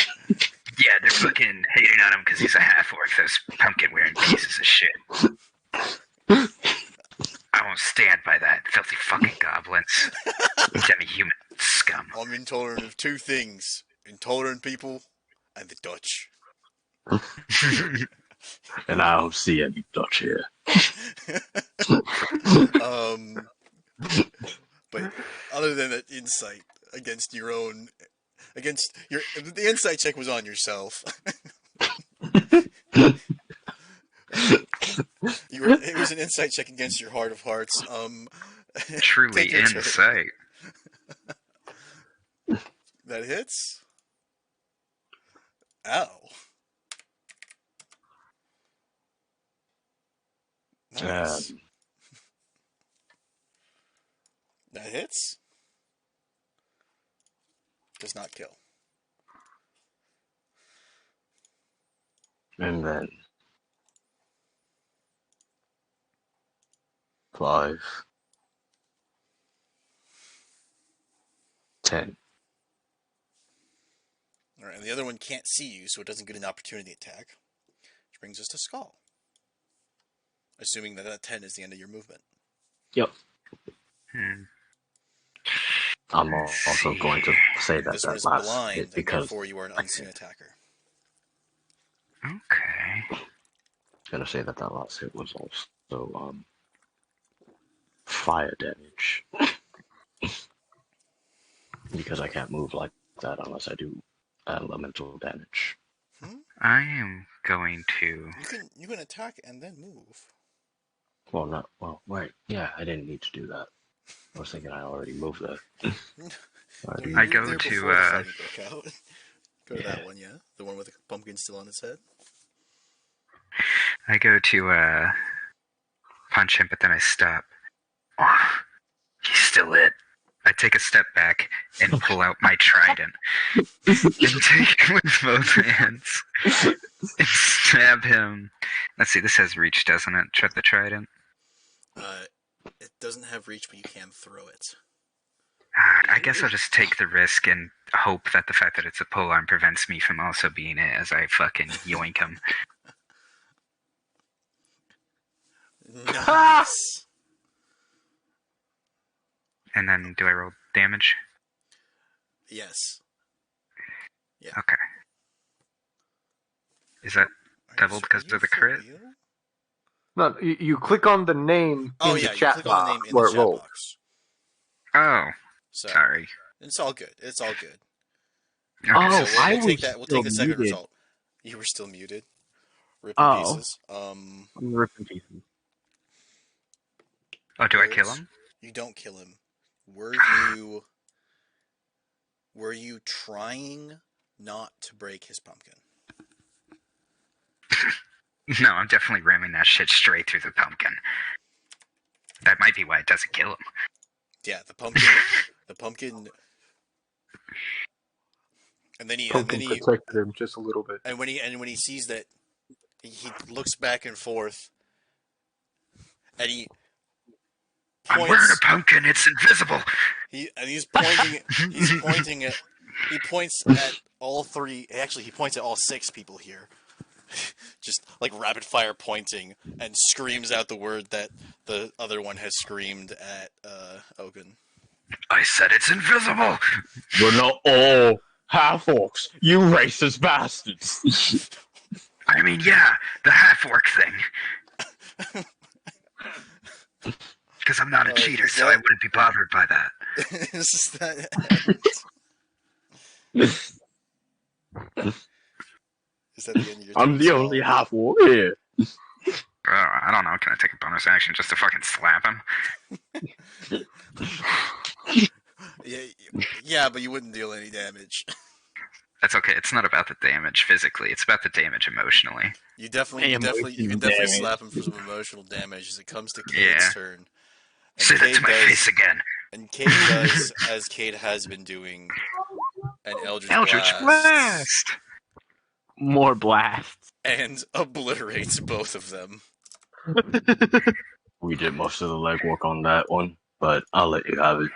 Speaker 4: they're fucking hating on him because he's a half orc. Those pumpkin wearing pieces of shit. I won't stand by that. Filthy fucking goblins. Demi-human scum.
Speaker 6: I'm intolerant of two things: intolerant people and the Dutch.
Speaker 1: And I don't see any Dutch here.
Speaker 6: But other than that insight against your, the insight check was on yourself. It was an insight check against your heart of hearts.
Speaker 4: Truly
Speaker 6: take your turn.
Speaker 4: insight.
Speaker 6: That hits. Ow. Nice. That hits. Does not kill.
Speaker 1: And then 5, 10.
Speaker 6: Alright, and the other one can't see you, so it doesn't get an opportunity attack. Which brings us to Skull. Assuming that 10 is the end of your movement.
Speaker 1: Yep.
Speaker 4: Hmm.
Speaker 1: I'm also going to say that
Speaker 6: This one
Speaker 1: that
Speaker 6: is
Speaker 1: last
Speaker 6: blind,
Speaker 1: hit
Speaker 6: and
Speaker 1: because
Speaker 6: therefore you are an unseen attacker.
Speaker 4: Okay.
Speaker 1: I'm gonna say that that last hit was also fire damage because I can't move like that unless I do elemental damage.
Speaker 4: I am going to...
Speaker 6: You can attack and then move.
Speaker 1: Well, wait. Yeah, I didn't need to do that. I was thinking I already moved there.
Speaker 6: You
Speaker 4: I
Speaker 6: moved
Speaker 4: go
Speaker 6: there
Speaker 4: to,
Speaker 6: before the fighting broke out. Go to
Speaker 1: Yeah.
Speaker 6: that one, yeah? The one with the pumpkin still on its head?
Speaker 4: I go to punch him, but then I stop. Oh, he's still it. I take a step back and pull out my trident and take it with both hands and stab him. Let's see, this has reach, doesn't it? The trident.
Speaker 6: It doesn't have reach, but you can throw it.
Speaker 4: I guess I'll just take the risk and hope that the fact that it's a polearm prevents me from also being it as I fucking yoink him.
Speaker 6: Nice.
Speaker 4: And then do I roll damage?
Speaker 6: Yes. Yeah.
Speaker 4: Okay. Is that doubled because
Speaker 6: Are you
Speaker 4: of the
Speaker 6: for
Speaker 4: crit?
Speaker 6: real?
Speaker 5: No, you click on the name
Speaker 6: Oh
Speaker 5: in
Speaker 6: yeah,
Speaker 5: the
Speaker 6: you
Speaker 5: chat
Speaker 6: click on the name
Speaker 5: box
Speaker 6: in
Speaker 5: where
Speaker 6: the
Speaker 5: it
Speaker 6: chat
Speaker 5: rolls.
Speaker 6: box.
Speaker 4: Oh,
Speaker 6: So
Speaker 4: sorry.
Speaker 6: it's all good. It's all good.
Speaker 4: Okay,
Speaker 3: Oh,
Speaker 6: So
Speaker 3: I
Speaker 6: we'll take
Speaker 3: was
Speaker 6: that. We'll
Speaker 3: still
Speaker 6: take the second
Speaker 3: muted.
Speaker 6: result. You were still muted. Rip in
Speaker 3: Oh.
Speaker 6: pieces.
Speaker 3: I'm ripping pieces.
Speaker 4: Oh, do I kill him?
Speaker 6: You don't kill him. Were you trying not to break his pumpkin?
Speaker 4: No, I'm definitely ramming that shit straight through the pumpkin. That might be why it doesn't kill him.
Speaker 6: Yeah, the pumpkin, and then he
Speaker 5: Protected him just a little bit.
Speaker 6: and when he sees that, he looks back and forth, and he
Speaker 4: I'm wearing
Speaker 6: points.
Speaker 4: a pumpkin. It's invisible.
Speaker 6: He's pointing at. He points at all three. Actually, he points at all 6 people here. Just like rapid fire pointing, and screams out the word that the other one has screamed at Ogun.
Speaker 4: I said it's invisible.
Speaker 1: We're not all half orcs, you racist bastards.
Speaker 4: I mean, yeah, the half-orc thing. Because I'm not a cheater, so I wouldn't be bothered by that.
Speaker 6: Is that the end of your
Speaker 1: I'm
Speaker 6: turn,
Speaker 1: the
Speaker 6: Skull?
Speaker 1: only half orc here.
Speaker 4: I don't know. Can I take a bonus action just to fucking slap him?
Speaker 6: Yeah, but you wouldn't deal any damage.
Speaker 4: That's okay. It's not about the damage physically. It's about the damage emotionally.
Speaker 2: You can definitely
Speaker 3: damage.
Speaker 2: slap him for some emotional damage as it comes to Cade's
Speaker 4: Yeah.
Speaker 2: turn. And
Speaker 4: Say that
Speaker 2: Cade
Speaker 4: to my
Speaker 2: does,
Speaker 4: face again.
Speaker 2: and Cade does as Cade has been doing, an Eldritch
Speaker 4: Eldritch Blast!
Speaker 3: More blasts.
Speaker 2: and obliterates both of them.
Speaker 1: We did most of the legwork on that one, but I'll let you have it.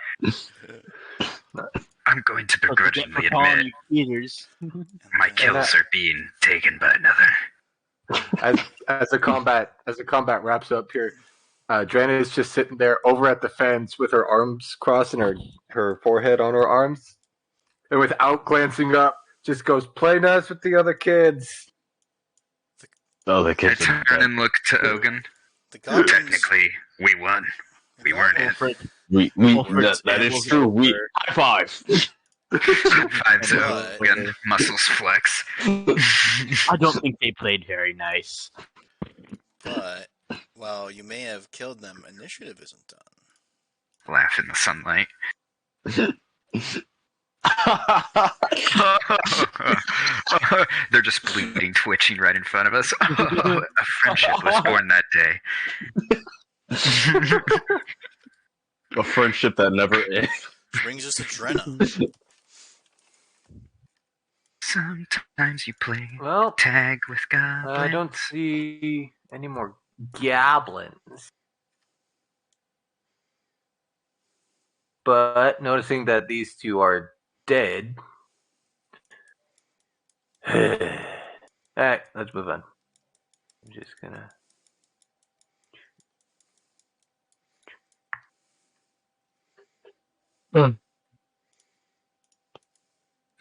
Speaker 4: I'm going to
Speaker 3: Don't forget
Speaker 4: begrudgingly
Speaker 3: for calling
Speaker 4: admit
Speaker 3: you cheaters.
Speaker 4: my kills are being taken by another.
Speaker 5: As the combat wraps up here, Drana is just sitting there over at the fence with her arms crossed and her forehead on her arms, and without glancing up, just goes, "Play nice with the other kids."
Speaker 1: The other
Speaker 4: I
Speaker 1: kids are
Speaker 4: turn
Speaker 1: dead.
Speaker 4: and look to Ogun.
Speaker 2: The goblins,
Speaker 4: Technically, we won. We weren't it.
Speaker 1: We
Speaker 2: Wolfric
Speaker 1: that is
Speaker 2: and
Speaker 1: true. We
Speaker 2: Wolfric.
Speaker 1: high five.
Speaker 4: High five to
Speaker 2: Alright.
Speaker 4: Ogun. Muscles flex.
Speaker 3: I don't think they played very nice.
Speaker 2: but while you may have killed them, initiative isn't done.
Speaker 4: Laugh in the sunlight. They're just bleeding, twitching right in front of us. A friendship was born that day.
Speaker 1: A friendship that never ends.
Speaker 2: Which brings us to Drenna.
Speaker 4: Sometimes you play
Speaker 5: Well,
Speaker 4: tag with goblins.
Speaker 5: I don't see any more goblins. But noticing that these two are dead. Alright, let's move on. I'm just gonna.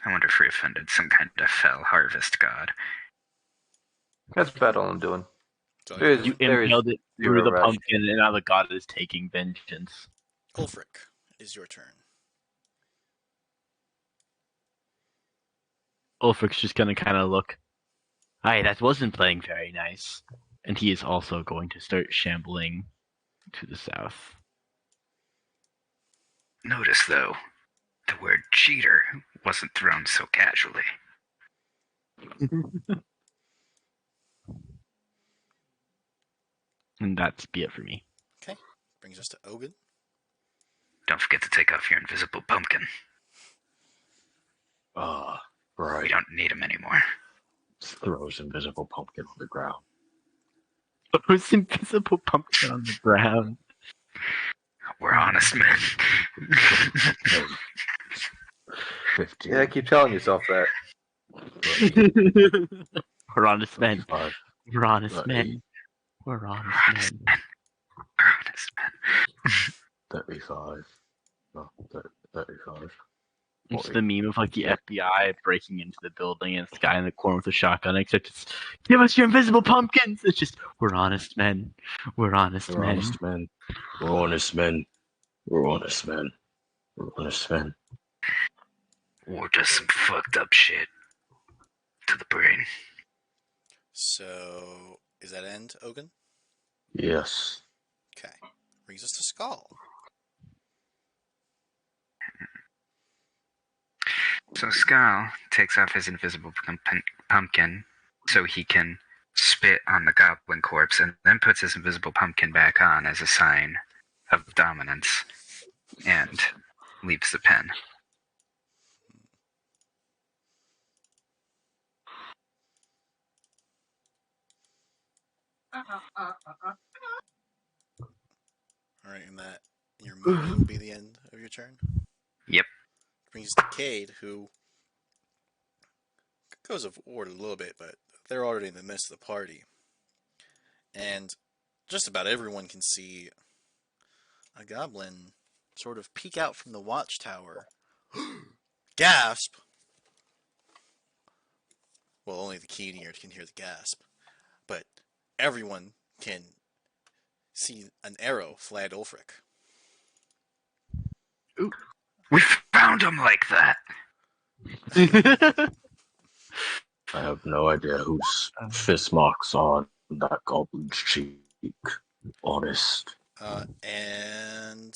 Speaker 4: I wonder if we offended some kind of fell harvest god.
Speaker 5: That's about all I'm doing.
Speaker 2: So,
Speaker 5: There is-
Speaker 3: You
Speaker 5: there is
Speaker 3: impaled it
Speaker 5: zero
Speaker 3: through the
Speaker 5: rush.
Speaker 3: pumpkin, and now the god is taking vengeance.
Speaker 2: Ulfric, it is your turn.
Speaker 3: Ulfric's just gonna kind of look. Hi, that wasn't playing very nice. And he is also going to start shambling to the south.
Speaker 4: Notice, though, the word cheater wasn't thrown so casually.
Speaker 3: And that's be it for me.
Speaker 2: Brings us to Ogun.
Speaker 4: Don't forget to take off your invisible pumpkin. We
Speaker 1: Right.
Speaker 4: don't need him anymore.
Speaker 1: Throws invisible pumpkin on the ground.
Speaker 3: Who's invisible pumpkin on the ground?
Speaker 4: We're honest men.
Speaker 1: 15.
Speaker 5: Yeah, keep telling yourself that.
Speaker 3: We're honest men.
Speaker 1: 5.
Speaker 3: We're honest
Speaker 1: Right.
Speaker 3: men. We're honest
Speaker 4: Honest
Speaker 3: men.
Speaker 4: men. We're honest men.
Speaker 1: 35. No, 35.
Speaker 3: It's the meme of like the FBI breaking into the building and this guy in the corner with a shotgun, except it's give us your invisible pumpkins. It's just we're honest men. We're honest
Speaker 1: We're
Speaker 3: men.
Speaker 1: honest men. We're honest men. We're honest men. We're honest men.
Speaker 4: War does some fucked up shit to the brain.
Speaker 2: So, is that end, Ogun?
Speaker 1: Yes.
Speaker 2: Okay. Brings us to Skull.
Speaker 4: So Skal takes off his invisible pumpkin so he can spit on the goblin corpse and then puts his invisible pumpkin back on as a sign of dominance and leaves the pen.
Speaker 2: Alright, and that your movement would be the end of your turn?
Speaker 4: Yep.
Speaker 2: Brings us to Cade, who goes forward a little bit, but they're already in the midst of the party. And just about everyone can see a goblin sort of peek out from the watchtower. Gasp! Well, only the keen ear can hear the gasp. But everyone can see an arrow fly at Ulfric.
Speaker 4: We found him like that.
Speaker 1: I have no idea whose fist marks on that goblin's cheek. Honest.
Speaker 2: And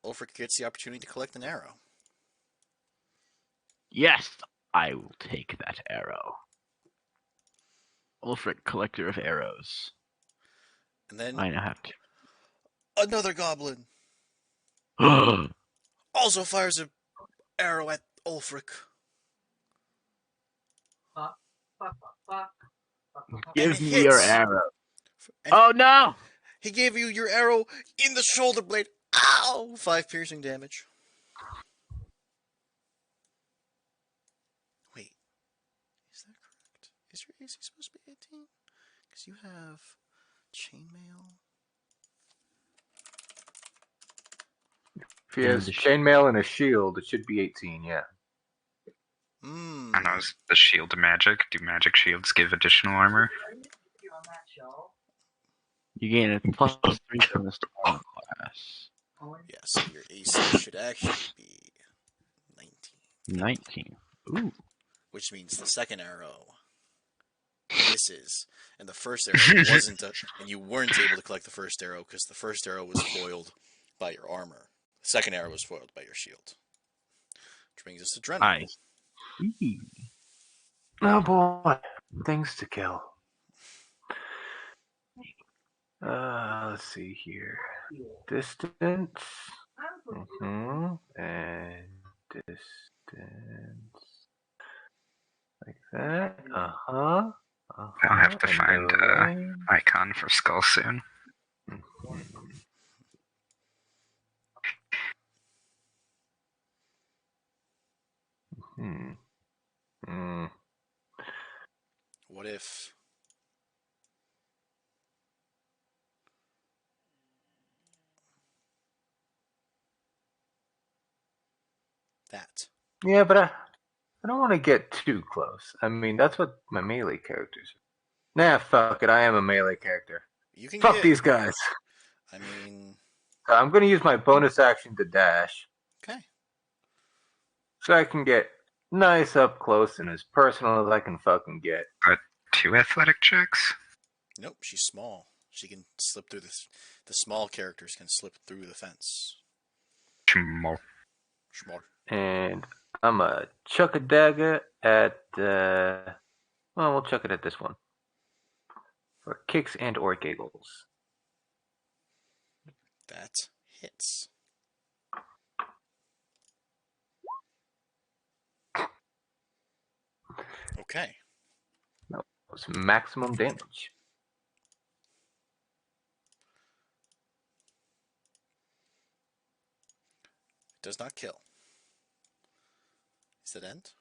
Speaker 2: Ulfric gets the opportunity to collect an arrow.
Speaker 3: Yes, I will take that arrow. Ulfric, collector of arrows.
Speaker 6: And then
Speaker 3: I now have
Speaker 6: another goblin
Speaker 3: to.
Speaker 6: also fires an arrow at Ulfric.
Speaker 7: Fuck, fuck, fuck, fuck. Fuck, fuck, fuck.
Speaker 3: Give
Speaker 6: it
Speaker 3: me your
Speaker 6: hits.
Speaker 3: arrow.
Speaker 6: And
Speaker 3: Oh no!
Speaker 6: he gave you your arrow in the shoulder blade. Ow! 5 piercing damage. Wait, is that correct? Is your AC supposed to be 18? Because you have chainmail.
Speaker 5: If he has chainmail and a shield, it should be 18. Yeah.
Speaker 6: Hmm.
Speaker 4: I know, is the shield magic? Do magic shields give additional armor?
Speaker 7: You on that show?
Speaker 3: You gain a +3 from the star class.
Speaker 7: Owen?
Speaker 6: Yeah, so your AC should actually be 19.
Speaker 3: 19. Ooh.
Speaker 6: Which means the second arrow misses, and the first arrow wasn't, and you weren't able to collect the first arrow because the first arrow was foiled by your armor. The second arrow was foiled by your shield. Which brings us to Drennan.
Speaker 3: I see.
Speaker 5: Oh boy, things to kill. Let's see here. Distance. And distance. Like that.
Speaker 4: I'll have to find an icon for Skull soon.
Speaker 6: What if that?
Speaker 5: Yeah, but I don't want to get too close. I mean, that's what my melee characters are. Nah, fuck it. I am a melee character.
Speaker 6: You can
Speaker 5: Fuck
Speaker 6: get,
Speaker 5: these guys.
Speaker 6: I mean,
Speaker 5: I'm going to use my bonus action to dash.
Speaker 6: okay.
Speaker 5: So I can get nice up close and as personal as I can fucking get.
Speaker 4: 2 athletic checks?
Speaker 6: Nope, she's small. She can slip through this. The small characters can slip through the fence.
Speaker 4: Small.
Speaker 6: Small.
Speaker 5: And I'm going to chuck a dagger at, well, we'll chuck it at this one. For kicks and or giggles.
Speaker 6: That hits. Okay.
Speaker 5: It's maximum damage.
Speaker 6: It does not kill. Is that end?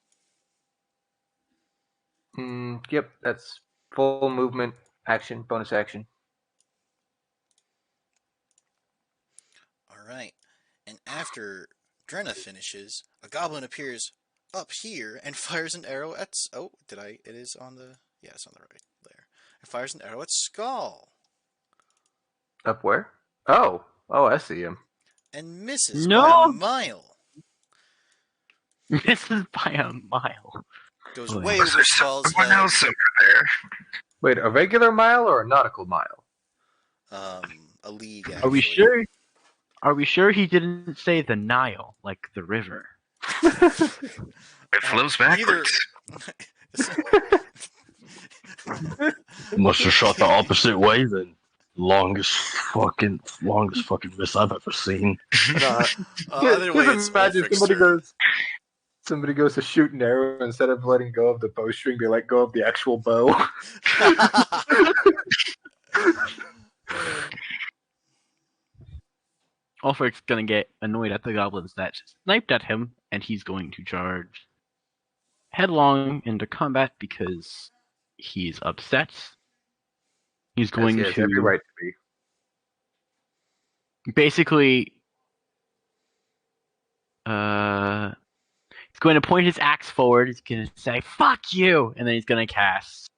Speaker 5: Yep, that's full movement, action, bonus action.
Speaker 6: Alright. And after Drenna finishes, a goblin appears up here and fires an arrow at... Oh, did I... It is on the... Yeah, it's on the right there. It fires an arrow at Skull.
Speaker 5: Up where? Oh, I see him.
Speaker 6: And misses
Speaker 3: No!
Speaker 6: by a mile.
Speaker 3: Misses by a mile.
Speaker 6: Goes
Speaker 3: Oh,
Speaker 6: way
Speaker 3: yeah.
Speaker 6: over Skull's
Speaker 4: Someone
Speaker 6: head.
Speaker 4: else over there.
Speaker 5: Wait, a regular mile or a nautical mile?
Speaker 6: A league, actually.
Speaker 3: Are we sure? Are we sure he didn't say the Nile, like the river?
Speaker 4: It flows backwards.
Speaker 1: Must have shot the opposite way then. Longest fucking miss I've ever seen.
Speaker 6: Either way, it's
Speaker 5: imagine
Speaker 6: Ulfric's
Speaker 5: somebody
Speaker 6: turn.
Speaker 5: somebody goes to shoot an arrow, instead of letting go of the bowstring, they let go of the actual bow.
Speaker 3: Ulfric's gonna get annoyed at the goblins that sniped at him, and he's going to charge headlong into combat because he's upset. He's going
Speaker 5: Yes,
Speaker 3: to
Speaker 5: every right to be.
Speaker 3: basically he's going to point his axe forward. He's going to say "fuck you," and then he's going to cast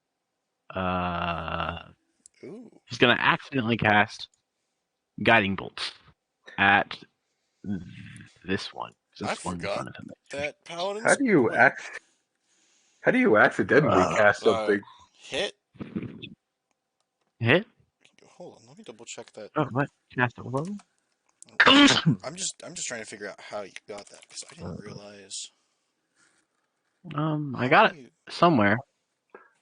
Speaker 6: Ooh.
Speaker 3: he's going to accidentally cast guiding bolts at this one.
Speaker 6: I
Speaker 3: This one in
Speaker 6: forgot
Speaker 3: front of him.
Speaker 6: that paladins.
Speaker 5: How do you accidentally cast
Speaker 6: uh,
Speaker 5: something?
Speaker 6: Hit.
Speaker 3: Hit?
Speaker 6: Hold on, let me double check that.
Speaker 3: Oh, what? Cast a roll?
Speaker 6: I'm just trying to figure out how you got that because I didn't realize.
Speaker 3: I got it
Speaker 2: You
Speaker 3: somewhere.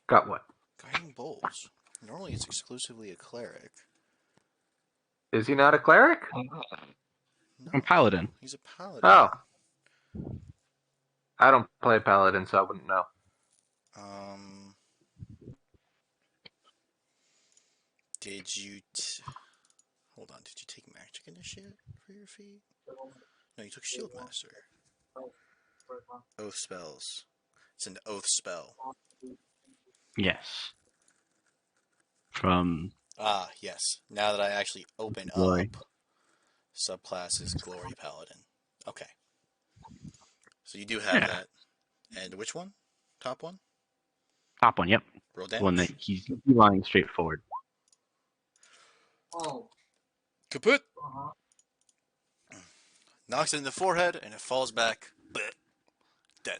Speaker 5: Got what?
Speaker 2: guiding bolts. Normally, it's exclusively a cleric.
Speaker 5: Is he not a cleric?
Speaker 2: No,
Speaker 3: I'm paladin.
Speaker 2: he's a paladin.
Speaker 5: Oh. I don't play paladin, so I wouldn't know.
Speaker 2: Did you? Hold on. Did you take magic initiate for your feat? No, you took shield master. Oath spells. It's an oath spell.
Speaker 3: Yes. From
Speaker 2: Ah, yes. Now that I actually open
Speaker 3: Glory.
Speaker 2: up, subclass is Glory Paladin. Okay. So you do have
Speaker 3: Yeah.
Speaker 2: that. And which one? Top one?
Speaker 3: Top one, yep.
Speaker 2: Roll
Speaker 3: The one that
Speaker 2: damage.
Speaker 3: he's lying straight forward.
Speaker 7: Oh.
Speaker 2: Kaput!
Speaker 7: Uh-huh.
Speaker 2: Knocks it in the forehead, and it falls back. Bleh. Dead.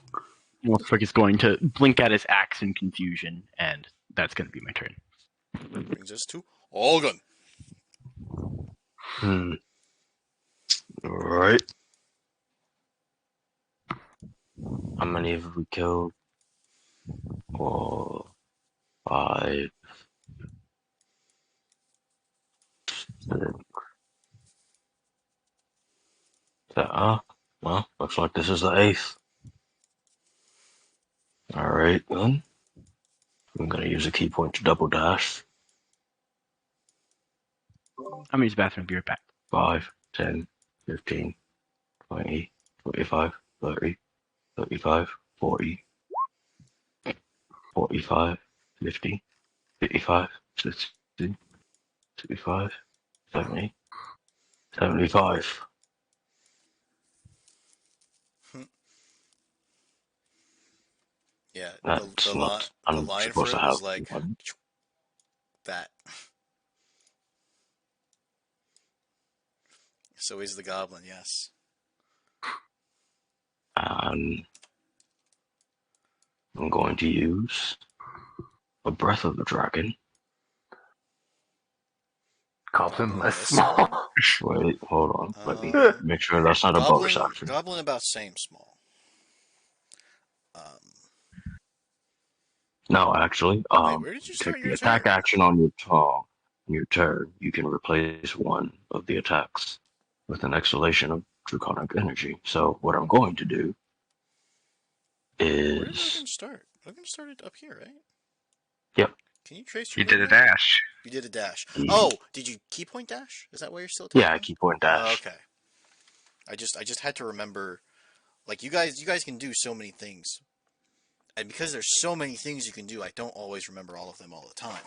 Speaker 3: Wolfric is going to blink at his axe in confusion, and that's going to be my turn.
Speaker 2: Brings us to Olgun.
Speaker 1: Alright. How many have we killed? 4, 5, 6. Well, looks like this is the 8th. Alright, then. I'm gonna use a key point to double dash.
Speaker 3: How many's bathroom beer pack?
Speaker 1: 5, 10, 15, 20, 25, 30, 35, 40, 45, 50, 55, 60, 65, 70, 75.
Speaker 2: Yeah,
Speaker 1: That's not. I'm
Speaker 2: line
Speaker 1: supposed
Speaker 2: for
Speaker 1: to
Speaker 2: it
Speaker 1: have
Speaker 2: was like
Speaker 1: one.
Speaker 2: that. So is the goblin, yes.
Speaker 1: And I'm going to use a Breath of the Dragon.
Speaker 5: Called him less
Speaker 2: Less
Speaker 5: small.
Speaker 1: Wait, hold on. Let me
Speaker 2: Um,
Speaker 1: make sure that's not a bonus action.
Speaker 2: Goblin about same small.
Speaker 1: No, actually,
Speaker 2: Wait, where did you start
Speaker 1: take the
Speaker 2: your
Speaker 1: attack
Speaker 2: turn?
Speaker 1: action on your turn. You can replace one of the attacks with an exhalation of draconic energy. So what I'm going to do
Speaker 2: Where did
Speaker 1: is,
Speaker 2: Logan start? Logan started up here, right?
Speaker 1: yep,
Speaker 2: Can you trace
Speaker 4: You
Speaker 2: your
Speaker 4: did a
Speaker 2: movement?
Speaker 4: dash.
Speaker 2: You did a dash.
Speaker 1: the,
Speaker 2: Oh, did you key point dash? Is that why you're still
Speaker 1: yeah,
Speaker 2: attacking?
Speaker 1: key point
Speaker 2: Oh,
Speaker 1: dash.
Speaker 2: okay. I just had to remember. Like you guys can do so many things, and because there's so many things you can do, I don't always remember all of them all the time.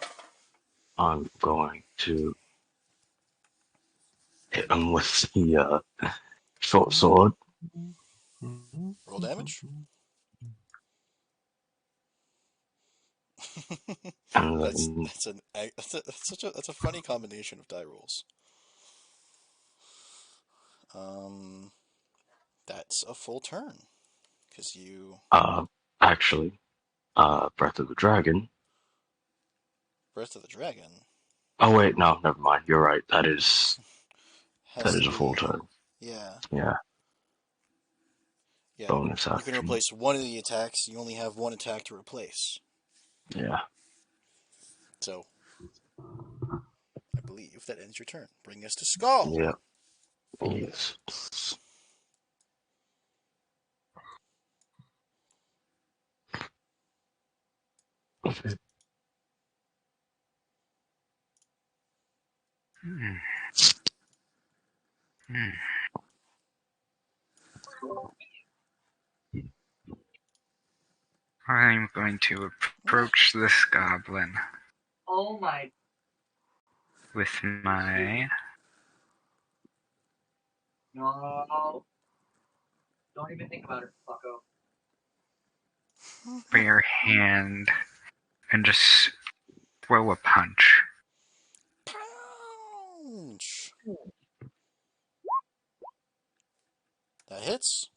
Speaker 1: I'm going to hit him with the short sword.
Speaker 2: Roll damage.
Speaker 1: And
Speaker 2: that's
Speaker 1: then,
Speaker 2: that's a funny combination of die rolls. That's a full turn because you
Speaker 1: actually, Breath of the Dragon.
Speaker 2: Breath of the Dragon
Speaker 1: Oh wait, no, never mind. You're right. That is
Speaker 2: has to
Speaker 1: a full
Speaker 2: be
Speaker 1: turn.
Speaker 2: yeah
Speaker 1: Yeah,
Speaker 2: yeah.
Speaker 1: bonus
Speaker 2: You can
Speaker 1: action.
Speaker 2: replace one of the attacks. You only have one attack to replace.
Speaker 1: Yeah.
Speaker 2: So I believe that ends your turn. Bring us to Skull.
Speaker 1: Yeah. Yes. Okay.
Speaker 4: Hmm. Hmm. I'm going to approach this goblin
Speaker 7: Oh my.
Speaker 4: with my
Speaker 7: No. Don't even think about it, fucko.
Speaker 4: bare hand and just throw a punch.
Speaker 2: Punch. That hits.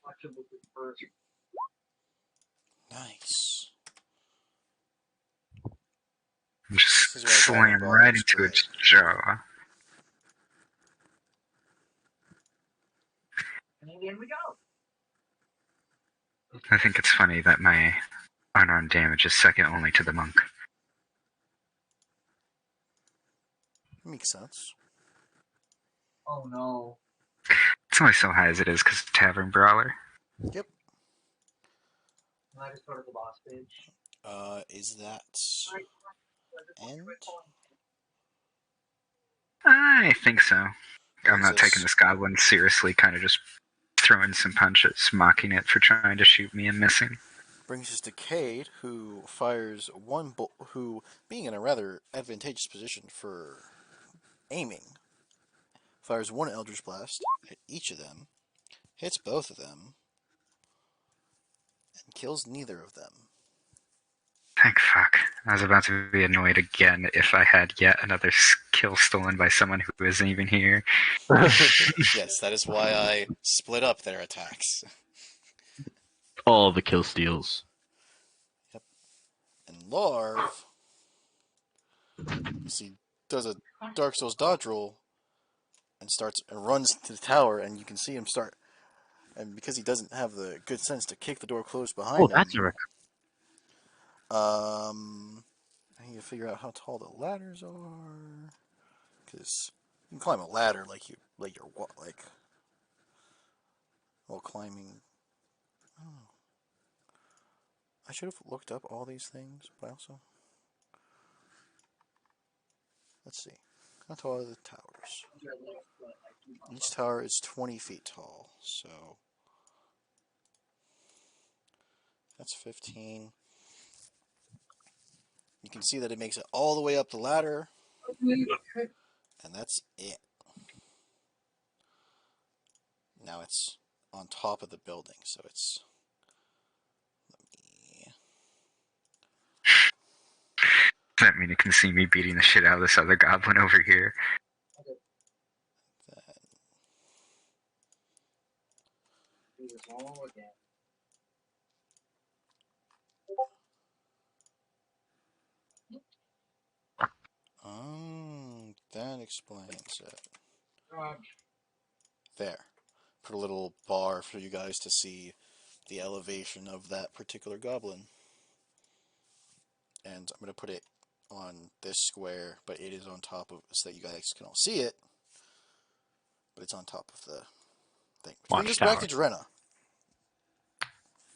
Speaker 7: Watch it with it first.
Speaker 2: Nice.
Speaker 4: And just
Speaker 2: This is why I call my
Speaker 4: slam
Speaker 2: brother
Speaker 4: right
Speaker 2: his
Speaker 4: into
Speaker 2: brain.
Speaker 4: its jaw.
Speaker 7: And in we go.
Speaker 4: I think it's funny that my unarmed damage is second only to the monk.
Speaker 2: Makes sense.
Speaker 7: Oh no.
Speaker 4: It's only so high as it is because Tavern Brawler.
Speaker 2: Yep.
Speaker 7: I just go to the boss page.
Speaker 2: Is that end?
Speaker 4: I think so. I'm
Speaker 2: Brings
Speaker 4: not taking
Speaker 2: us-
Speaker 4: this goblin seriously, kind of just throwing some punches, mocking it for trying to shoot me and missing.
Speaker 2: Brings us to Cade, who fires one bolt. Who, being in a rather advantageous position for aiming, fires one Eldritch Blast at each of them, hits both of them, and kills neither of them.
Speaker 4: Thank fuck. I was about to be annoyed again if I had yet another kill stolen by someone who isn't even here.
Speaker 2: Yes, that is why I split up their attacks.
Speaker 3: All the kill steals.
Speaker 2: And Larv, you see, does a Dark Souls dodge roll and runs to the tower, and you can see him start. And because he doesn't have the good sense to kick the door closed behind
Speaker 3: Oh,
Speaker 2: him,
Speaker 3: that's a rec-
Speaker 2: I need to figure out how tall the ladders are, because you can climb a ladder like while climbing. Oh. I should have looked up all these things, but I also let's see. How tall are the towers? Each tower is 20 feet tall, so that's 15. You can see that it makes it all the way up the ladder, and that's it. Now it's on top of the building, so it's. Let me.
Speaker 4: Does that mean you can see me beating the shit out of this other goblin over here?
Speaker 2: That.
Speaker 7: Do this all again.
Speaker 2: That explains it.
Speaker 7: Uh,
Speaker 2: There. Put a little bar for you guys to see the elevation of that particular goblin. And I'm going to put it on this square, but it is on top of, so that you guys can all see it. But it's on top of the thing. Which brings us back to Drenna.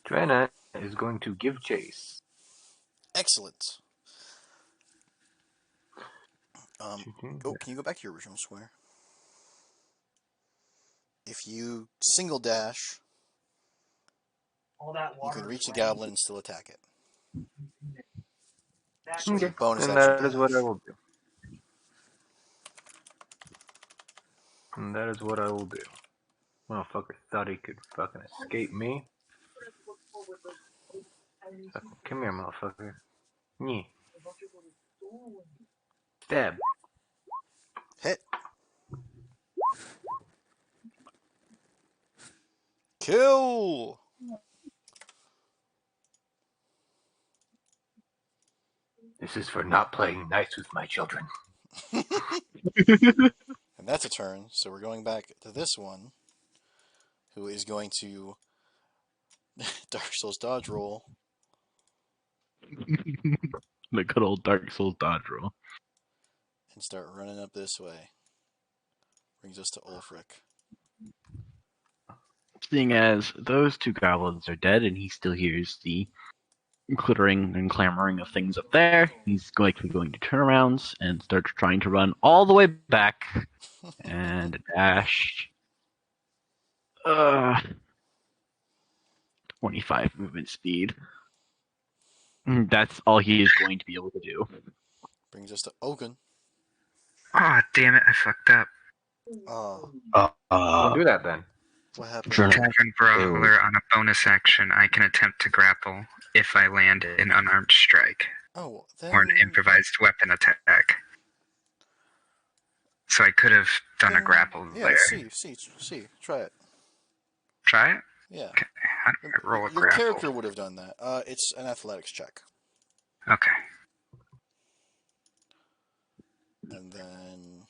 Speaker 5: Drenna is going to give chase.
Speaker 2: Excellent. Can you go back to your original square? If you single dash,
Speaker 7: all that
Speaker 2: you
Speaker 7: water
Speaker 2: can reach the
Speaker 7: ran
Speaker 2: goblin and still attack it.
Speaker 7: that
Speaker 2: So
Speaker 5: Okay,
Speaker 2: bonus
Speaker 5: and
Speaker 2: action
Speaker 5: that is what I
Speaker 2: dash.
Speaker 5: will do. And that is what I will do. Motherfucker thought he could fucking escape me. Fucking come here, motherfucker. Nyeh. Stab.
Speaker 2: Hit. Kill!
Speaker 5: This is for not playing nice with my children.
Speaker 2: And that's a turn, so we're going back to this one, who is going to Dark Souls dodge roll.
Speaker 3: The good old Dark Souls dodge roll.
Speaker 2: And start running up this way. Brings us to Ulfric.
Speaker 3: Seeing as those two goblins are dead and he still hears the clittering and clamoring of things up there, he's likely going to turn around and start trying to run all the way back and dash. 25 movement speed. That's all he is going to be able to do.
Speaker 2: Brings us to Ogun.
Speaker 4: Aw, damn it, I fucked up.
Speaker 5: Don't do that then.
Speaker 2: What happened?
Speaker 1: Drenna.
Speaker 4: Tavern Brawler on a bonus action, I can attempt to grapple if I land an unarmed strike
Speaker 2: Oh, then...
Speaker 4: or an improvised weapon attack. So I could have done a grapple
Speaker 2: Yeah,
Speaker 4: there.
Speaker 2: see. Try it.
Speaker 4: Try it?
Speaker 2: Yeah.
Speaker 4: Okay, how do I roll a
Speaker 2: Your
Speaker 4: grapple?
Speaker 2: character would have done that. It's an athletics check.
Speaker 4: Okay.
Speaker 2: And then...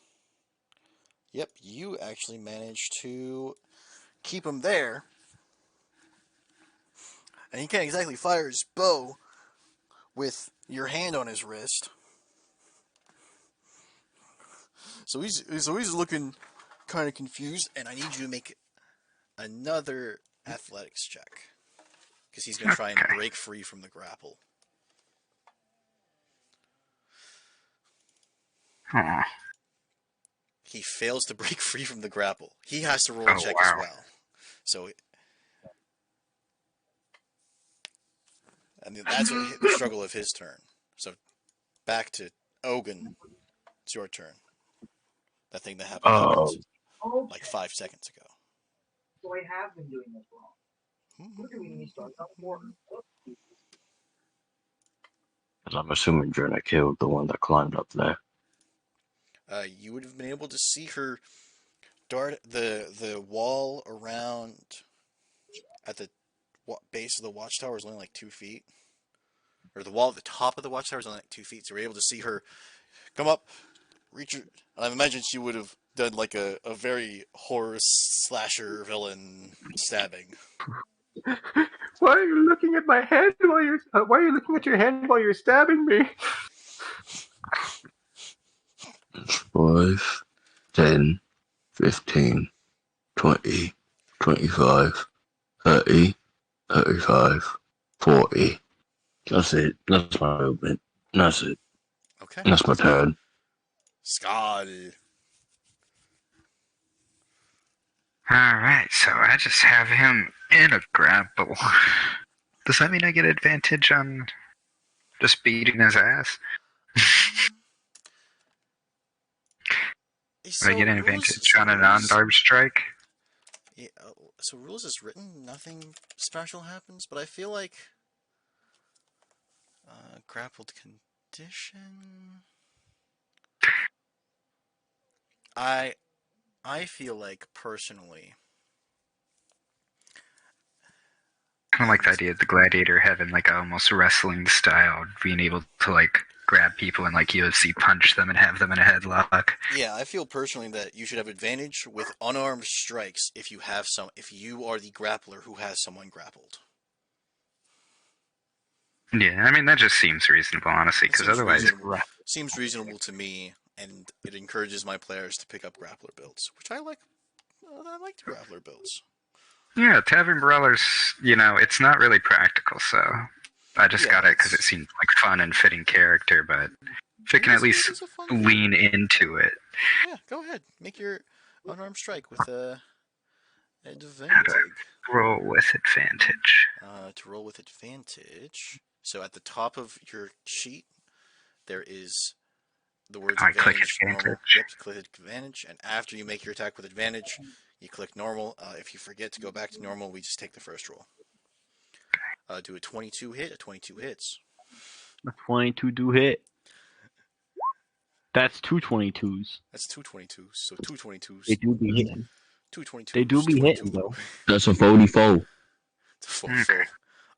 Speaker 2: Yep, you actually managed to keep him there.
Speaker 6: And he can't exactly fire his bow with your hand on his wrist. So he's looking kind of confused, and I need you to make another athletics check. Because he's going to try and
Speaker 4: Okay.
Speaker 6: break free from the grapple.
Speaker 4: Aw.
Speaker 6: He fails to break free from the grapple. He has to roll a
Speaker 4: Oh,
Speaker 6: check
Speaker 4: wow.
Speaker 6: as well. So, and that's the struggle of his turn. So, back to Ogun. It's your turn. That thing that happened
Speaker 7: Oh,
Speaker 6: like 5 seconds ago.
Speaker 7: so I have been doing this wrong. Look at me, start up more.
Speaker 1: Because I'm assuming Jenna killed the one that climbed up there.
Speaker 6: You would have been able to see her dart the wall around at the base of the watchtower is only like 2 feet, or the wall at the top of the watchtower is only like 2 feet. So we're able to see her come up, reach her. I imagine she would have done like a very horror slasher villain stabbing.
Speaker 5: Why are you looking at my hand while you're? Why are you looking at your hand while you're stabbing me?
Speaker 1: 5, 10, 15, 20, 25, 30, 35, 40. That's it. That's my movement. That's it.
Speaker 6: Okay.
Speaker 1: That's my turn.
Speaker 6: Skull.
Speaker 4: Alright, so I just have him in a grapple. Does that mean I get advantage on just beating his ass? Do I get an advantage on a non-barb strike?
Speaker 6: Yeah, so rules is written, nothing special happens, but I feel like grappled condition. I feel like personally,
Speaker 4: I don't like the idea of the gladiator having like almost wrestling style, being able to like grab people and like UFC punch them and have them in a headlock.
Speaker 6: yeah, I feel personally that you should have advantage with unarmed strikes if you are the grappler who has someone grappled.
Speaker 4: Yeah, I mean that just seems reasonable, honestly, because otherwise,
Speaker 6: Seems reasonable to me, and it encourages my players to pick up grappler builds, which I like. I like the grappler builds.
Speaker 4: yeah, Tavern Brawlers, it's not really practical, so I just got it because it seemed like fun and fitting character, but if it can at least
Speaker 6: It's a fun
Speaker 4: lean into it.
Speaker 6: Yeah, go ahead. Make your unarmed strike with advantage.
Speaker 4: How do I roll with advantage?
Speaker 6: To roll with advantage. So at the top of your sheet, there is the words
Speaker 4: I click
Speaker 6: advantage. Normal.
Speaker 4: advantage.
Speaker 6: Yep, click advantage. And after you make your attack with advantage, you click normal. If you forget to go back to normal, we just take the first roll. Do a 22 hit. A 22 hits.
Speaker 3: A 22 do hit. That's 2 22s.
Speaker 6: That's 2 22s. So 2 22s.
Speaker 3: They do be hitting.
Speaker 6: 2 22s.
Speaker 3: They do be
Speaker 6: 22.
Speaker 3: hitting, though.
Speaker 1: That's a 44.
Speaker 6: It's a full.
Speaker 4: Okay.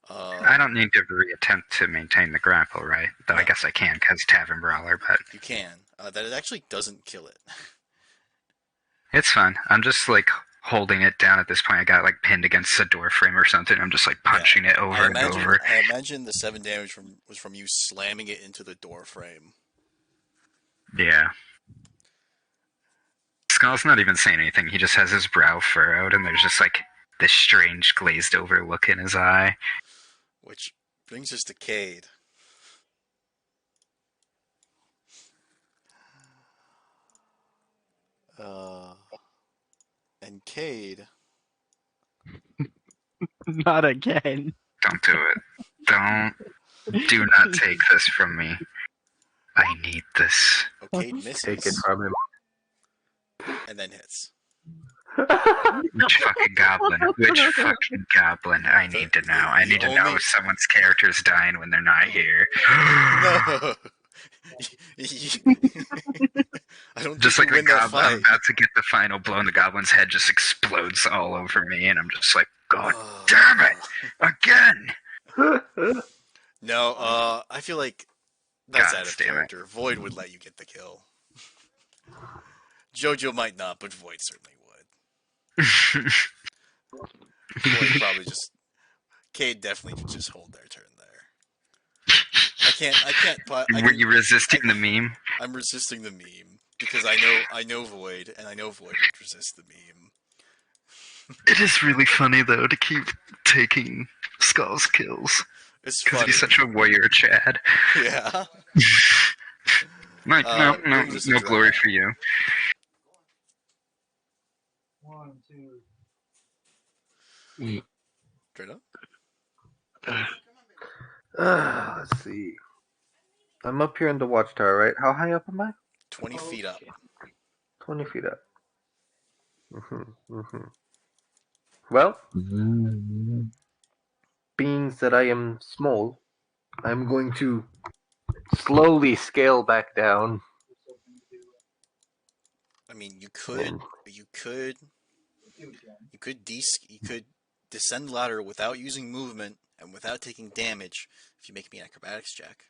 Speaker 4: I don't need to reattempt to maintain the grapple, right? Though I guess I can because Tavern Brawler, but
Speaker 6: You can. That it actually doesn't kill it.
Speaker 4: it's fine. I'm just like holding it down at this point. I got like pinned against a door frame or something. I'm just like punching it over and over.
Speaker 6: I imagine the 7 damage was from you slamming it into the door frame.
Speaker 4: Yeah. Skull's not even saying anything. He just has his brow furrowed, and there's just like this strange glazed over look in his eye.
Speaker 6: Which brings us to Cade. And Cade.
Speaker 3: Not again.
Speaker 4: Don't do it. Do not take this from me. I need this.
Speaker 6: Oh, Cade misses.
Speaker 5: Take it from him.
Speaker 6: And then hits.
Speaker 4: Which fucking goblin? Which fucking goblin? I need to know. I need to know if someone's character's dying when they're not here.
Speaker 6: No. I don't
Speaker 4: Just
Speaker 6: think
Speaker 4: like
Speaker 6: you
Speaker 4: the
Speaker 6: win that
Speaker 4: goblin, I'm
Speaker 6: fight.
Speaker 4: about to get the final blow, and the goblin's head just explodes all over me, and I'm just like, God damn it! Again!
Speaker 6: No, I feel like that's
Speaker 4: God
Speaker 6: out of
Speaker 4: damn it.
Speaker 6: character. Void would let you get the kill. Jojo might not, but Void certainly would. Void probably just Cade definitely could just hold their turn there. I can't.
Speaker 4: Were you resisting the meme?
Speaker 6: I'm resisting the meme because I know Void, and I know Void would resist the meme.
Speaker 4: It is really funny though to keep taking Skull's kills
Speaker 6: It's
Speaker 4: because
Speaker 6: funny.
Speaker 4: he's such a warrior, Chad.
Speaker 6: Yeah.
Speaker 4: No
Speaker 6: brings us to
Speaker 4: glory
Speaker 6: Dreadnought.
Speaker 4: for you.
Speaker 7: 1, 2.
Speaker 6: Dreadnought?
Speaker 5: Let's see. I'm up here in the watchtower, right? How high up am I?
Speaker 6: 20 feet up.
Speaker 5: 20 feet up. Well, being that I am small, I'm going to slowly scale back down.
Speaker 6: I mean, you could descend the ladder without using movement and without taking damage if you make me an acrobatics check.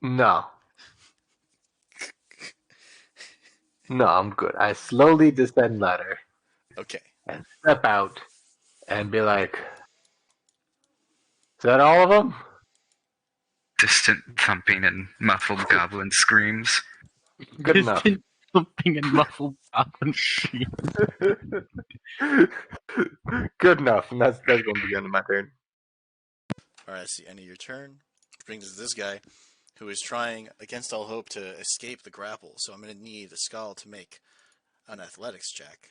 Speaker 5: No. No, I'm good. I slowly descend ladder
Speaker 6: Okay.
Speaker 5: and step out and be like, is that all of them?
Speaker 4: Distant thumping and muffled goblin screams.
Speaker 5: Good enough.
Speaker 3: Distant Something in muffled goblin scream.
Speaker 5: Good enough. And that's going to be the end of my turn.
Speaker 6: Alright, that's the end of your turn. Which brings us to this guy who is trying against all hope to escape the grapple. So I'm going to need a skull to make an athletics check.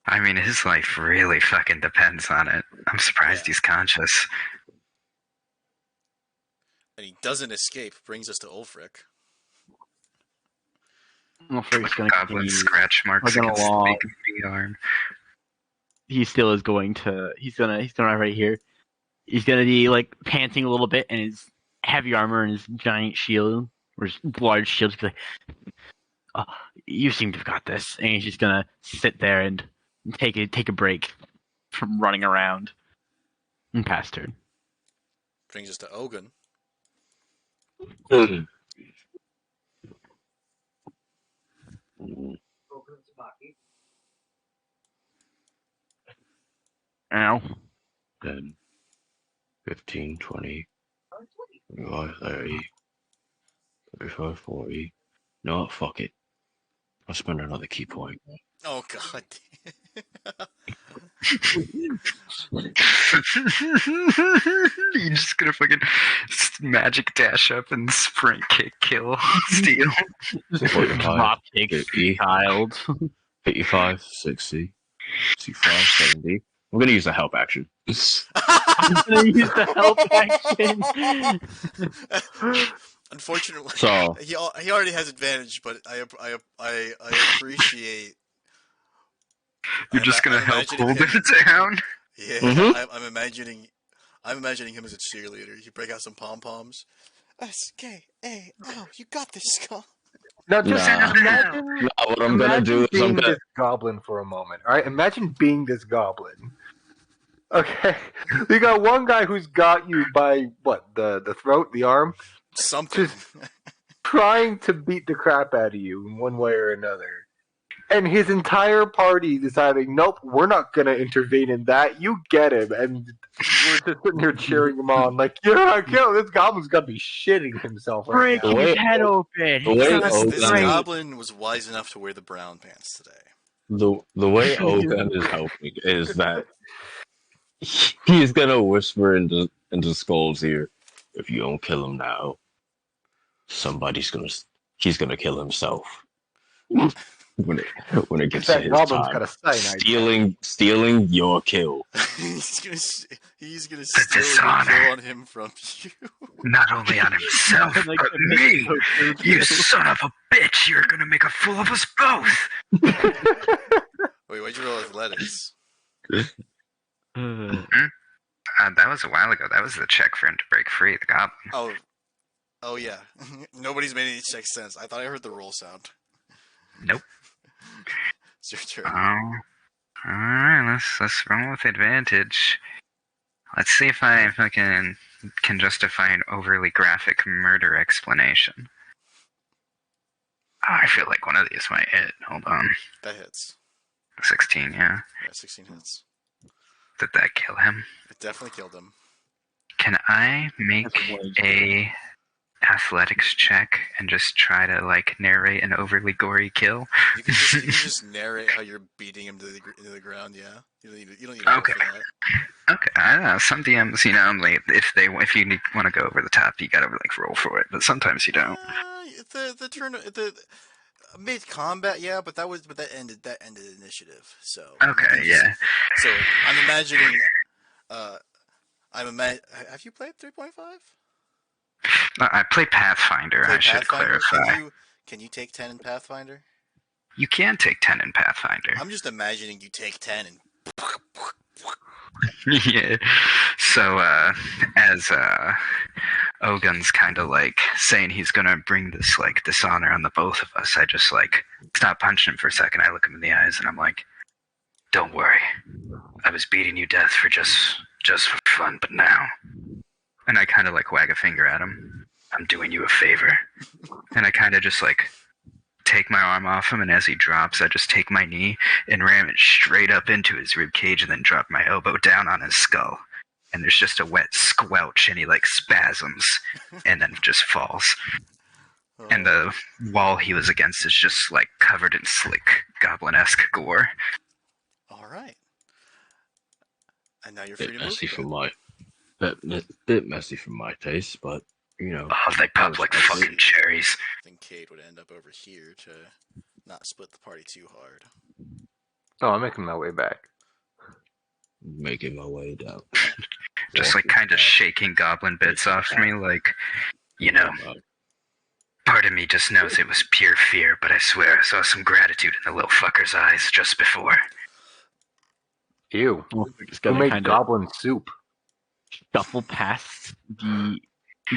Speaker 4: I mean, his life really fucking depends on it. I'm surprised he's conscious.
Speaker 6: And he doesn't escape. Brings us to Ulfric.
Speaker 3: Well, Frank's gonna
Speaker 4: Goblin
Speaker 3: continue.
Speaker 4: scratch marks
Speaker 3: plugging
Speaker 4: against
Speaker 3: along.
Speaker 4: the big arm.
Speaker 3: He still is going to. He's gonna right here. He's gonna be like panting a little bit, and his heavy armor and his giant shield, or his large shield, he's like, oh, "You seem to have got this." And he's just gonna sit there and take a break from running around and pass turn.
Speaker 6: Brings us to Ogun.
Speaker 3: Ow.
Speaker 1: 10, 15, 20, 25, 30, 35, 40. No, fuck it. I'll spend another key point.
Speaker 6: Oh god.
Speaker 4: You're just gonna fucking magic dash up and sprint kick kill steal.
Speaker 3: Drop kick
Speaker 1: 50,
Speaker 3: child.
Speaker 1: 55, 60, 65, 70. I'm gonna use the help action.
Speaker 3: I'm gonna use the help action.
Speaker 6: Unfortunately,
Speaker 1: So
Speaker 6: he already has advantage, but I appreciate.
Speaker 4: You're just gonna
Speaker 6: I'm
Speaker 4: help
Speaker 6: imagining
Speaker 4: hold
Speaker 6: him-
Speaker 4: it down.
Speaker 6: Yeah,
Speaker 1: Mhm.
Speaker 6: I'm imagining him as a cheerleader. You break out some pom poms. S-K-A-L. You got this, Skull.
Speaker 5: Now, just
Speaker 1: Nah.
Speaker 5: imagine,
Speaker 1: what I'm gonna do is
Speaker 5: being
Speaker 1: I'm gonna.
Speaker 5: this goblin for a moment. All right, imagine being this goblin. Okay, you got one guy who's got you by what, the throat, the arm,
Speaker 6: Something.
Speaker 5: trying to beat the crap out of you in one way or another, and his entire party deciding, nope, we're not gonna intervene in that. You get him, and we're just sitting here cheering him on, like, yeah, kill this goblin's gonna be shitting himself right
Speaker 3: Break
Speaker 5: now.
Speaker 1: The way-
Speaker 3: his head open.
Speaker 1: the way
Speaker 6: This
Speaker 1: Ogun-
Speaker 6: goblin was wise enough to wear the brown pants today.
Speaker 1: The way Ogun is helping is that he's gonna whisper into Skull's ear, if you don't kill him now, he's gonna kill himself. when it gets to
Speaker 5: That
Speaker 1: his
Speaker 5: goblin's
Speaker 1: time.
Speaker 5: got a cyanide.
Speaker 1: Stealing your kill.
Speaker 6: he's gonna steal the
Speaker 4: dishonor.
Speaker 6: kill on him from you.
Speaker 4: Not only on himself,
Speaker 3: Like
Speaker 4: but
Speaker 3: the
Speaker 4: me.
Speaker 3: Mexico
Speaker 4: You
Speaker 3: Cruise.
Speaker 4: son of a bitch! You're gonna make a fool of us both.
Speaker 6: Wait, why'd you roll athletics?
Speaker 4: That was a while ago. That was the check for him to break free. The goblin.
Speaker 6: Oh yeah. Nobody's made any check sense. I thought I heard the roll sound.
Speaker 4: Nope.
Speaker 6: It's your turn.
Speaker 4: Oh, all right. Let's roll with advantage. Let's see if I fucking can justify an overly graphic murder explanation. Oh, I feel like one of these might hit. Hold on.
Speaker 6: That hits.
Speaker 4: 16, yeah.
Speaker 6: Yeah, 16 hits.
Speaker 4: Did that kill him?
Speaker 2: It definitely killed him.
Speaker 4: Can I make
Speaker 3: That's what it
Speaker 4: a athletics check and just try to like narrate an overly gory kill?
Speaker 2: You can just narrate how you're beating him into the ground. Yeah, you don't need to roll
Speaker 4: Okay.
Speaker 2: for that.
Speaker 4: Okay, I don't know. Some DMs, like if you want to go over the top, you gotta like roll for it. But sometimes you don't.
Speaker 2: The turn the mid combat, yeah, but that ended initiative. So you
Speaker 4: Okay,
Speaker 2: can just-
Speaker 4: yeah.
Speaker 2: So I'm imagining. Have you played 3.5?
Speaker 4: I play Pathfinder. I should clarify.
Speaker 2: Can you take 10 in Pathfinder?
Speaker 4: You can take 10 in Pathfinder.
Speaker 2: I'm just imagining you take 10 and.
Speaker 4: Yeah. So, as Ogun's kind of like saying he's gonna bring this like dishonor on the both of us, I just like stop punching him for a second. I look him in the eyes and I'm like, "Don't worry, I was beating you death for just for fun, but now," and I kind of like wag a finger at him. "I'm doing you a favor," and I kind of just like take my arm off him, and as he drops, I just take my knee and ram it straight up into his rib cage, and then drop my elbow down on his skull. And there's just a wet squelch, and he like spasms, and then just falls. And the wall he was against is just like covered in slick goblin-esque gore.
Speaker 2: All right. And now you're free
Speaker 1: Bit
Speaker 2: to move.
Speaker 1: messy for my bit messy for my taste, but
Speaker 4: Oh, they pop like
Speaker 1: that's
Speaker 4: fucking cherries.
Speaker 2: I think Cade would end up over here to not split the party too hard.
Speaker 5: Oh, I'm making my way back.
Speaker 1: making my way down.
Speaker 4: Just like kind of shaking goblin bits off me, like, part of me just knows it was pure fear, but I swear I saw some gratitude in the little fucker's eyes just before.
Speaker 5: Ew.
Speaker 3: Just
Speaker 5: Who
Speaker 3: gonna
Speaker 5: made
Speaker 3: kind of
Speaker 5: goblin soup?
Speaker 3: shuffle past the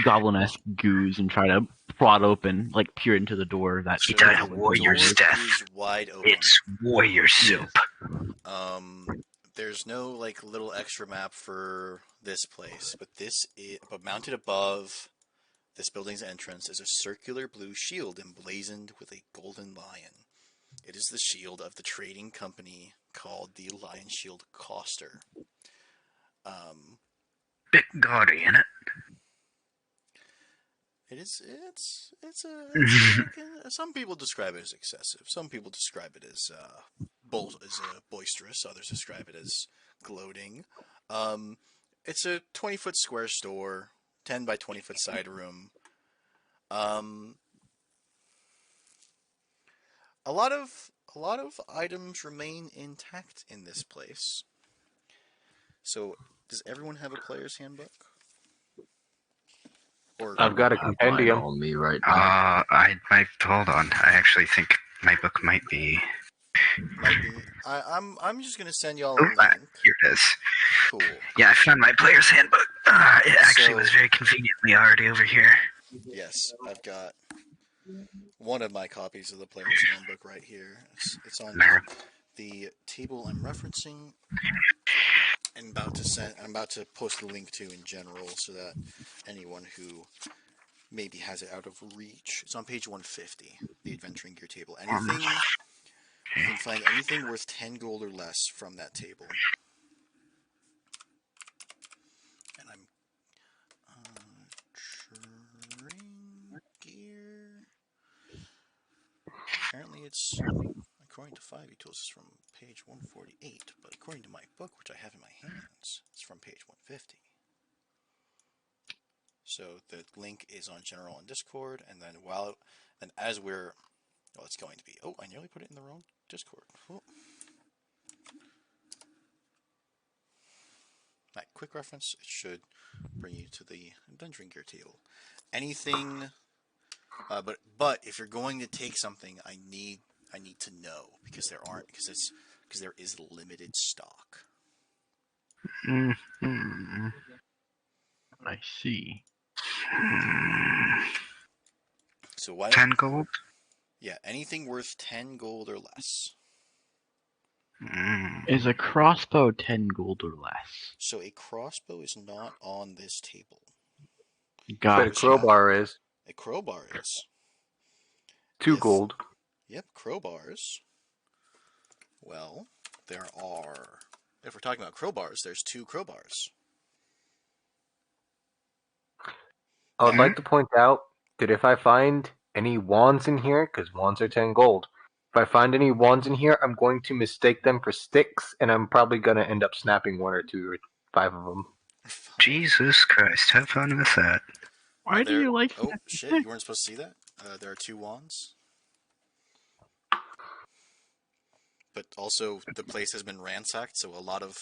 Speaker 3: goblin-esque goose and try to prod open, like peer into the door that
Speaker 4: He
Speaker 2: So
Speaker 4: died a
Speaker 2: the
Speaker 4: warrior's
Speaker 2: door
Speaker 4: death.
Speaker 2: is wide open.
Speaker 4: It's warrior soup.
Speaker 2: There's no like little extra map for this place, but mounted above this building's entrance is a circular blue shield emblazoned with a golden lion. It is the shield of the trading company called the Lion Shield Coster.
Speaker 4: Bit gaudy, innit?
Speaker 2: Some people describe it as excessive. Some people describe it as boisterous. Others describe it as gloating. It's a 20-foot square store, 10 by 20-foot side room. A lot of items remain intact in this place. So, does everyone have a player's handbook? Or
Speaker 5: I've got a
Speaker 1: I have mine
Speaker 5: compendium.
Speaker 1: on me right now.
Speaker 4: Hold on. I actually think my book might be.
Speaker 2: might be. I'm just gonna send y'all a
Speaker 4: Oh,
Speaker 2: link.
Speaker 4: here it is.
Speaker 2: Cool.
Speaker 4: Yeah, I found my player's handbook. It actually
Speaker 2: So-
Speaker 4: was very conveniently already over here.
Speaker 2: Yes, I've got one of my copies of the player's handbook right here. It's on the table I'm referencing, and I'm about to post a link to in general, so that anyone who maybe has it out of reach. It's on page 150, the Adventuring Gear table. You can find anything worth 10 gold or less from that table. And I'm Adventuring Gear. Apparently it's, according to 5e Tools, it's from page 148, but according to my book, which I have in my hands, it's from page 150. So the link is on general on Discord, and then as we're, it's going to be, I nearly put it in the wrong Discord. Oh. Right, quick reference, it should bring you to the Adventuring Gear table. Anything, but if you're going to take something, I need to know, because there is limited stock.
Speaker 3: Mm-hmm. I see.
Speaker 2: So why
Speaker 4: 10 gold?
Speaker 2: Yeah, anything worth 10 gold or less.
Speaker 3: Is a crossbow 10 gold or less?
Speaker 2: So a crossbow is not on this table.
Speaker 5: But
Speaker 3: Gotcha.
Speaker 5: a crowbar is.
Speaker 2: A crowbar is.
Speaker 5: 2
Speaker 2: If-
Speaker 5: gold.
Speaker 2: Yep, crowbars. Well, if we're talking about crowbars, there's 2 crowbars.
Speaker 5: I would like to point out that if I find any wands in here, because wands are 10 gold, if I find any wands in here, I'm going to mistake them for sticks, and I'm probably going to end up snapping 1 or 2 or 5 of them.
Speaker 4: Jesus Christ, have fun with that.
Speaker 3: Why do you like
Speaker 2: Oh
Speaker 3: that?
Speaker 2: shit! You weren't supposed to see that. There are 2 wands, but also the place has been ransacked, so a lot of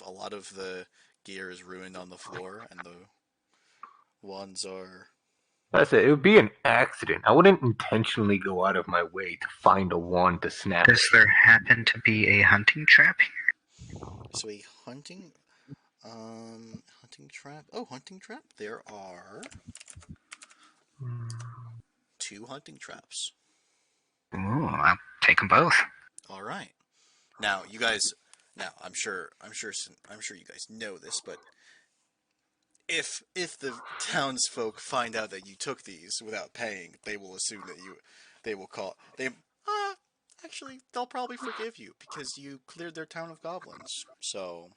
Speaker 2: the gear is ruined on the floor, and the wands are.
Speaker 5: That's it. It would be an accident. I wouldn't intentionally go out of my way to find a wand to snap
Speaker 4: Does
Speaker 5: it.
Speaker 4: there happen to be a hunting trap here?
Speaker 2: So a hunting trap. Oh, hunting trap. There are 2 hunting traps.
Speaker 4: Ooh, I'll take them both.
Speaker 2: All right. Now, you guys. Now, I'm sure you guys know this, but if the townsfolk find out that you took these without paying, they will assume that actually, they'll probably forgive you because you cleared their town of goblins. So,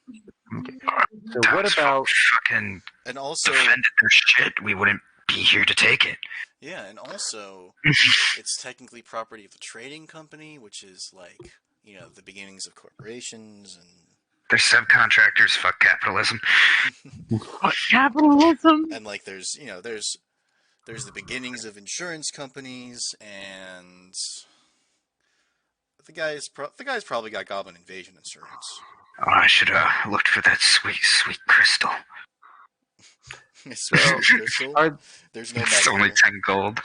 Speaker 5: So what about...
Speaker 4: fucking
Speaker 2: and also,
Speaker 4: defended their shit? We wouldn't be here to take it.
Speaker 2: yeah, and also, it's technically property of the trading company, which is like, the beginnings of corporations and.
Speaker 4: They're subcontractors. Fuck capitalism.
Speaker 3: Capitalism.
Speaker 2: And like, there's the beginnings of insurance companies, and the guy's probably got goblin invasion insurance.
Speaker 4: Oh, I should have looked for that sweet, sweet crystal.
Speaker 2: Crystal? There's no
Speaker 4: It's
Speaker 2: magic
Speaker 4: only
Speaker 2: here.
Speaker 4: 10 gold.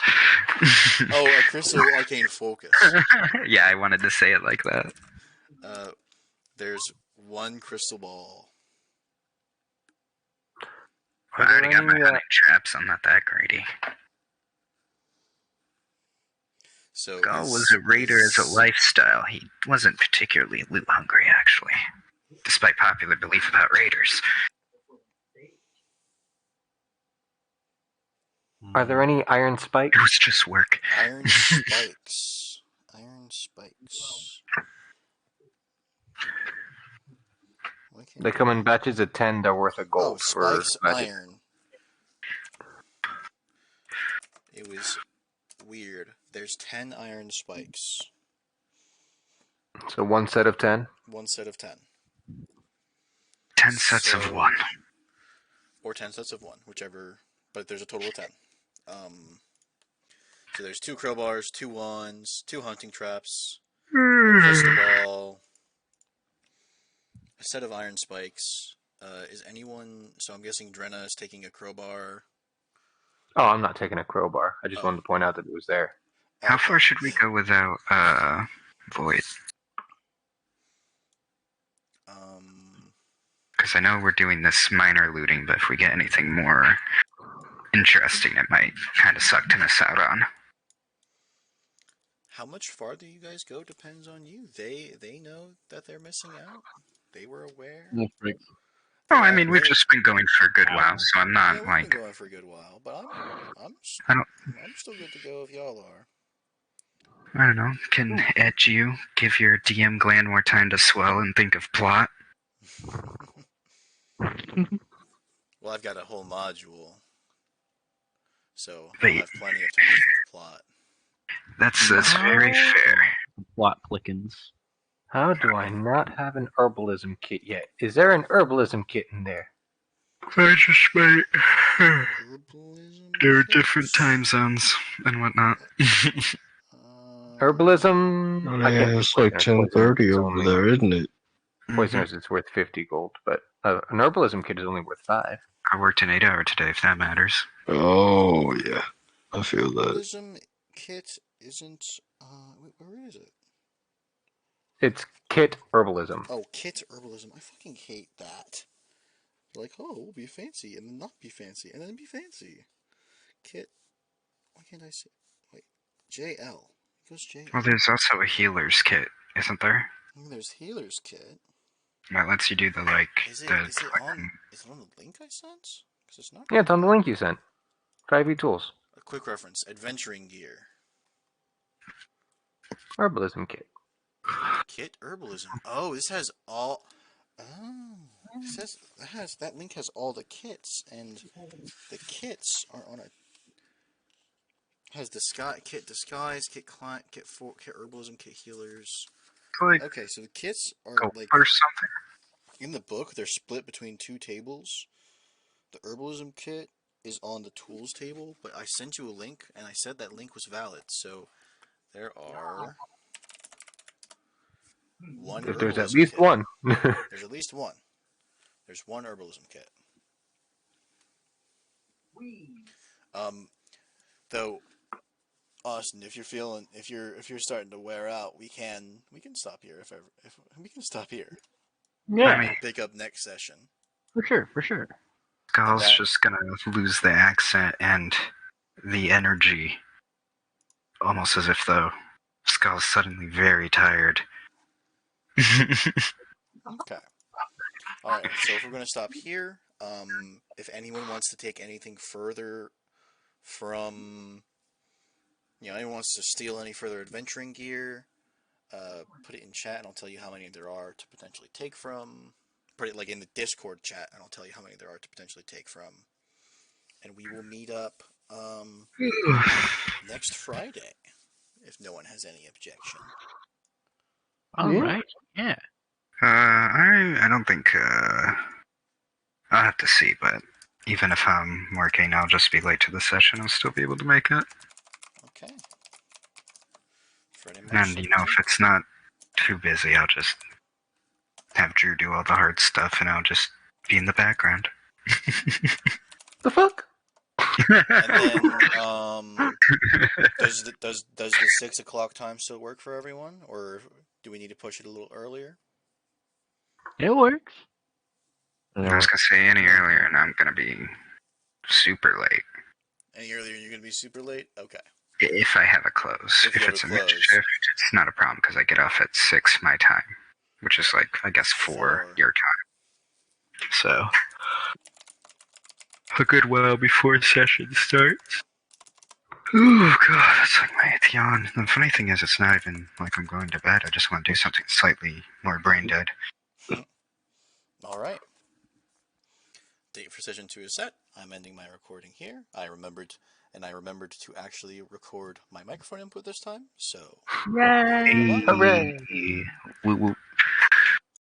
Speaker 2: Oh, a crystal arcane focus.
Speaker 4: Yeah, I wanted to say it like that.
Speaker 2: There's 1 crystal ball.
Speaker 4: Well, I already got my hunting traps. I'm not that greedy.
Speaker 2: So
Speaker 4: Gull was a raider as a lifestyle. He wasn't particularly loot hungry, actually, despite popular belief about raiders.
Speaker 5: Are there any iron spikes?
Speaker 4: It was just work.
Speaker 2: Iron spikes. Iron spikes. Why can't
Speaker 5: They come in batches of 10. They're worth a gold for
Speaker 2: spikes
Speaker 5: magic.
Speaker 2: iron. It was weird. There's 10 iron spikes.
Speaker 5: So 1 set of 10?
Speaker 2: 1 set of 10.
Speaker 4: 10 sets of 1.
Speaker 2: Or 10 sets of 1, whichever. But there's a total of 10. So there's 2 crowbars, 2 wands, 2 hunting traps, a crystal ball, a set of iron spikes. Is anyone... So I'm guessing Drenna is taking a crowbar.
Speaker 5: Oh, I'm not taking a crowbar. I just wanted to point out that it was there.
Speaker 4: How far should we go without Void? Because I know we're doing this minor looting, but if we get anything more interesting, it might kind of suck to miss out on.
Speaker 2: How much farther you guys go depends on you. They know that they're missing out. They were aware.
Speaker 4: Oh, I mean, we've just been going for a good while, so I'm not
Speaker 2: we've
Speaker 4: like...
Speaker 2: been going for a good while, but I'm still good to go if y'all are.
Speaker 4: I don't know. Can edge you, give your DM gland more time to swell and think of plot?
Speaker 2: Well, I've got a whole module, so
Speaker 4: But
Speaker 2: I'll have plenty of time to think of plot.
Speaker 4: That's very fair.
Speaker 3: Plot plickens.
Speaker 5: How do I not have an herbalism kit yet? Is there an herbalism kit in there?
Speaker 4: I just might...
Speaker 2: Herbalism
Speaker 4: There are
Speaker 2: kits?
Speaker 4: different time zones and whatnot.
Speaker 5: Herbalism...
Speaker 1: Oh,
Speaker 5: I can't
Speaker 1: yeah,
Speaker 5: do
Speaker 1: it's like
Speaker 5: poisoners.
Speaker 1: 10:30
Speaker 5: It's
Speaker 1: over
Speaker 5: only-
Speaker 1: there, isn't it?
Speaker 5: Poisoners is worth 50 gold, but an herbalism kit is only worth 5.
Speaker 4: I worked an 8-hour today, if that matters.
Speaker 1: Oh, yeah. I feel that.
Speaker 2: Herbalism kit isn't. Where is it?
Speaker 5: It's kit herbalism.
Speaker 2: Oh, kit herbalism. I fucking hate that. Like, oh, we'll be fancy, and then not be fancy, and then be fancy. Kit. Why can't I see? Wait, JL. It goes JL.
Speaker 4: Well, there's also a healer's kit, isn't there?
Speaker 2: There's healer's kit.
Speaker 4: That lets you do the, like,
Speaker 2: Is it
Speaker 4: the...
Speaker 2: on the link I sent? Because it's not.
Speaker 5: Yeah, it's on the link you sent. 5e tools.
Speaker 2: A quick reference: adventuring gear.
Speaker 5: Herbalism kit.
Speaker 2: Kit herbalism. Oh, this has all. Oh, it says that link has all the kits, and the kits are on a has kit disguise, kit client, kit herbalism, kit healers.
Speaker 4: Like
Speaker 2: Okay, so the kits are
Speaker 4: gold
Speaker 2: like
Speaker 4: or something.
Speaker 2: in the book. They're split between two tables. The herbalism kit is on the tools table, but I sent you a link, and I said that link was valid. So there are one
Speaker 5: There's at
Speaker 2: herbalism
Speaker 5: least
Speaker 2: kit.
Speaker 5: one.
Speaker 2: There's at least one. There's one herbalism kit. Though, Austin, if you're starting to wear out, we can stop here if we can stop here.
Speaker 3: Yeah,
Speaker 4: I mean,
Speaker 2: Pick up next session.
Speaker 3: for sure.
Speaker 4: Skull's
Speaker 2: that-
Speaker 4: just gonna lose the accent and the energy, almost as if though Skull's suddenly very tired.
Speaker 2: Okay. All right. So if we're gonna stop here, if anyone wants to take anything further from, anyone wants to steal any further adventuring gear, put it in chat, and I'll tell you how many there are to potentially take from. Put it like in the Discord chat, and I'll tell you how many there are to potentially take from. And we will meet up next Friday, if no one has any objection.
Speaker 3: All
Speaker 5: Yeah.
Speaker 3: right. Yeah.
Speaker 4: I don't think I'll have to see, but even if I'm working, I'll just be late to the session. I'll still be able to make it.
Speaker 2: Okay. Friday, March
Speaker 4: And if
Speaker 2: 17th.
Speaker 4: it's not too busy, I'll just have Drew do all the hard stuff, and I'll just be in the background.
Speaker 5: The fuck?
Speaker 2: And then, does the 6 o'clock time still work for everyone, or do we need to push it a little earlier?
Speaker 3: It works.
Speaker 4: I was gonna say any earlier, and I'm gonna be super late.
Speaker 2: Any earlier, you're gonna be super late. Okay.
Speaker 4: If I have a close.
Speaker 2: If you
Speaker 4: If
Speaker 2: have
Speaker 4: it's
Speaker 2: a
Speaker 4: a mid
Speaker 2: close.
Speaker 4: shift, it's not a problem because I get off at 6 my time, which is like, I guess, 4
Speaker 2: 4.
Speaker 4: your time. So, a good while before session starts. Ooh, God, that's like my 8th yawn. The funny thing is, it's not even like I'm going to bed. I just want to do something slightly more brain dead.
Speaker 2: All right. Date for session 2 is set. I'm ending my recording here. I remembered to actually record my microphone input this time. So,
Speaker 3: Yay!
Speaker 5: Hooray!
Speaker 4: Woo woo.